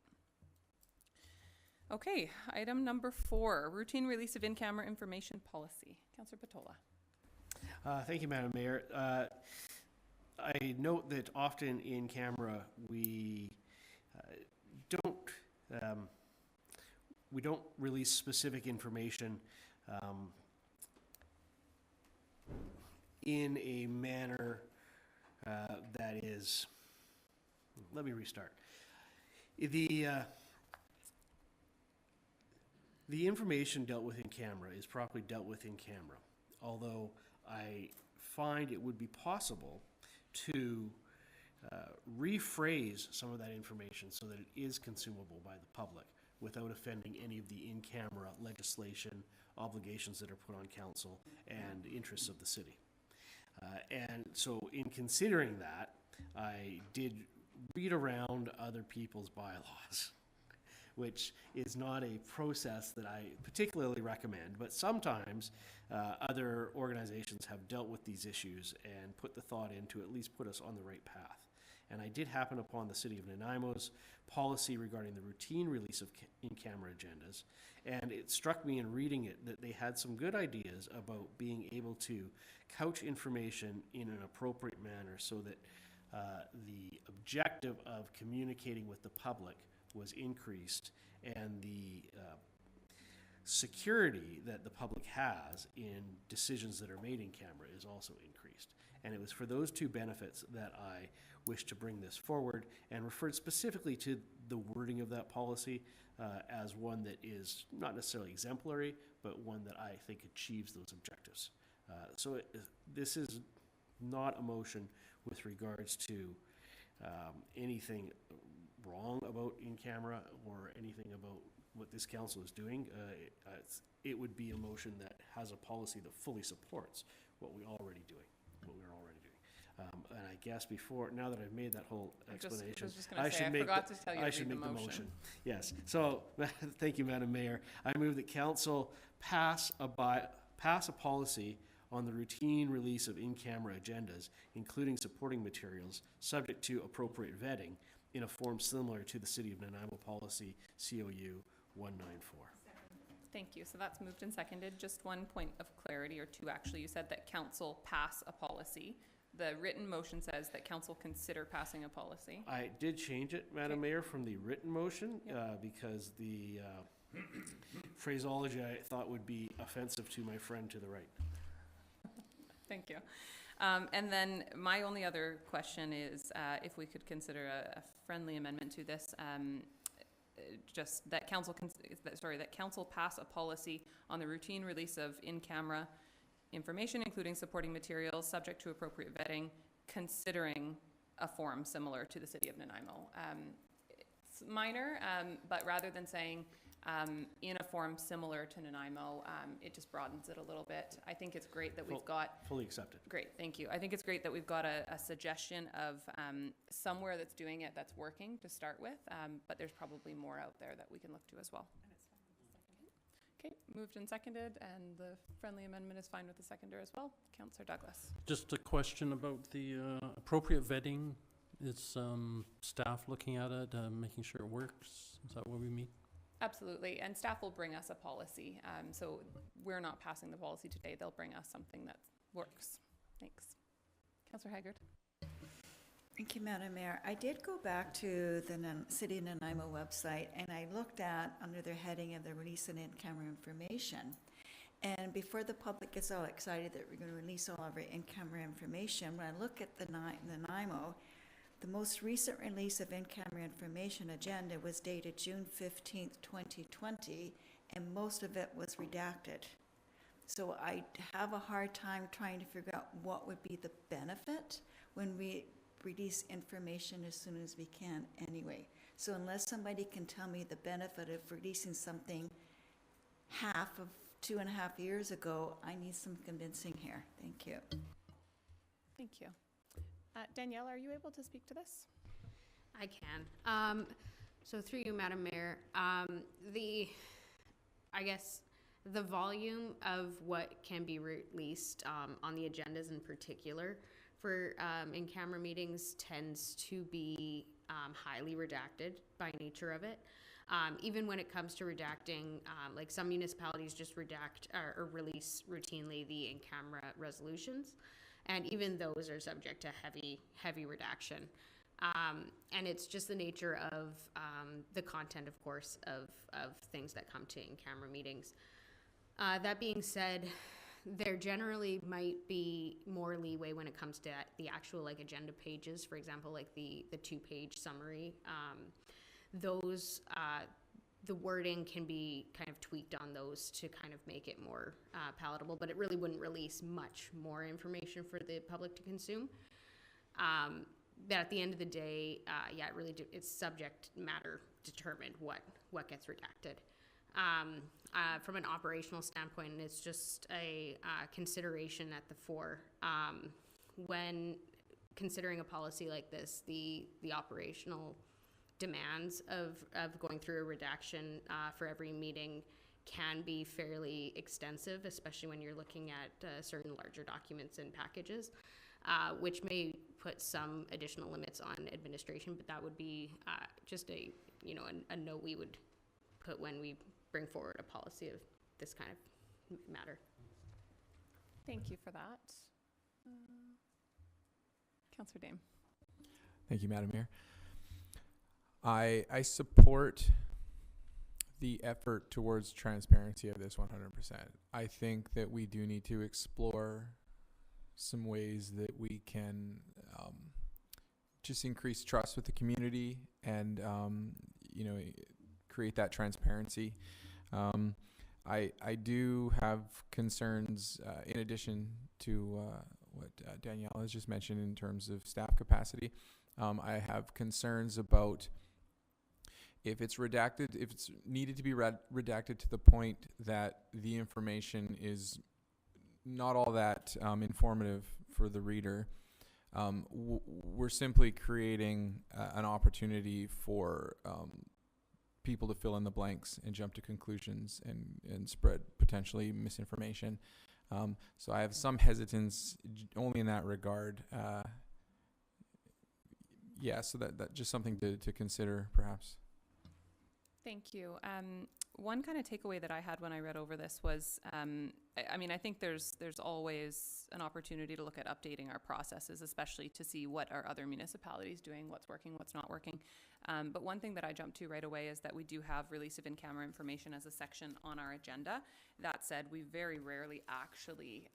Okay, item number 4, routine release of in-camera information policy. Councillor Patola. Thank you, Madam Mayor. I note that often in camera we don't release specific information in a manner that is. Let me restart. The information dealt with in camera is properly dealt with in camera, although I find it would be possible to rephrase some of that information so that it is consumable by the public without offending any of the in-camera legislation, obligations that are put on council, and interests of the city. And so in considering that, I did read around other people's bylaws, which is not a process that I particularly recommend, but sometimes other organizations have dealt with these issues and put the thought in to at least put us on the right path. And I did happen upon the City of Nanaimo's policy regarding the routine release of in-camera agendas, and it struck me in reading it that they had some good ideas about being able to couch information in an appropriate manner so that the objective of communicating with the public was increased, and the security that the public has in decisions that are made in camera is also increased. And it was for those two benefits that I wish to bring this forward, and referred specifically to the wording of that policy as one that is not necessarily exemplary, but one that I think achieves those objectives. So this is not a motion with regards to anything wrong about in camera or anything about what this council is doing. It would be a motion that has a policy that fully supports what we're already doing. And I guess now that I've made that whole explanation, I forgot to tell you to read the motion. Yes. So, thank you, Madam Mayor. I move that council pass a policy on the routine release of in-camera agendas, including supporting materials, subject to appropriate vetting, in a form similar to the City of Nanaimo Policy, COU 194. Thank you. So that's moved and seconded. Just one point of clarity, or two actually. You said that council pass a policy. The written motion says that council consider passing a policy. I did change it, Madam Mayor, from the written motion because the phraseology I thought would be offensive to my friend to the right. Thank you. And then my only other question is if we could consider a friendly amendment to this, just that council pass a policy on the routine release of in-camera information, including supporting materials, subject to appropriate vetting, considering a form similar to the City of Nanaimo. It's minor, but rather than saying in a form similar to Nanaimo, it just broadens it a little bit. I think it's great that we've got... Fully accepted. Great, thank you. I think it's great that we've got a suggestion of somewhere that's doing it that's working to start with, but there's probably more out there that we can look to as well. Okay, moved and seconded, and the friendly amendment is fine with the seconder as well. Councillor Douglas. Just a question about the appropriate vetting. Is staff looking at it, making sure it works? Is that what we mean? Absolutely, and staff will bring us a policy. So we're not passing the policy today. They'll bring us something that works. Thanks. Councillor Haggard. Thank you, Madam Mayor. I did go back to the City of Nanaimo website, and I looked at under their heading of the release of in-camera information. And before the public gets all excited that we're going to release all of our in-camera information, when I look at the Nanaimo, the most recent release of in-camera information agenda was dated June 15th, 2020, and most of it was redacted. So I have a hard time trying to figure out what would be the benefit when we release information as soon as we can anyway. So unless somebody can tell me the benefit of releasing something half of 2.5 years ago, I need some convincing here. Thank you. Thank you. Danielle, are you able to speak to this? I can. So through you, Madam Mayor, I guess the volume of what can be released on the agendas in particular for in-camera meetings tends to be highly redacted by nature of it. Even when it comes to redacting, like some municipalities just redact or release routinely the in-camera resolutions. And even those are subject to heavy redaction. And it's just the nature of the content, of course, of things that come to in-camera meetings. That being said, there generally might be more leeway when it comes to the actual like agenda pages, for example, like the 2-page summary. Those, the wording can be kind of tweaked on those to kind of make it more palatable, but it really wouldn't release much more information for the public to consume. But at the end of the day, yeah, it's subject matter determined what gets redacted. From an operational standpoint, and it's just a consideration at the fore. When considering a policy like this, the operational demands of going through a redaction for every meeting can be fairly extensive, especially when you're looking at certain larger documents and packages, which may put some additional limits on administration, but that would be just a note we would put when we bring forward a policy of this kind of matter. Thank you for that. Councillor Dame. Thank you, Madam Mayor. I support the effort towards transparency of this 100%. I think that we do need to explore some ways that we can just increase trust with the community and create that transparency. I do have concerns in addition to what Danielle has just mentioned in terms of staff capacity. I have concerns about if it's redacted, if it's needed to be redacted to the point that the information is not all that informative for the reader. We're simply creating an opportunity for people to fill in the blanks and jump to conclusions and spread potentially misinformation. So I have some hesitance only in that regard. Yeah, so that just something to consider perhaps. Thank you. One kind of takeaway that I had when I read over this was, I mean, I think there's always an opportunity to look at updating our processes, especially to see what are other municipalities doing, what's working, what's not working. But one thing that I jumped to right away is that we do have release of in-camera information as a section on our agenda. That said, we very rarely actually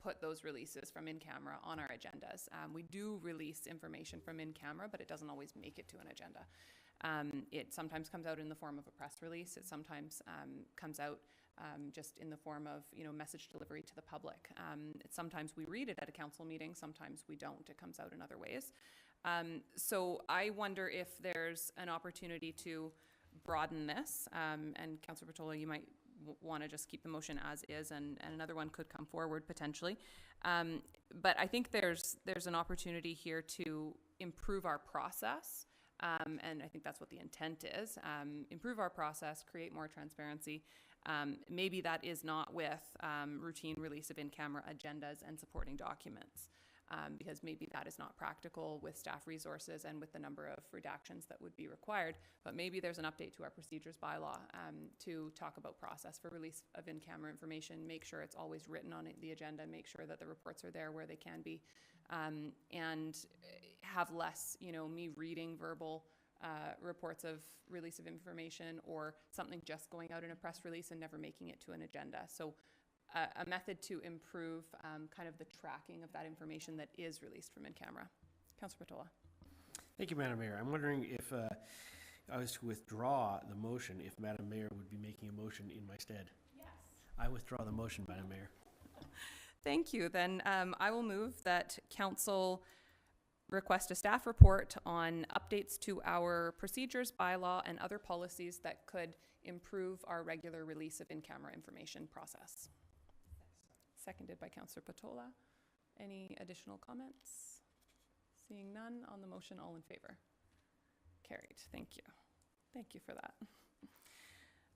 put those releases from in-camera on our agendas. We do release information from in-camera, but it doesn't always make it to an agenda. It sometimes comes out in the form of a press release. It sometimes comes out just in the form of, message delivery to the public. Sometimes we read it at a council meeting. Sometimes we don't. It comes out in other ways. So I wonder if there's an opportunity to broaden this. And Councillor Patola, you might want to just keep the motion as is, and another one could come forward potentially. But I think there's an opportunity here to improve our process. And I think that's what the intent is. Improve our process, create more transparency. Maybe that is not with routine release of in-camera agendas and supporting documents, because maybe that is not practical with staff resources and with the number of redactions that would be required. But maybe there's an update to our procedures bylaw to talk about process for release of in-camera information, make sure it's always written on the agenda, make sure that the reports are there where they can be. And have less, me reading verbal reports of release of information or something just going out in a press release and never making it to an agenda. So a method to improve kind of the tracking of that information that is released from in-camera. Councillor Patola. Thank you, Madam Mayor. I'm wondering if I was to withdraw the motion, if Madam Mayor would be making a motion in my stead. Yes. I withdraw the motion, Madam Mayor. Thank you. Then I will move that council request a staff report on updates to our procedures, bylaw, and other policies that could improve our regular release of in-camera information process. Seconded by Councillor Patola. Any additional comments? Seeing none on the motion, all in favor? Carried. Thank you. Thank you for that.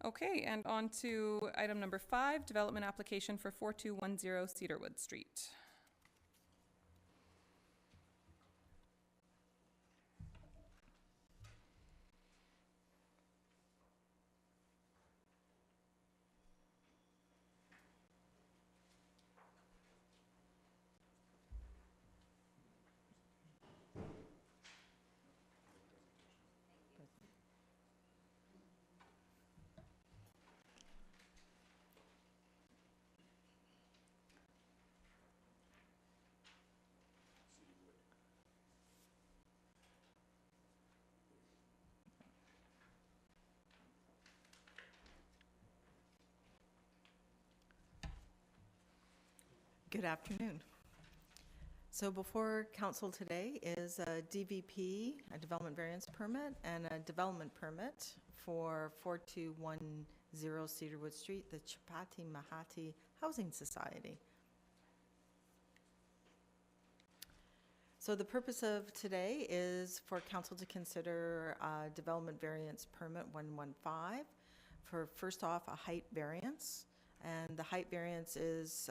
Okay, and on to item number 5, development application for 4210 Cedarwood Street. Good afternoon. So before council today is a DVP, a development variance permit, and a development permit for 4210 Cedarwood Street, the Chapati Mahati Housing Society. So the purpose of today is for council to consider development variance permit 115 for, first off, a height variance. And the height variance is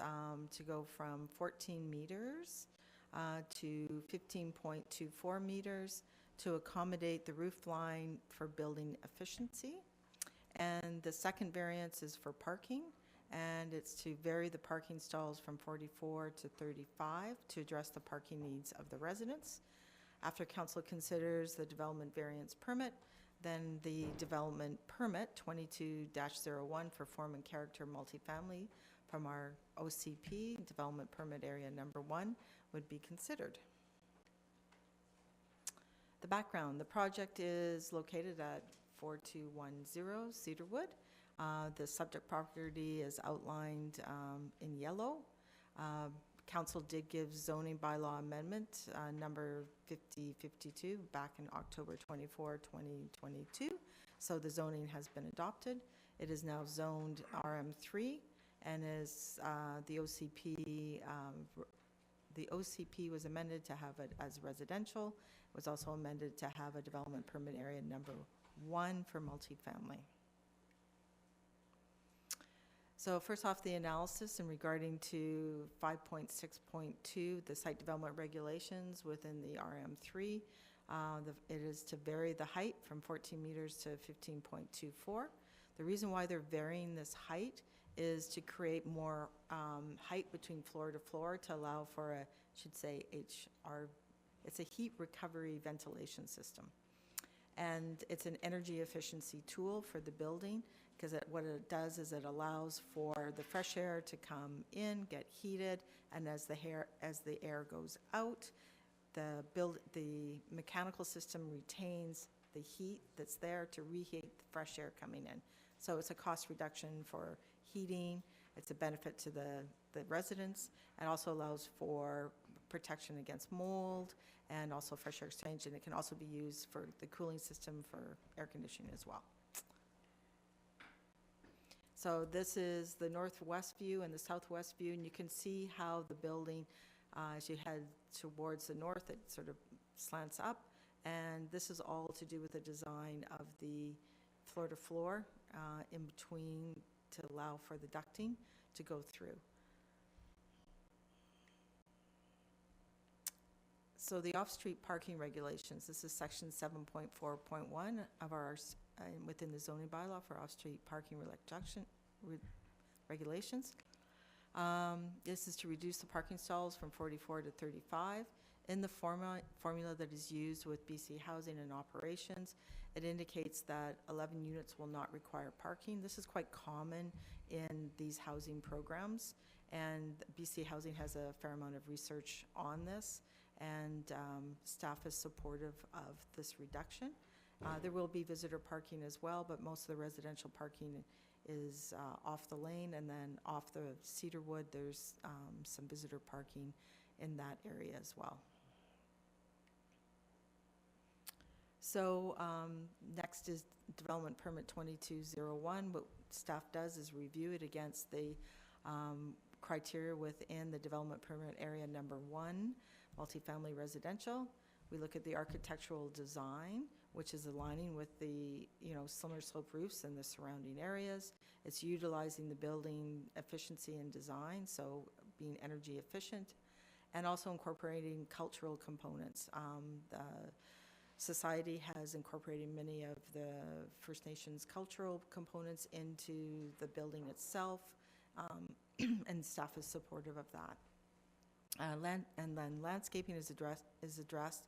to go from 14 meters to 15.24 meters to accommodate the roof line for building efficiency. And the second variance is for parking, and it's to vary the parking stalls from 44 to 35 to address the parking needs of the residents. After council considers the development variance permit, then the development permit 22-01 for form and character multifamily from our OCP, development permit area number 1, would be considered. The background, the project is located at 4210 Cedarwood. The subject property is outlined in yellow. Council did give zoning bylaw amendment number 5052 back in October 24, 2022. So the zoning has been adopted. It is now zoned RM3 and is the OCP was amended to have it as residential. It was also amended to have a development permit area number 1 for multifamily. So first off, the analysis in regarding to 5.6.2, the site development regulations within the RM3. It is to vary the height from 14 meters to 15.24. The reason why they're varying this height is to create more height between floor to floor to allow for a, should say HR, it's a heat recovery ventilation system. And it's an energy efficiency tool for the building, because what it does is it allows for the fresh air to come in, get heated, and as the air goes out, the mechanical system retains the heat that's there to reheat the fresh air coming in. So it's a cost reduction for heating. It's a benefit to the residents, and also allows for protection against mold and also fresh air exchange, and it can also be used for the cooling system for air conditioning as well. So this is the northwest view and the southwest view, and you can see how the building, as you head towards the north, it sort of slants up, and this is all to do with the design of the floor to floor in between to allow for the ducting to go through. So the off-street parking regulations, this is section 7.4.1 of our, within the zoning bylaw for off-street parking regulations. This is to reduce the parking stalls from 44 to 35. In the formula that is used with BC Housing and Operations, it indicates that 11 units will not require parking. This is quite common in these housing programs, and BC Housing has a fair amount of research on this, and staff is supportive of this reduction. There will be visitor parking as well, but most of the residential parking is off the lane, and then off the Cedarwood, there's some visitor parking in that area as well. So next is development permit 2201. What staff does is review it against the criteria within the development permit area number 1, multifamily residential. We look at the architectural design, which is aligning with the similar slope roofs in the surrounding areas. It's utilizing the building efficiency and design, so being energy efficient, and also incorporating cultural components. The society has incorporated many of the First Nations cultural components into the building itself, and staff is supportive of that. And then landscaping is addressed.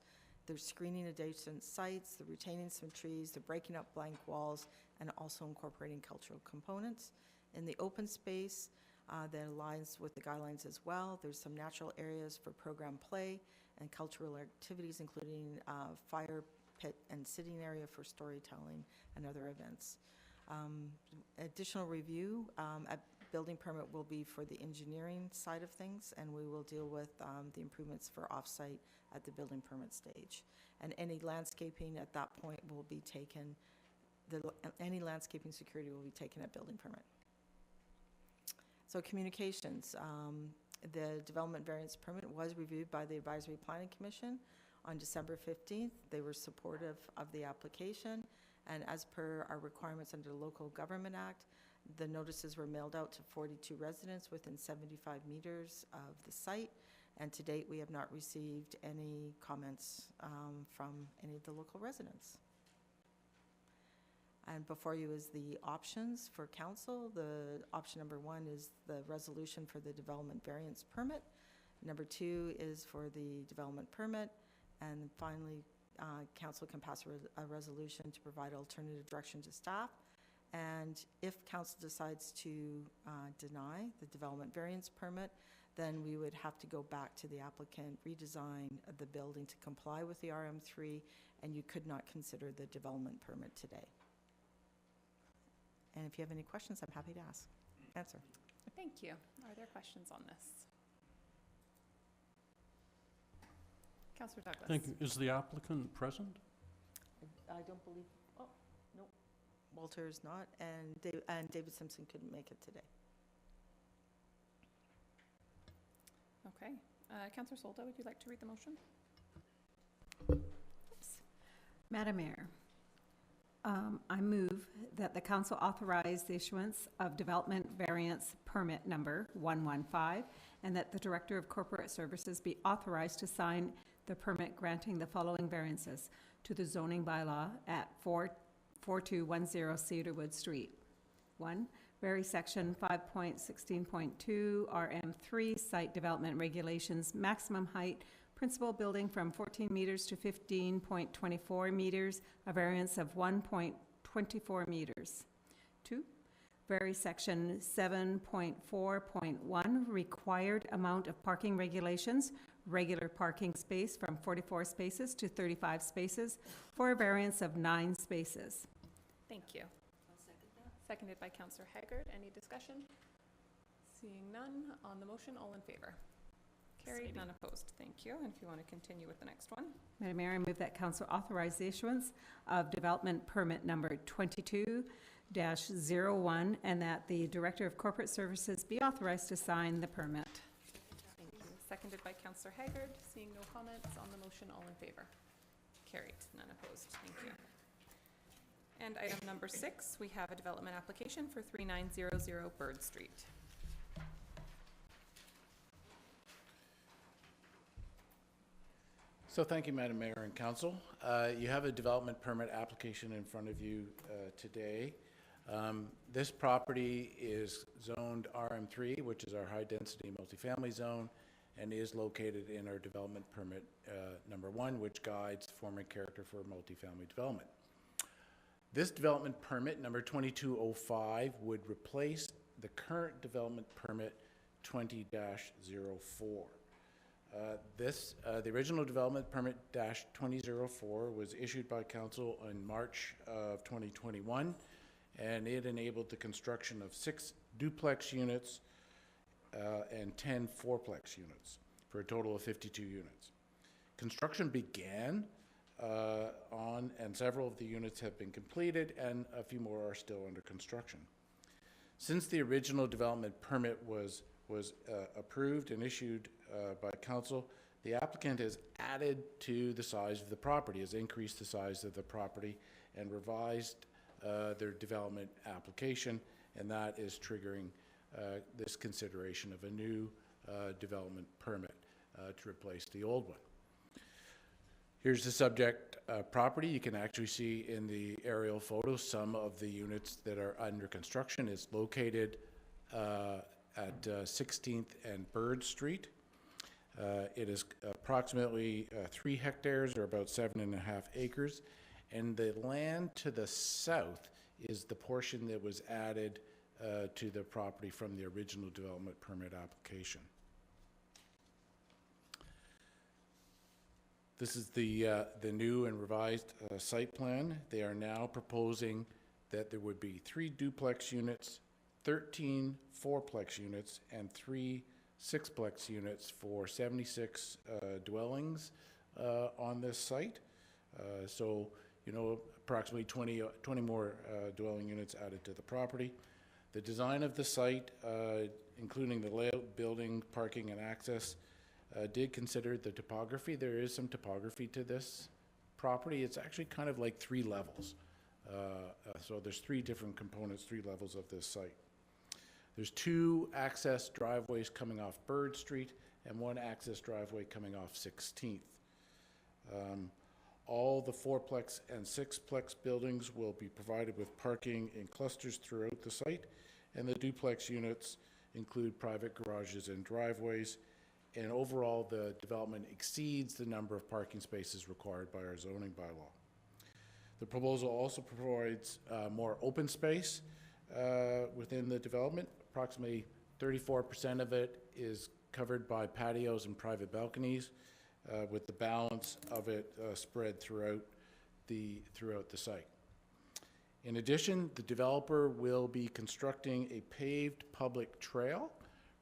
They're screening adjacent sites, they're retaining some trees, they're breaking up blank walls, and also incorporating cultural components. In the open space, that aligns with the guidelines as well. There's some natural areas for program play and cultural activities, including fire pit and sitting area for storytelling and other events. Additional review at building permit will be for the engineering side of things, and we will deal with the improvements for off-site at the building permit stage. And any landscaping at that point will be taken, any landscaping security will be taken at building permit. So communications, the development variance permit was reviewed by the Advisory Planning Commission on December 15th. They were supportive of the application, and as per our requirements under the Local Government Act, the notices were mailed out to 42 residents within 75 meters of the site, and to date we have not received any comments from any of the local residents. And before you is the options for council. The option number 1 is the resolution for the development variance permit. Number 2 is for the development permit. And finally, council can pass a resolution to provide alternative direction to staff. And if council decides to deny the development variance permit, then we would have to go back to the applicant, redesign the building to comply with the RM3, and you could not consider the development permit today. And if you have any questions, I'm happy to answer. Thank you. Are there questions on this? Councillor Douglas. Thank you. Is the applicant present? I don't believe, oh, no, Walter is not, and David Simpson couldn't make it today. Okay. Councillor Solda, would you like to read the motion? Madam Mayor, I move that the council authorize the issuance of development variance permit number 115, and that the Director of Corporate Services be authorized to sign the permit granting the following variances to the zoning bylaw at 4210 Cedarwood Street. 1. Vary section 5.16.2 RM3 site development regulations, maximum height principal building from 14 meters to 15.24 meters, a variance of 1.24 meters. 2. Vary section 7.4.1 required amount of parking regulations, regular parking space from 44 spaces to 35 spaces for a variance of 9 spaces. Thank you. I'll second that. Seconded by Councillor Haggard. Any discussion? Seeing none, on the motion, all in favor? Carried, none opposed. Thank you. And if you want to continue with the next one. Madam Mayor, I move that council authorize the issuance of development permit number 22-01, and that the Director of Corporate Services be authorized to sign the permit. Thank you. Seconded by Councillor Haggard. Seeing no comments on the motion, all in favor? Carried, none opposed. Thank you. And item number 6, we have a development application for 3900 Bird Street. So thank you, Madam Mayor and Council. You have a development permit application in front of you today. This property is zoned RM3, which is our high-density multifamily zone, and is located in our development permit number 1, which guides form and character for multifamily development. This development permit, number 2205, would replace the current development permit 20-04. The original development permit -2004 was issued by council in March of 2021, and it enabled the construction of 6 duplex units and 10 fourplex units for a total of 52 units. Construction began and several of the units have been completed, and a few more are still under construction. Since the original development permit was approved and issued by council, the applicant has added to the size of the property, has increased the size of the property, and revised their development application, and that is triggering this consideration of a new development permit to replace the old one. Here's the subject property. You can actually see in the aerial photo some of the units that are under construction. It's located at 16th and Bird Street. It is approximately 3 hectares, or about 7.5 acres, and the land to the south is the portion that was added to the property from the original development permit application. This is the new and revised site plan. They are now proposing that there would be 3 duplex units, 13 fourplex units, and 3 sixplex units for 76 dwellings on this site. So, you know, approximately 20 more dwelling units added to the property. The design of the site, including the layout, building, parking, and access, did consider the topography. There is some topography to this property. It's actually kind of like 3 levels. So there's 3 different components, 3 levels of this site. There's 2 access driveways coming off Bird Street and 1 access driveway coming off 16th. All the fourplex and sixplex buildings will be provided with parking in clusters throughout the site, and the duplex units include private garages and driveways, and overall, the development exceeds the number of parking spaces required by our zoning bylaw. The proposal also provides more open space within the development. Approximately 34% of it is covered by patios and private balconies, with the balance of it spread throughout the site. In addition, the developer will be constructing a paved public trail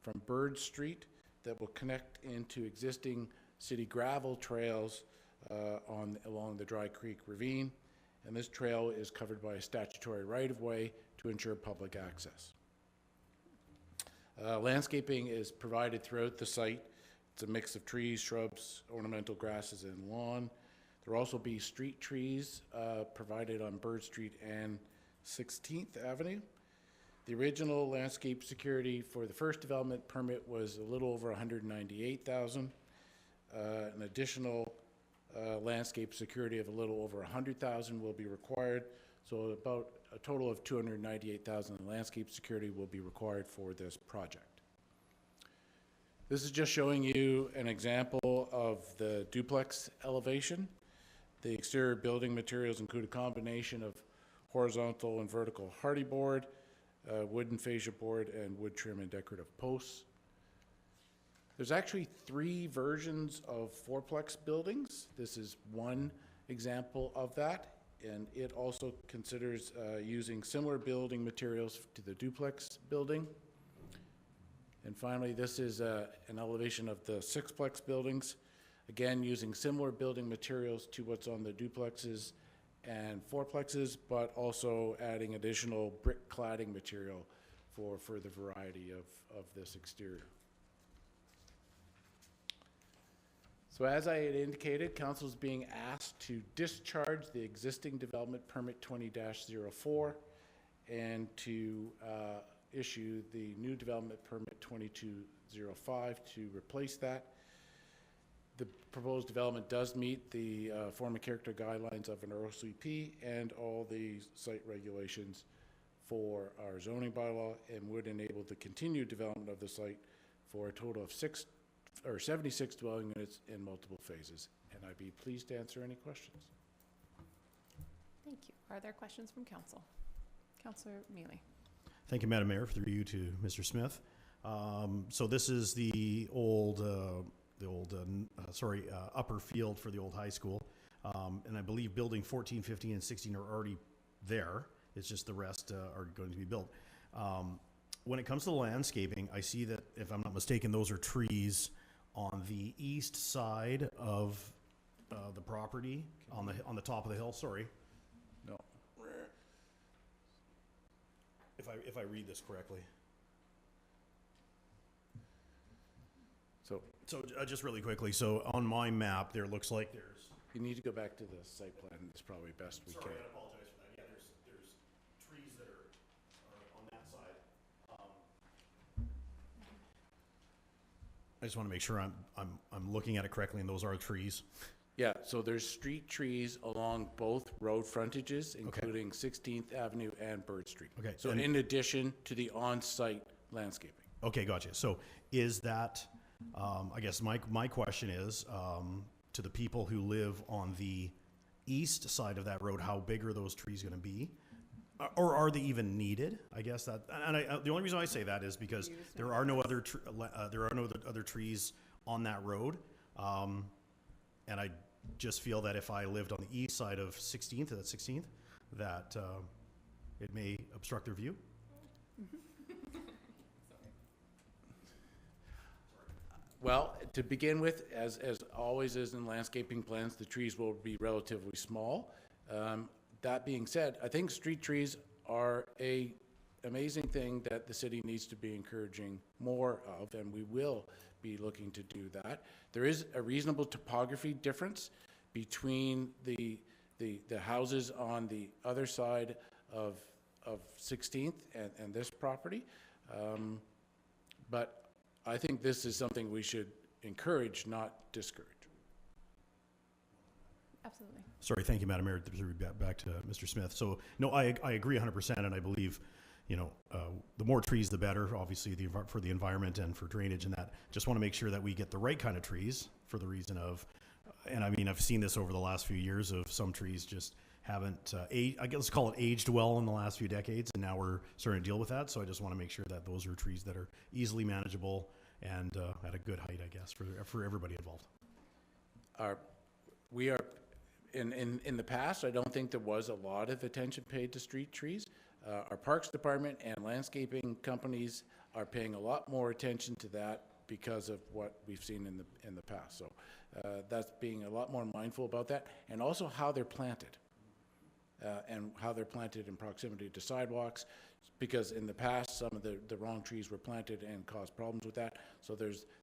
from Bird Street that will connect into existing city gravel trails along the Dry Creek Ravine, and this trail is covered by a statutory right-of-way to ensure public access. Landscaping is provided throughout the site. It's a mix of trees, shrubs, ornamental grasses, and lawn. There will also be street trees provided on Bird Street and 16th Avenue. The original landscape security for the first development permit was a little over $198,000. An additional landscape security of a little over $100,000 will be required. So about a total of $298,000 in landscape security will be required for this project. This is just showing you an example of the duplex elevation. The exterior building materials include a combination of horizontal and vertical hardy board, wooden fascia board, and wood trim and decorative posts. There's actually 3 versions of fourplex buildings. This is one example of that, and it also considers using similar building materials to the duplex building. And finally, this is an elevation of the 6-plex buildings, again using similar building materials to what's on the duplexes and 4-plexes, but also adding additional brick cladding material for the variety of this exterior. So as I had indicated, council is being asked to discharge the existing development permit 20-04 and to issue the new development permit 2205 to replace that. The proposed development does meet the form and character guidelines of an OCP and all the site regulations for our zoning bylaw, and would enable the continued development of the site for a total of 76 dwelling units in multiple phases. And I'd be pleased to answer any questions. Thank you. Are there questions from council? Councillor Mealy. Thank you, Madam Mayor. Through you to Mr. Smith. So this is the old, upper field for the old high school. And I believe building 14, 15, and 16 are already there. It's just the rest are going to be built. When it comes to the landscaping, I see that, if I'm not mistaken, those are trees on the east side of the property, on the top of the hill. Sorry. No. If I read this correctly. So just really quickly, so on my map, there looks like there's... You need to go back to the site plan. It's probably best we Sorry, can. I apologize for that. Yeah, there's trees that are on that side. I just want to make sure I'm looking at it correctly, and those are trees. Yeah, so there's street trees along both road frontages, including 16th Avenue and Bird Street. Okay. So in addition to the on-site landscaping. Okay, gotcha. So is that, I guess my question is, to the people who live on the east side of that road, how big are those trees going to be? Or are they even needed? I guess that, and the only reason I say that is because there are no other other trees on that road, and I just feel that if I lived on the east side of 16th, that it may obstruct their view. Well, to begin with, as always is in landscaping plans, the trees will be relatively small. That being said, I think street trees are an amazing thing that the city needs to be encouraging more of, and we will be looking to do that. There is a reasonable topography difference between the houses on the other side of 16th and this property, but I think this is something we should encourage, not discourage. Absolutely. Sorry, thank you, Madam Mayor. Back to Mr. Smith. So, no, I agree 100%, and I believe, the more trees, the better, obviously, for the environment and for drainage and that. Just want to make sure that we get the right kind of trees for the reason of, and I mean, I've seen this over the last few years of some trees just haven't, I guess let's call it aged well in the last few decades, and now we're starting to deal with that. So I just want to make sure that those are trees that are easily manageable and at a good height, I guess, for everybody involved. We are, in the past, I don't think there was a lot of attention paid to street trees. Our Parks Department and landscaping companies are paying a lot more attention to that because of what we've seen in the past. So that's being a lot more mindful about that, and also how they're planted, and how they're planted in proximity to sidewalks, because in the past some of the wrong trees were planted and caused problems with that. So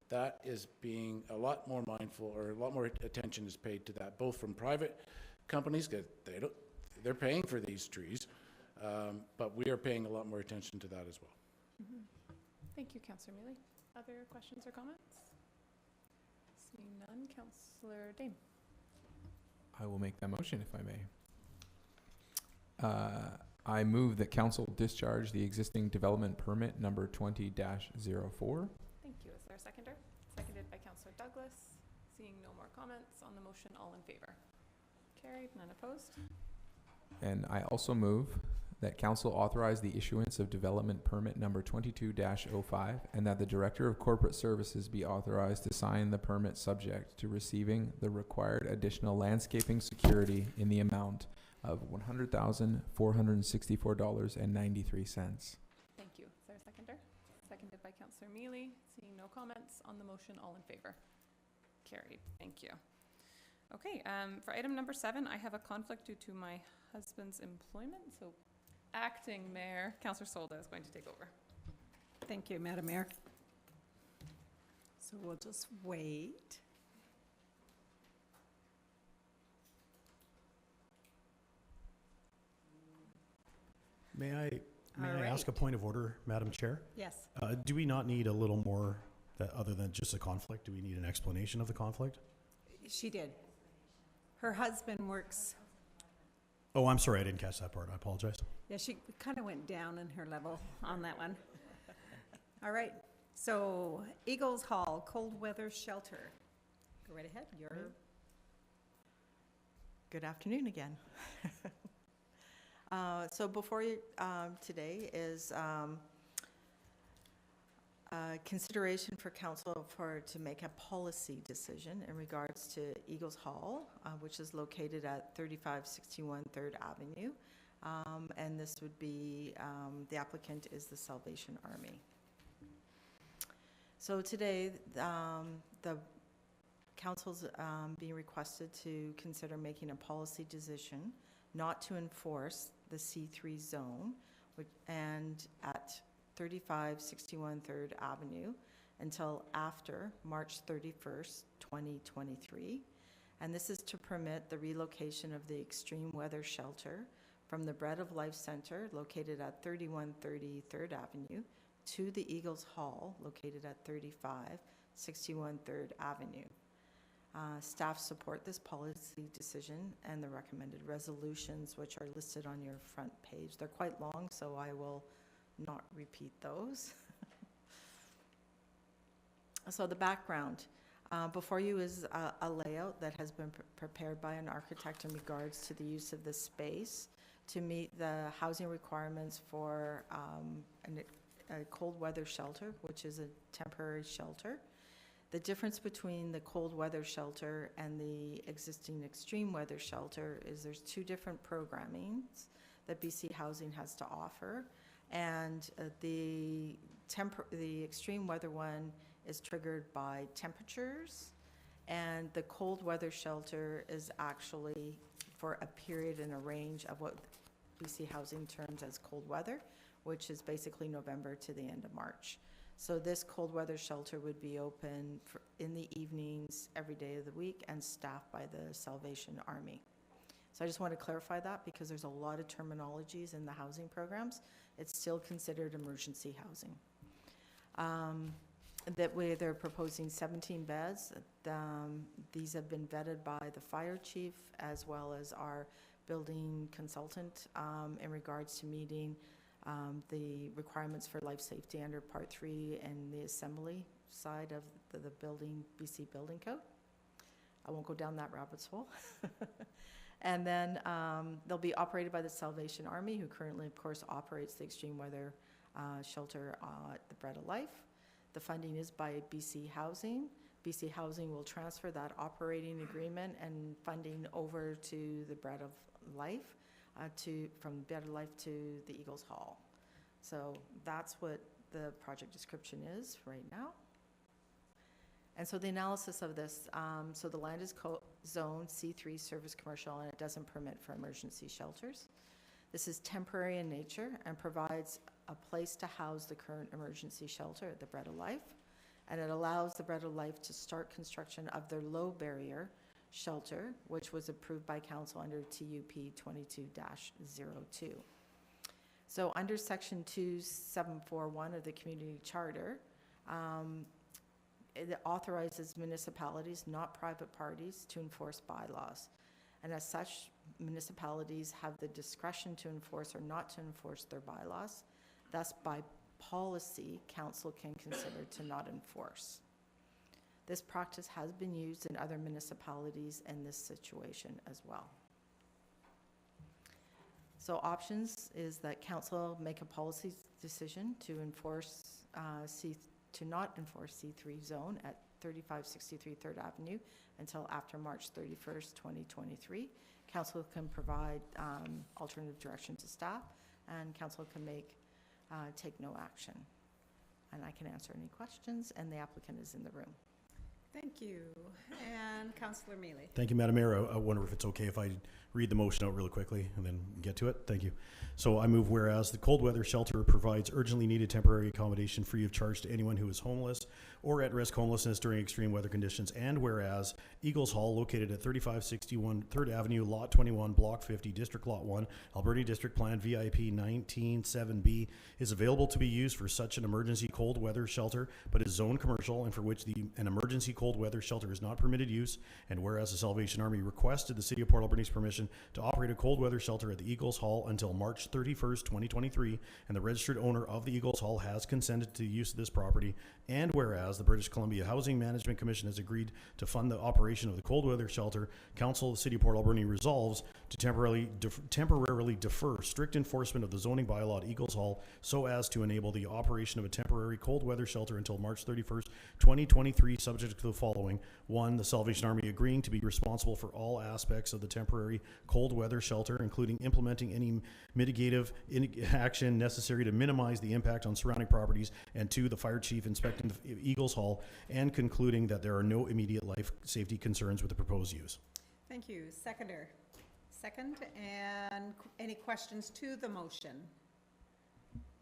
that is being a lot more mindful, or a lot more attention is paid to that, both from private companies, because they're paying for these trees. But we are paying a lot more attention to that as well. Thank you, Councillor Mealy. Other questions or comments? Seeing none, Councillor Dane. I will make that motion if I may. I move that council discharge the existing development permit number 20-04. Thank you. Is there a seconder? Seconded by Councillor Douglas. Seeing no more comments on the motion, all in favor? Carried, none opposed. And I also move that council authorize the issuance of development permit number 22-05, and that the Director of Corporate Services be authorized to sign the permit subject to receiving the required additional landscaping security in the amount of $100,464.93. Thank you. Is there a seconder? Seconded by Councillor Mealy. Seeing no comments on the motion, all in favor? Carried. Thank you. Okay, for item number 7, I have a conflict due to my husband's employment. So Acting Mayor, Councillor Solda is going to take over. Thank you, Madam Mayor. So we'll just wait. May I All ask a point of order, Madam Chair? Yes. Do we not need a little more other than just a conflict? Do we need an explanation of the conflict? She did. Her husband works, Oh, I'm sorry, I didn't catch that part. I apologize. yeah, she kind of went down in her level on that one. All right, so Eagles Hall, cold weather shelter. Go right ahead, Good afternoon again. So before you today is consideration for council to make a policy decision in regards to Eagles Hall, which is located at 3561 3rd Avenue. And this would be, the applicant is the Salvation Army. So today, the council's being requested to consider making a policy decision not to enforce the C3 zone and at 3561 3rd Avenue until after March 31st, 2023. And this is to permit the relocation of the extreme weather shelter from the Bread of Life Center located at 3130 3rd Avenue to the Eagles Hall located at 3561 3rd Avenue. Staff support this policy decision and the recommended resolutions, which are listed on your front page. They're quite long, so I will not repeat those. So the background. Before you is a layout that has been prepared by an architect in regards to the use of this space to meet the housing requirements for a cold weather shelter, which is a temporary shelter. The difference between the cold weather shelter and the existing extreme weather shelter is there's two different programmings that BC Housing has to offer. And the extreme weather one is triggered by temperatures, and the cold weather shelter is actually for a period and a range of what BC Housing terms as cold weather, which is basically November to the end of March. So this cold weather shelter would be open in the evenings every day of the week and staffed by the Salvation Army. So I just want to clarify that because there's a lot of terminologies in the housing programs. It's still considered emergency housing. That way they're proposing 17 beds. These have been vetted by the fire chief as well as our building consultant in regards to meeting the requirements for life safety under Part 3 and the assembly side of the building, BC Building Code. I won't go down that rabbit's hole. And then they'll be operated by the Salvation Army, who currently, of course, operates the extreme weather shelter at the Bread of Life. The funding is by BC Housing. BC Housing will transfer that operating agreement and funding over to the Bread of Life, from Bread of Life to the Eagles Hall. So that's what the project description is right now. And so the analysis of this, so the land is zoned C3 service commercial, and it doesn't permit for emergency shelters. This is temporary in nature and provides a place to house the current emergency shelter at the Bread of Life. And it allows the Bread of Life to start construction of their low barrier shelter, which was approved by council under TUP 22-02. So under section 2741 of the community charter, it authorizes municipalities, not private parties, to enforce bylaws. And as such, municipalities have the discretion to enforce or not to enforce their bylaws. Thus, by policy, council can consider to not enforce. This practice has been used in other municipalities in this situation as well. So options is that council make a policy decision to enforce to not enforce C3 zone at 3563 3rd Avenue until after March 31st, 2023. Council can provide alternative direction to staff, and council can take no action. And I can answer any questions, and the applicant is in the room. Thank you. And Councillor Mealy. Thank you, Madam Mayor. I wonder if it's okay if I read the motion out really quickly and then get to it. Thank you. So I move whereas the cold weather shelter provides urgently needed temporary accommodation free of charge to anyone who is homeless or at risk homelessness during extreme weather conditions, and whereas Eagles Hall, located at 3561 3rd Avenue, Lot 21, Block 50, District Lot 1, Alberni District Plan VIP 197B, is available to be used for such an emergency cold weather shelter, but is zoned commercial and for which an emergency cold weather shelter is not permitted use, and whereas the Salvation Army requested the City of Port Alberni's permission to operate a cold weather shelter at the Eagles Hall until March 31st, 2023, and the registered owner of the Eagles Hall has consented to the use of this property, and whereas the British Columbia Housing Management Commission has agreed to fund the operation of the cold weather shelter, Council of the City of Port Alberni resolves to temporarily defer strict enforcement of the zoning bylaw at Eagles Hall so as to enable the operation of a temporary cold weather shelter until March 31st, 2023, subject to the following. 1, the Salvation Army agreeing to be responsible for all aspects of the temporary cold weather shelter, including implementing any mitigative action necessary to minimize the impact on surrounding properties, and 2, the fire chief inspecting the Eagles Hall and concluding that there are no immediate life safety concerns with the proposed use. Thank you. Seconder. Second. And any questions to the motion?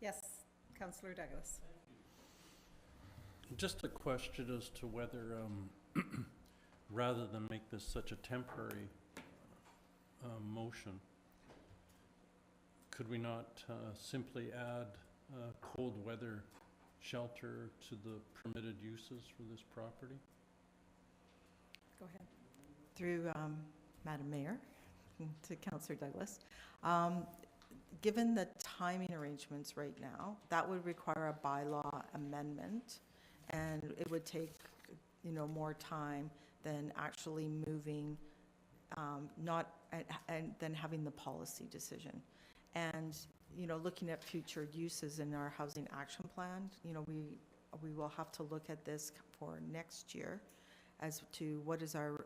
Yes, Councillor Douglas. Just a question as to whether, rather than make this such a temporary motion, could we not simply add cold weather shelter to the permitted uses for this property? Go ahead. Through Madam Mayor to Councillor Douglas. Given the timing arrangements right now, that would require a bylaw amendment, and it would take, more time than actually moving, and then having the policy decision. And, looking at future uses in our housing action plan, we will have to look at this for next year as to what is our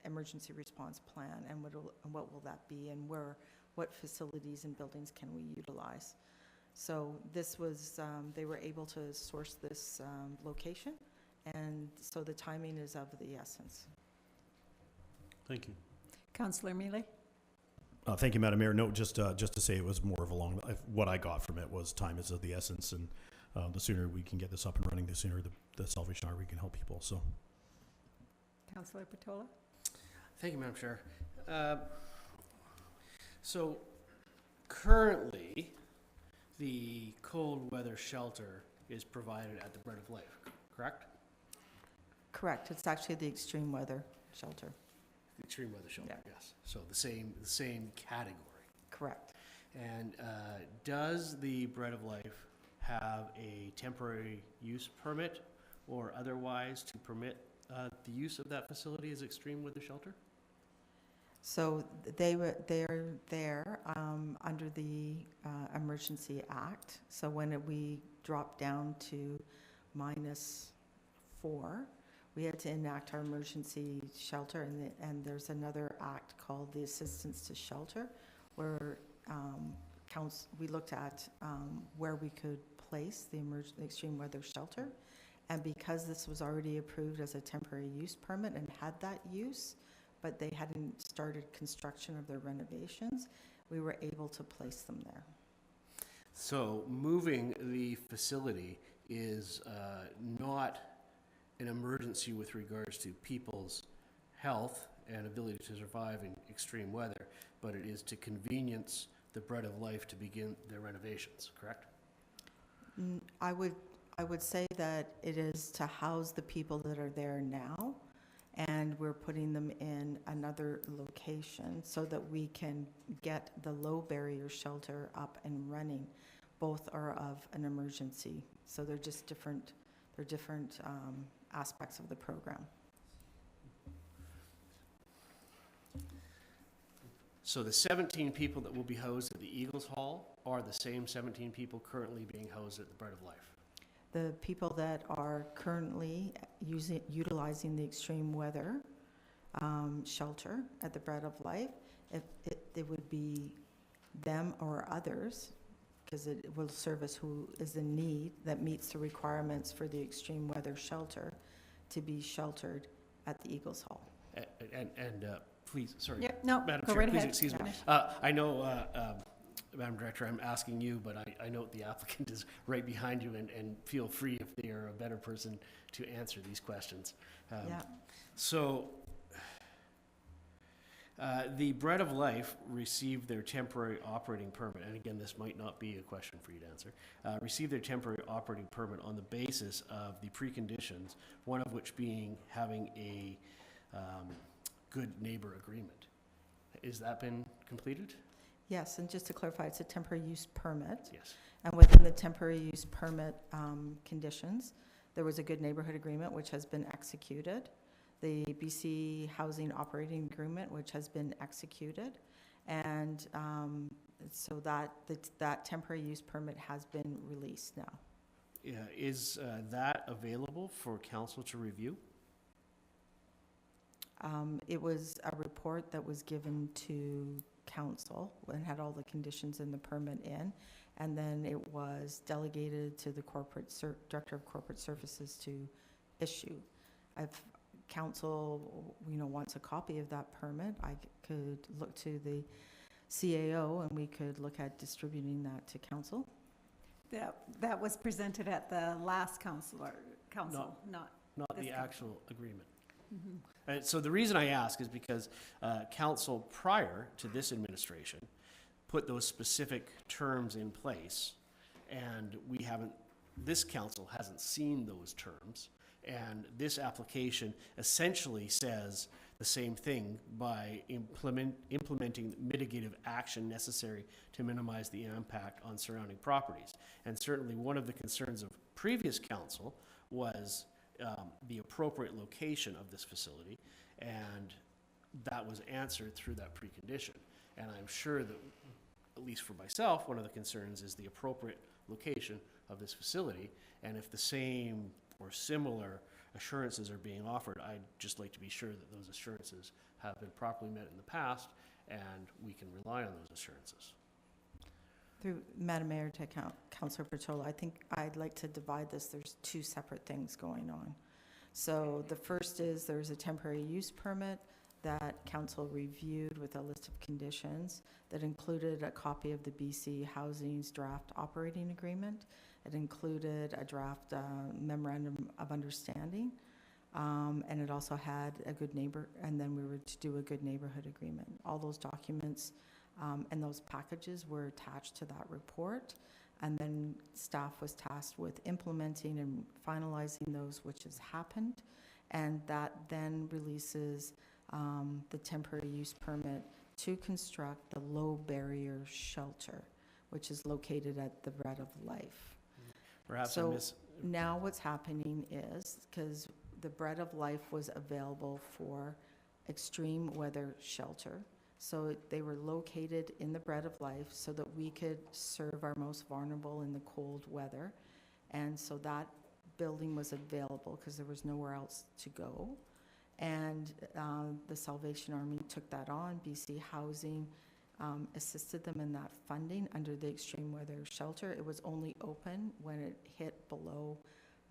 emergency response plan, and what will that be, and what facilities and buildings can we utilize. So this was, they were able to source this location, and so the timing is of the essence. Thank you. Councillor Mealy. Thank you, Madam Mayor. No, just to say it was more of what I got from it was time is of the essence, and the sooner we can get this up and running, the sooner the Salvation Army can help people. So. Councillor Patola. Thank you, Madam Chair. So currently, the cold weather shelter is provided at the Bread of Life, correct? Correct. It's actually the extreme weather shelter. Extreme weather shelter, yes. So the same category. Correct. And does the Bread of Life have a temporary use permit or otherwise to permit the use of that facility as extreme weather shelter? So they're there under the Emergency Act. So when we dropped down to -4, we had to enact our emergency shelter, and there's another act called the Assistance to Shelter, where we looked at where we could place the extreme weather shelter. And because this was already approved as a temporary use permit and had that use, but they hadn't started construction of their renovations, we were able to place them there. So moving the facility is not an emergency with regards to people's health and ability to survive in extreme weather, but it is to convenience the Bread of Life to begin their renovations, correct? I would say that it is to house the people that are there now, and we're putting them in another location so that we can get the low barrier shelter up and running. Both are of an emergency, so they're just different. They're different aspects of the program. So the 17 people that will be housed at the Eagles Hall are the same 17 people currently being housed at the Bread of Life? The people that are currently utilizing the extreme weather shelter at the Bread of Life, it would be them or others, because it will service who is in need that meets the requirements for the extreme weather shelter to be sheltered at the Eagles Hall. And please, sorry. Yep, no, Madam go Chair, right please ahead. excuse me. I know, Madam Director, I'm asking you, but I note the applicant is right behind you, and feel free if they are a better person to answer these questions. Yeah. So, the Bread of Life received their temporary operating permit, and again, this might not be a question for you to answer, received their temporary operating permit on the basis of the preconditions, one of which being having a good neighbor agreement. Has that been completed? Yes, and just to clarify, it's a temporary use permit. Yes. And within the temporary use permit conditions, there was a good neighborhood agreement which has been executed, the BC Housing Operating Agreement which has been executed, and so that temporary use permit has been released now. Yeah, is that available for council to review? It was a report that was given to council and had all the conditions in the permit in, and then it was delegated to the Director of Corporate Services to issue. If council, wants a copy of that permit, I could look to the CAO and we could look at distributing that to council. That was presented at the last council, not Not this the council. actual agreement. And so the reason I ask is because council prior to this administration put those specific terms in place, and this council hasn't seen those terms, and this application essentially says the same thing by implementing mitigative action necessary to minimize the impact on surrounding properties. And certainly one of the concerns of previous council was the appropriate location of this facility, and that was answered through that precondition. And I'm sure that, at least for myself, one of the concerns is the appropriate location of this facility, and if the same or similar assurances are being offered, I'd just like to be sure that those assurances have been properly met in the past, and we can rely on those assurances. Through Madam Mayor to Councillor Petrola, I think I'd like to divide this. There's two separate things going on. So the first is there's a temporary use permit that council reviewed with a list of conditions that included a copy of the BC Housing's draft operating agreement. It included a draft memorandum of understanding, and it also had a good neighbor, and then we were to do a good neighborhood agreement. All those documents and those packages were attached to that report, and then staff was tasked with implementing and finalizing those, which has happened, and that then releases the temporary use permit to construct the low barrier shelter, which is located at the Bread of Life. Perhaps I So miss, now what's happening is, because the Bread of Life was available for extreme weather shelter, so they were located in the Bread of Life so that we could serve our most vulnerable in the cold weather. And so that building was available because there was nowhere else to go. And the Salvation Army took that on. BC Housing assisted them in that funding under the extreme weather shelter. It was only open when it hit below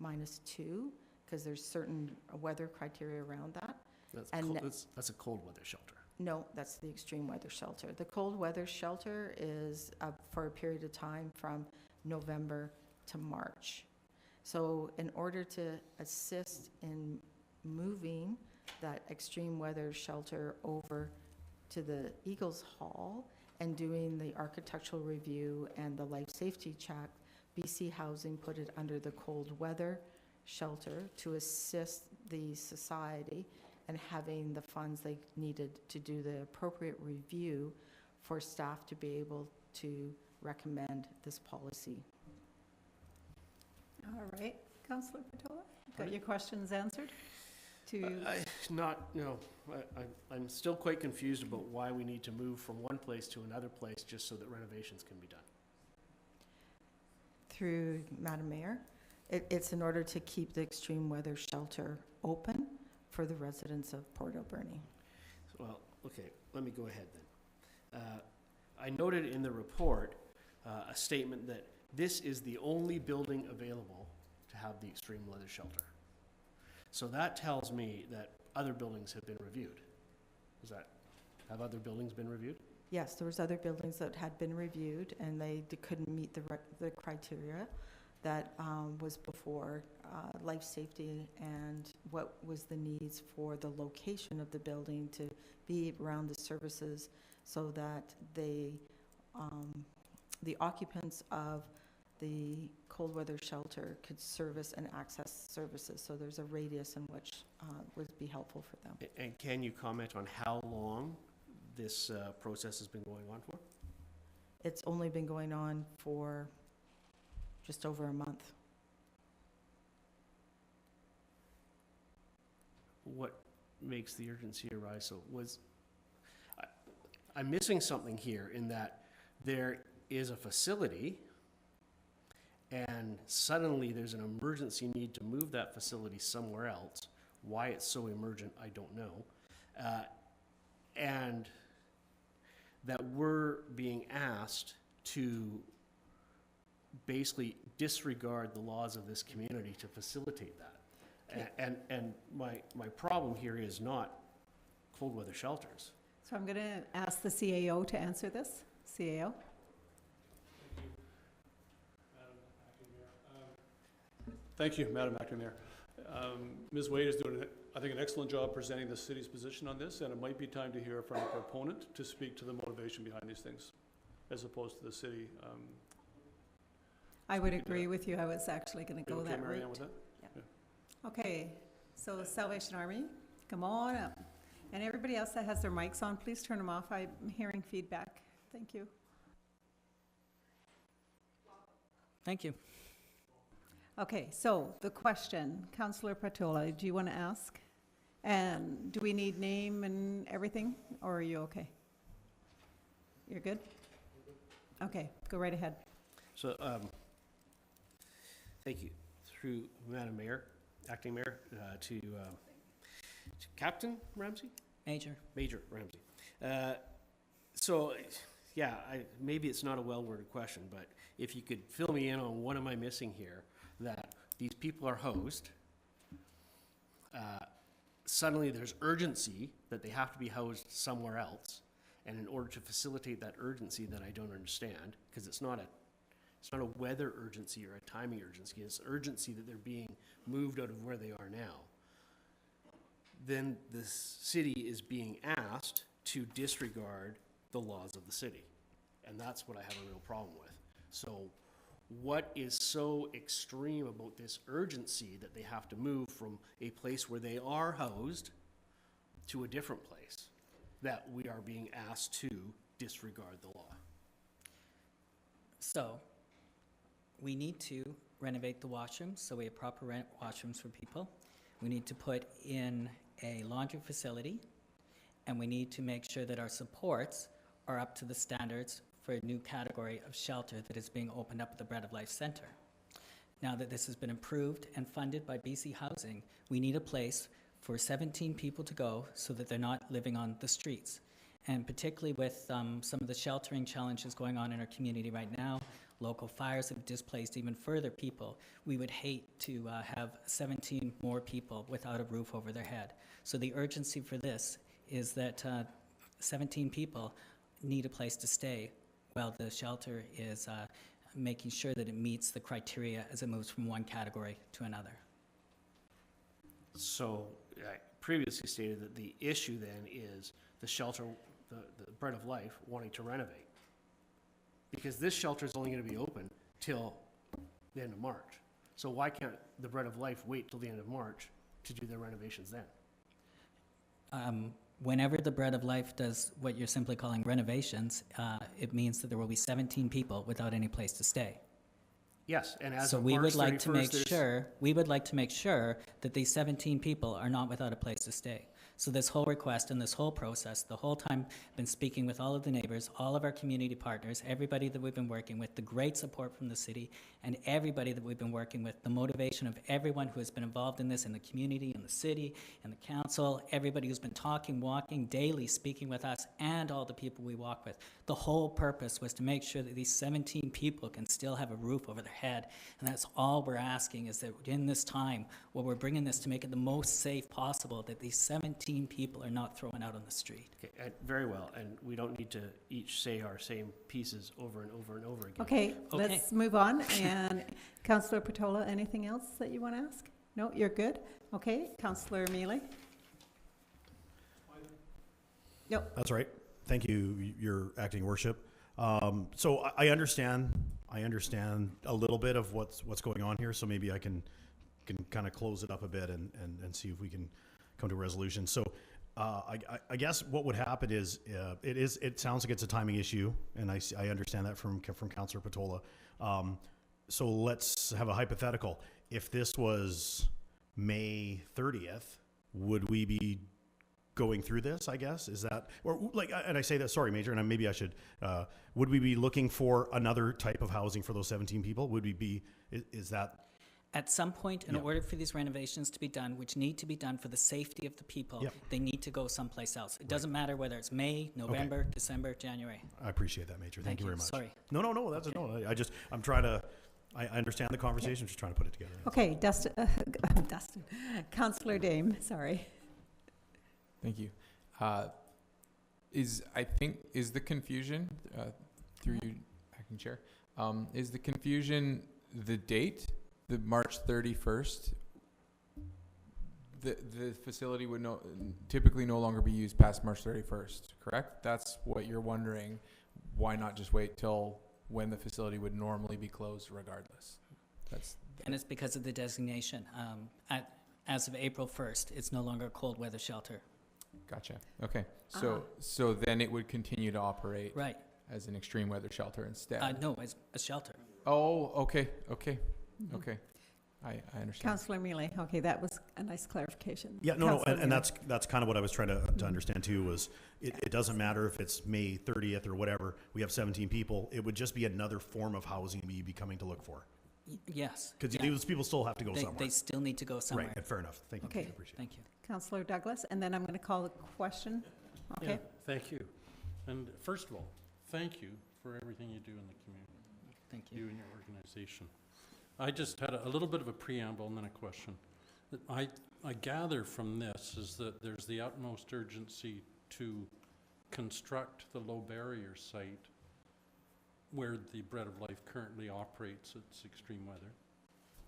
-2, because there's certain weather criteria around that. that's a cold weather shelter. No, that's the extreme weather shelter. The cold weather shelter is for a period of time from November to March. So in order to assist in moving that extreme weather shelter over to the Eagles Hall and doing the architectural review and the life safety check, BC Housing put it under the cold weather shelter to assist the society and having the funds they needed to do the appropriate review for staff to be able to recommend this policy. All right, Councillor Patola, got your questions answered? I'm still quite confused about why we need to move from one place to another place just so that renovations can be done. Through Madam Mayor, it's in order to keep the extreme weather shelter open for the residents of Port Alberni. Well, okay, let me go ahead then. I noted in the report a statement that this is the only building available to have the extreme weather shelter. So that tells me that other buildings have been reviewed. Have other buildings been reviewed? Yes, there was other buildings that had been reviewed and they couldn't meet the criteria that was before life safety and what was the needs for the location of the building to be around the services so that the occupants of the cold weather shelter could service and access services. So there's a radius in which would be helpful for them. And can you comment on how long this process has been going on for? It's only been going on for just over a month. What makes the urgency arise? So I'm missing something here in that there is a facility and suddenly there's an emergency need to move that facility somewhere else. Why it's so emergent, I don't know. And that we're being asked to basically disregard the laws of this community to facilitate that. Okay. And my problem here is not cold weather shelters. So I'm going to ask the CAO to answer this. CAO? Thank you, Madam Acting Mayor. Ms. Wade is doing, I think, an excellent job presenting the city's position on this, and it might be time to hear from a proponent to speak to the motivation behind these things, as opposed to the city. I would agree with you. I was actually going to go that Mary Ann, route. with that? Yeah. Okay, so Salvation Army, come on up. And everybody else that has their mics on, please turn them off. I'm hearing feedback. Thank you. Thank you. Okay, so the question, Councillor Patola, do you want to ask? And do we need name and everything, or are you okay? You're good? Okay, go right ahead. So, thank you. Through Madam Mayor, Acting Mayor, to Captain Ramsey? Major. Major Ramsey. So, yeah, maybe it's not a well-worded question, but if you could fill me in on what am I missing here, that these people are housed, suddenly there's urgency that they have to be housed somewhere else, and in order to facilitate that urgency that I don't understand, because it's not a weather urgency or a timing urgency, it's urgency that they're being moved out of where they are now, then the city is being asked to disregard the laws of the city. And that's what I have a real problem with. So what is so extreme about this urgency that they have to move from a place where they are housed to a different place? that we are being asked to disregard the law? So, we need to renovate the washrooms, so we have proper washrooms for people. We need to put in a laundry facility, and we need to make sure that our supports are up to the standards for a new category of shelter that is being opened up at the Bread of Life Center. Now that this has been approved and funded by BC Housing, we need a place for 17 people to go so that they're not living on the streets. And particularly with some of the sheltering challenges going on in our community right now, local fires have displaced even further people. We would hate to have 17 more people without a roof over their head. So the urgency for this is that 17 people need a place to stay while the shelter is making sure that it meets the criteria as it moves from one category to another. So I previously stated that the issue then is the shelter, the Bread of Life, wanting to renovate. Because this shelter is only going to be open till the end of March. So why can't the Bread of Life wait till the end of March to do their renovations then? Whenever the Bread of Life does what you're simply calling renovations, it means that there will be 17 people without any place to stay. Yes, and as So of we March would like to 31st, make there's- sure, we would like to make sure that these 17 people are not without a place to stay. So this whole request and this whole process, the whole time, been speaking with all of the neighbors, all of our community partners, everybody that we've been working with, the great support from the city, and everybody that we've been working with, the motivation of everyone who has been involved in this, in the community, in the city, in the council, everybody who's been talking, walking daily, speaking with us, and all the people we walk with. The whole purpose was to make sure that these 17 people can still have a roof over their head. And that's all we're asking, is that in this time, while we're bringing this to make it the most safe possible, that these 17 people are not thrown out on the street. Okay, very well, and we don't need to each say our same pieces over and over and over again. Okay, let's move on. And Councillor Patola, anything else that you want to ask? No, you're good? Okay, Councillor Mealy? No. That's right. Thank you, Your Acting Worship. So I understand a little bit of what's going on here, so maybe I can kind of close it up a bit and see if we can come to a resolution. So I guess what would happen is it sounds like it's a timing issue, and I understand that from Councillor Patola. So let's have a hypothetical. If this was May 30th, would we be going through this, I guess? Is that, or like, and I say that, sorry, Major, and maybe I should, would we be looking for another type of housing for those 17 people? Would we be, is that? At some point, in order for these renovations to be done, which need to be done for the safety of the people, they need to go someplace else. It doesn't matter whether it's May, November, December, January. I appreciate that, Major. Thank you very much. Sorry. No, that's no. I'm trying to, I understand the conversation, just trying to put it together. Okay, Dustin, Councillor Dame, sorry. Thank you. Is the confusion, through you, Acting Chair, is the confusion the date, the March 31st? The facility would typically no longer be used past March 31st, correct? That's what you're wondering. Why not just wait till when the facility would normally be closed regardless? And it's because of the designation. As of April 1st, it's no longer a cold weather shelter. Gotcha. Okay. So then it would continue to operate as an extreme weather shelter instead? No, as a shelter. Oh, okay. Okay. Okay. I understand. Councillor Mealy, okay, that was a nice clarification. Yeah, no, and that's kind of what I was trying to understand too, was it doesn't matter if it's May 30th or whatever, we have 17 people, it would just be another form of housing you'd be coming to look for. Yes. Because those people still have to go somewhere. They still need to go somewhere. Right, fair enough. Thank you. Okay. I appreciate it. Thank you. Councillor Douglas, and then I'm going to call the question. Okay. Yeah, thank you. And first of all, thank you for everything you do in the community. Thank you. You and your organization. I just had a little bit of a preamble and then a question. I gather from this is that there's the utmost urgency to construct the low barrier site where the Bread of Life currently operates its extreme weather.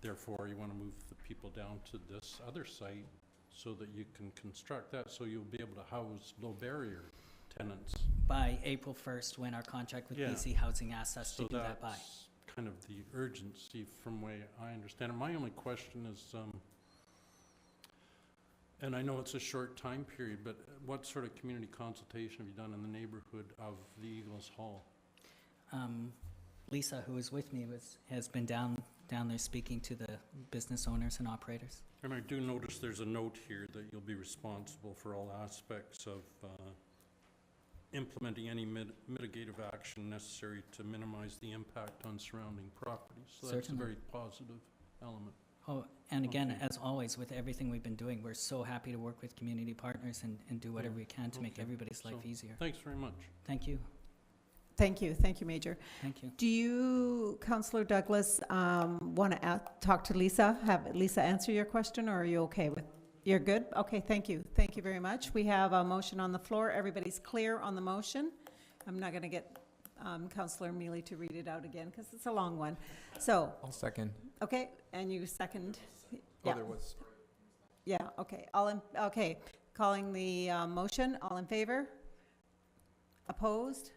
Therefore, you want to move the people down to this other site so that you can construct that so you'll be able to house low barrier tenants. By April 1st, when our contract with BC Housing asks us to do that by. That's kind of the urgency from way I understand it. My only question is, And I know it's a short time period, but what sort of community consultation have you done in the neighborhood of the Eagles Hall? Lisa, who was with me, has been down there speaking to the business owners and operators. And I do notice there's a note here that you'll be responsible for all aspects of implementing any mitigative action necessary to minimize the impact on surrounding properties. So that's a Certainly. very positive element. Oh, and again, Okay. as always, with everything we've been doing, we're so happy to work with community partners and do whatever we can to make Okay. everybody's life So, easier. Thanks very much. Thank you. Thank you, Major. Thank you. Do you, Councillor Douglas, want to talk to Lisa? Have Lisa answer your question, or are you okay with? You're good? Okay, thank you. Thank you very much. We have a motion on the floor. Everybody's clear on the motion. I'm not going to get Councillor Mealy to read it out again because it's a long one. So, I'll second. okay, and you second? Oh, Yeah. there was. Yeah, okay. Okay, calling the motion. All in favor? Opposed?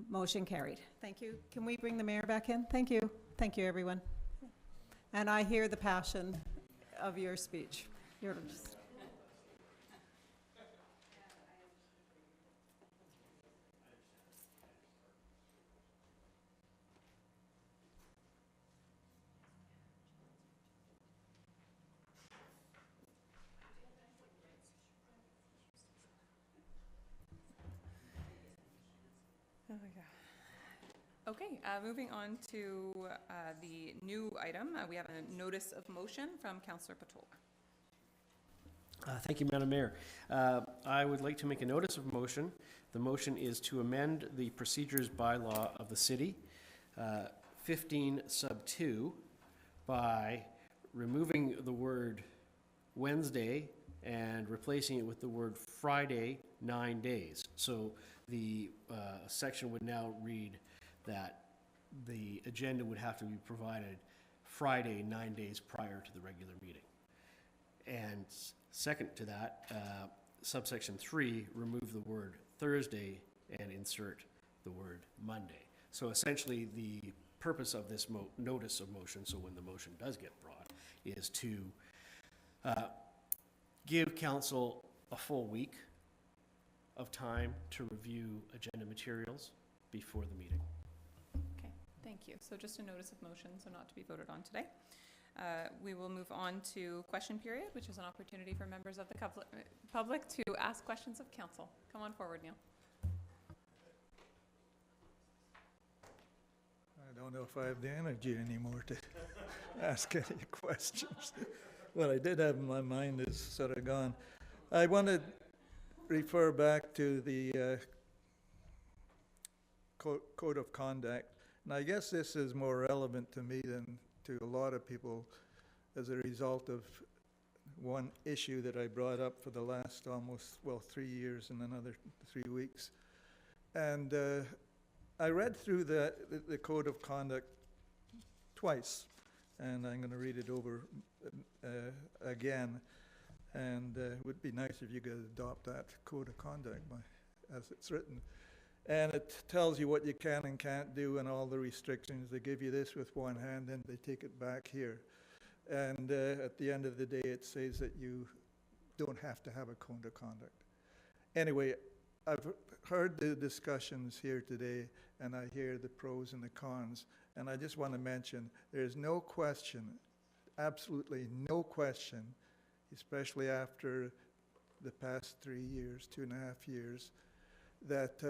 Motion carried. Thank you. Can we bring the mayor back in? Thank you. Thank you, everyone. And I hear the passion of your speech. You're just... Oh, yeah. Okay, moving on to the new item. We have a notice of motion from Councillor Patola. Thank you, Madam Mayor. I would like to make a notice of motion. The motion is to amend the procedures bylaw of the city, 15 sub 2, by removing the word Wednesday and replacing it with the word Friday, 9 days. So the section would now read that the agenda would have to be provided Friday, 9 days prior to the regular meeting. And second to that, subsection 3, remove the word Thursday and insert the word Monday. So essentially, the purpose of this notice of motion, so when the motion does get brought, is to give council a full week of time to review agenda materials before the meeting. Okay, thank you. So just a notice of motion, so not to be voted on today. We will move on to question period, which is an opportunity for members of the public to ask questions of council. Come on forward, Neil. I don't know if I have the energy anymore to ask any questions. What I did have in my mind is sort of gone. I want to refer back to the code of conduct, and I guess this is more relevant to me than to a lot of people as a result of one issue that I brought up for the last almost, 3 years and another 3 weeks. And I read through the code of conduct twice, and I'm going to read it over again. And it would be nice if you could adopt that code of conduct as it's written. And it tells you what you can and can't do and all the restrictions. They give you this with one hand, and they take it back here. And at the end of the day, it says that you don't have to have a code of conduct. Anyway, I've heard the discussions here today, and I hear the pros and the cons. And I just want to mention, there's no question, absolutely no question, especially after the past 3 years, 2.5 years, that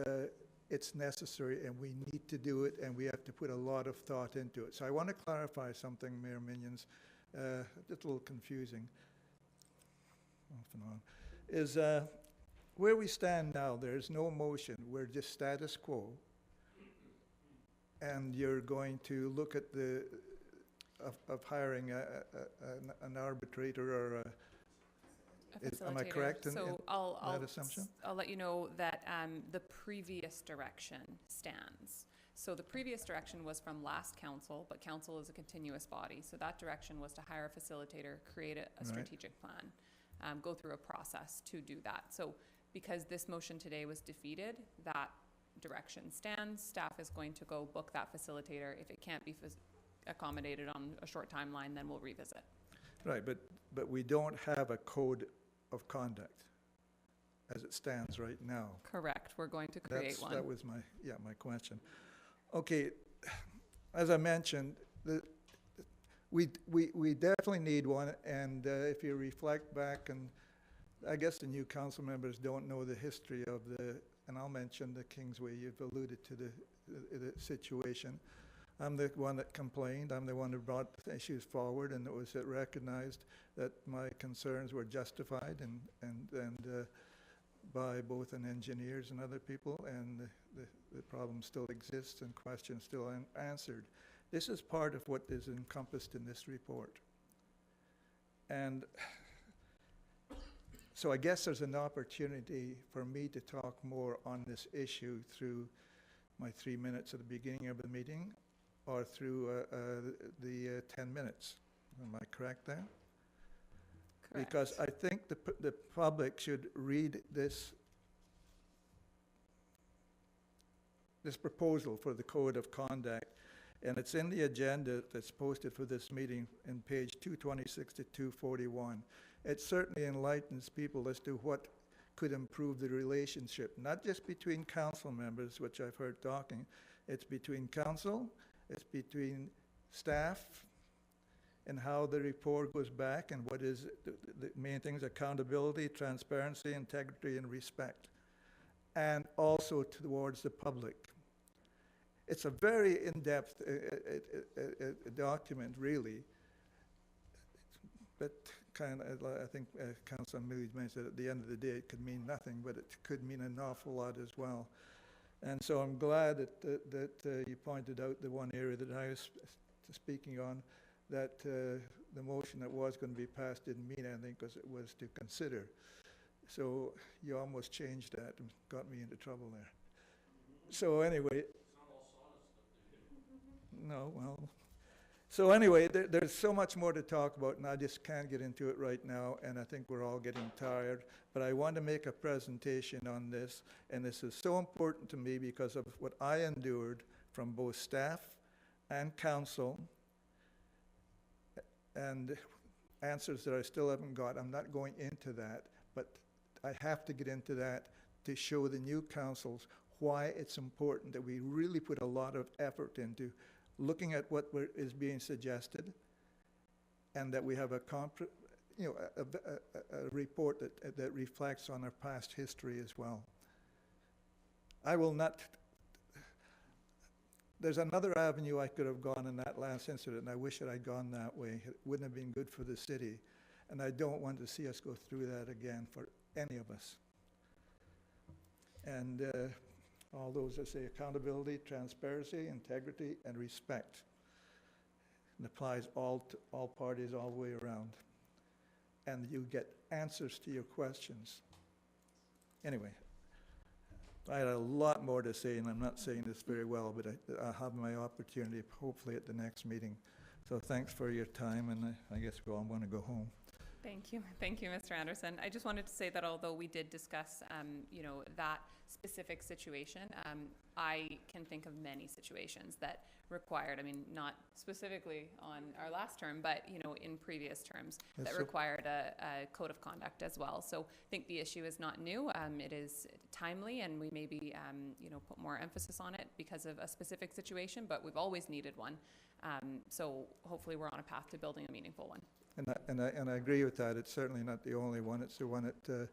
it's necessary and we need to do it and we have to put a lot of thought into it. So I want to clarify something, Mayor Minions, just a little confusing, off and on, is where we stand now, there's no motion, we're just status quo, and you're going to look at the, of hiring an arbitrator or a am I correct in that assumption? I'll let you know that the previous direction stands. So the previous direction was from last council, but council is a continuous body. So that direction was to hire a facilitator, create a strategic plan, go through a process to do that. So because this motion today was defeated, that direction stands. Staff is going to go book that facilitator. If it can't be accommodated on a short timeline, then we'll revisit. Right, but we don't have a code of conduct as it stands right now. Correct, we're going to create one. That was my question. Okay, as I mentioned, we definitely need one, and if you reflect back, and I guess the new council members don't know the history of and I'll mention the Kingsway, you've alluded to the situation. I'm the one that complained, I'm the one who brought the issues forward, and it was recognized that my concerns were justified and by both engineers and other people, and the problem still exists and questions still unanswered. This is part of what is encompassed in this report. And so I guess there's an opportunity for me to talk more on this issue through my 3 minutes at the beginning of the meeting or through the 10 minutes. Am I correct there? Correct. Because I think the public should read this proposal for the code of conduct, and it's in the agenda that's posted for this meeting in page 226 to 241. It certainly enlightens people as to what could improve the relationship, not just between council members, which I've heard talking. It's between council, it's between staff, and how the report goes back, and what is the main things: accountability, transparency, integrity, and respect, and also towards the public. It's a very in-depth document, really, but I think Councilor Millie mentioned at the end of the day it could mean nothing, but it could mean an awful lot as well. And so I'm glad that you pointed out the one area that I was speaking on, that the motion that was going to be passed didn't mean anything because it was to consider. So you almost changed that and got me into trouble there. So anyway, no, well, so anyway, there's so much more to talk about, and I just can't get into it right now, and I think we're all getting tired. But I want to make a presentation on this, and this is so important to me because of what I endured from both staff and council, and answers that I still haven't got. I'm not going into that, but I have to get into that to show the new councils why it's important that we really put a lot of effort into looking at what is being suggested, and that we have a report that reflects on our past history as well. I will not. There's another avenue I could have gone in that last incident, and I wish that I'd gone that way. It wouldn't have been good for the city, and I don't want to see us go through that again for any of us. And all those that say accountability, transparency, integrity, and respect. It applies all parties all the way around. And you get answers to your questions. Anyway, I had a lot more to say, and I'm not saying this very well, but I'll have my opportunity hopefully at the next meeting. So thanks for your time, and I guess we all want to go home. Thank you, Mr. Anderson. I just wanted to say that although we did discuss, that specific situation, I can think of many situations that required, not specifically on our last term, but, in previous terms, that required a code of conduct as well. So I think the issue is not new. It is timely, and we maybe, put more emphasis on it because of a specific situation, but we've always needed one. So hopefully we're on a path to building a meaningful one. And I agree with that. It's certainly not the only one. It's the one that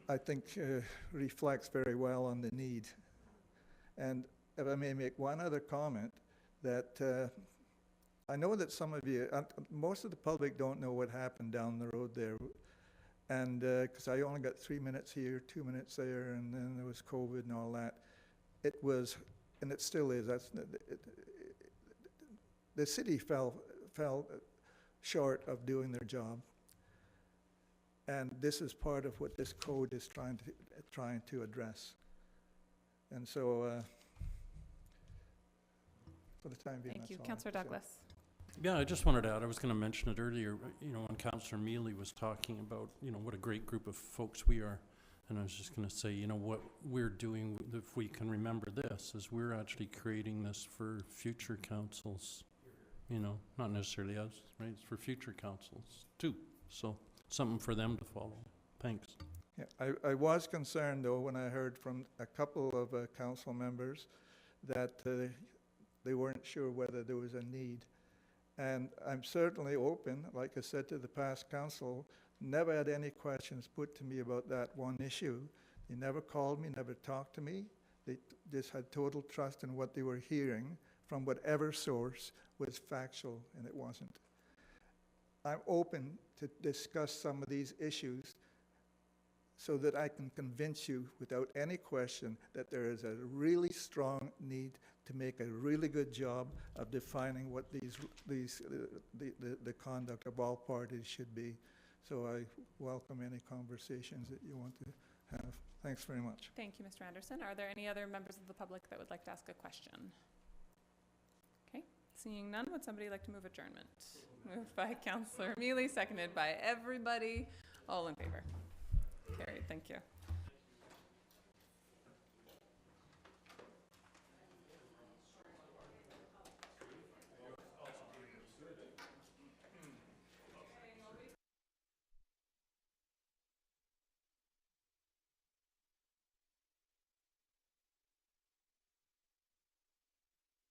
I think reflects very well on the need. And if I may make one other comment, that I know that some of you, most of the public don't know what happened down the road there. And because I only got 3 minutes here, 2 minutes there, and then there was COVID and all that. It was, and it still is, the city fell short of doing their job, and this is part of what this code is trying to address. And so, for the time being, thank you, that's all Councillor Douglas. Yeah, I just wanted to add, I was going to mention it earlier, when Councillor Mealy was talking about, what a great group of folks we are. And I was just going to say, what we're doing, if we can remember this, is we're actually creating this for future councils. you know, not necessarily us, right? It's for future councils too. So something for them to follow. Thanks. Yeah, I was concerned though when I heard from a couple of council members that they weren't sure whether there was a need. And I'm certainly open, like I said to the past council, never had any questions put to me about that one issue. They never called me, never talked to me. They just had total trust in what they were hearing from whatever source was factual, and it wasn't. I'm open to discuss some of these issues so that I can convince you without any question that there is a really strong need to make a really good job of defining what the conduct of all parties should be. So I welcome any conversations that you want to have. Thanks very much. Thank you, Mr. Anderson. Are there any other members of the public that would like to ask a question? Okay, seeing none, would somebody like to move adjournment? Moved by Councillor Mealy, seconded by everybody. All in favor? Carried, thank you.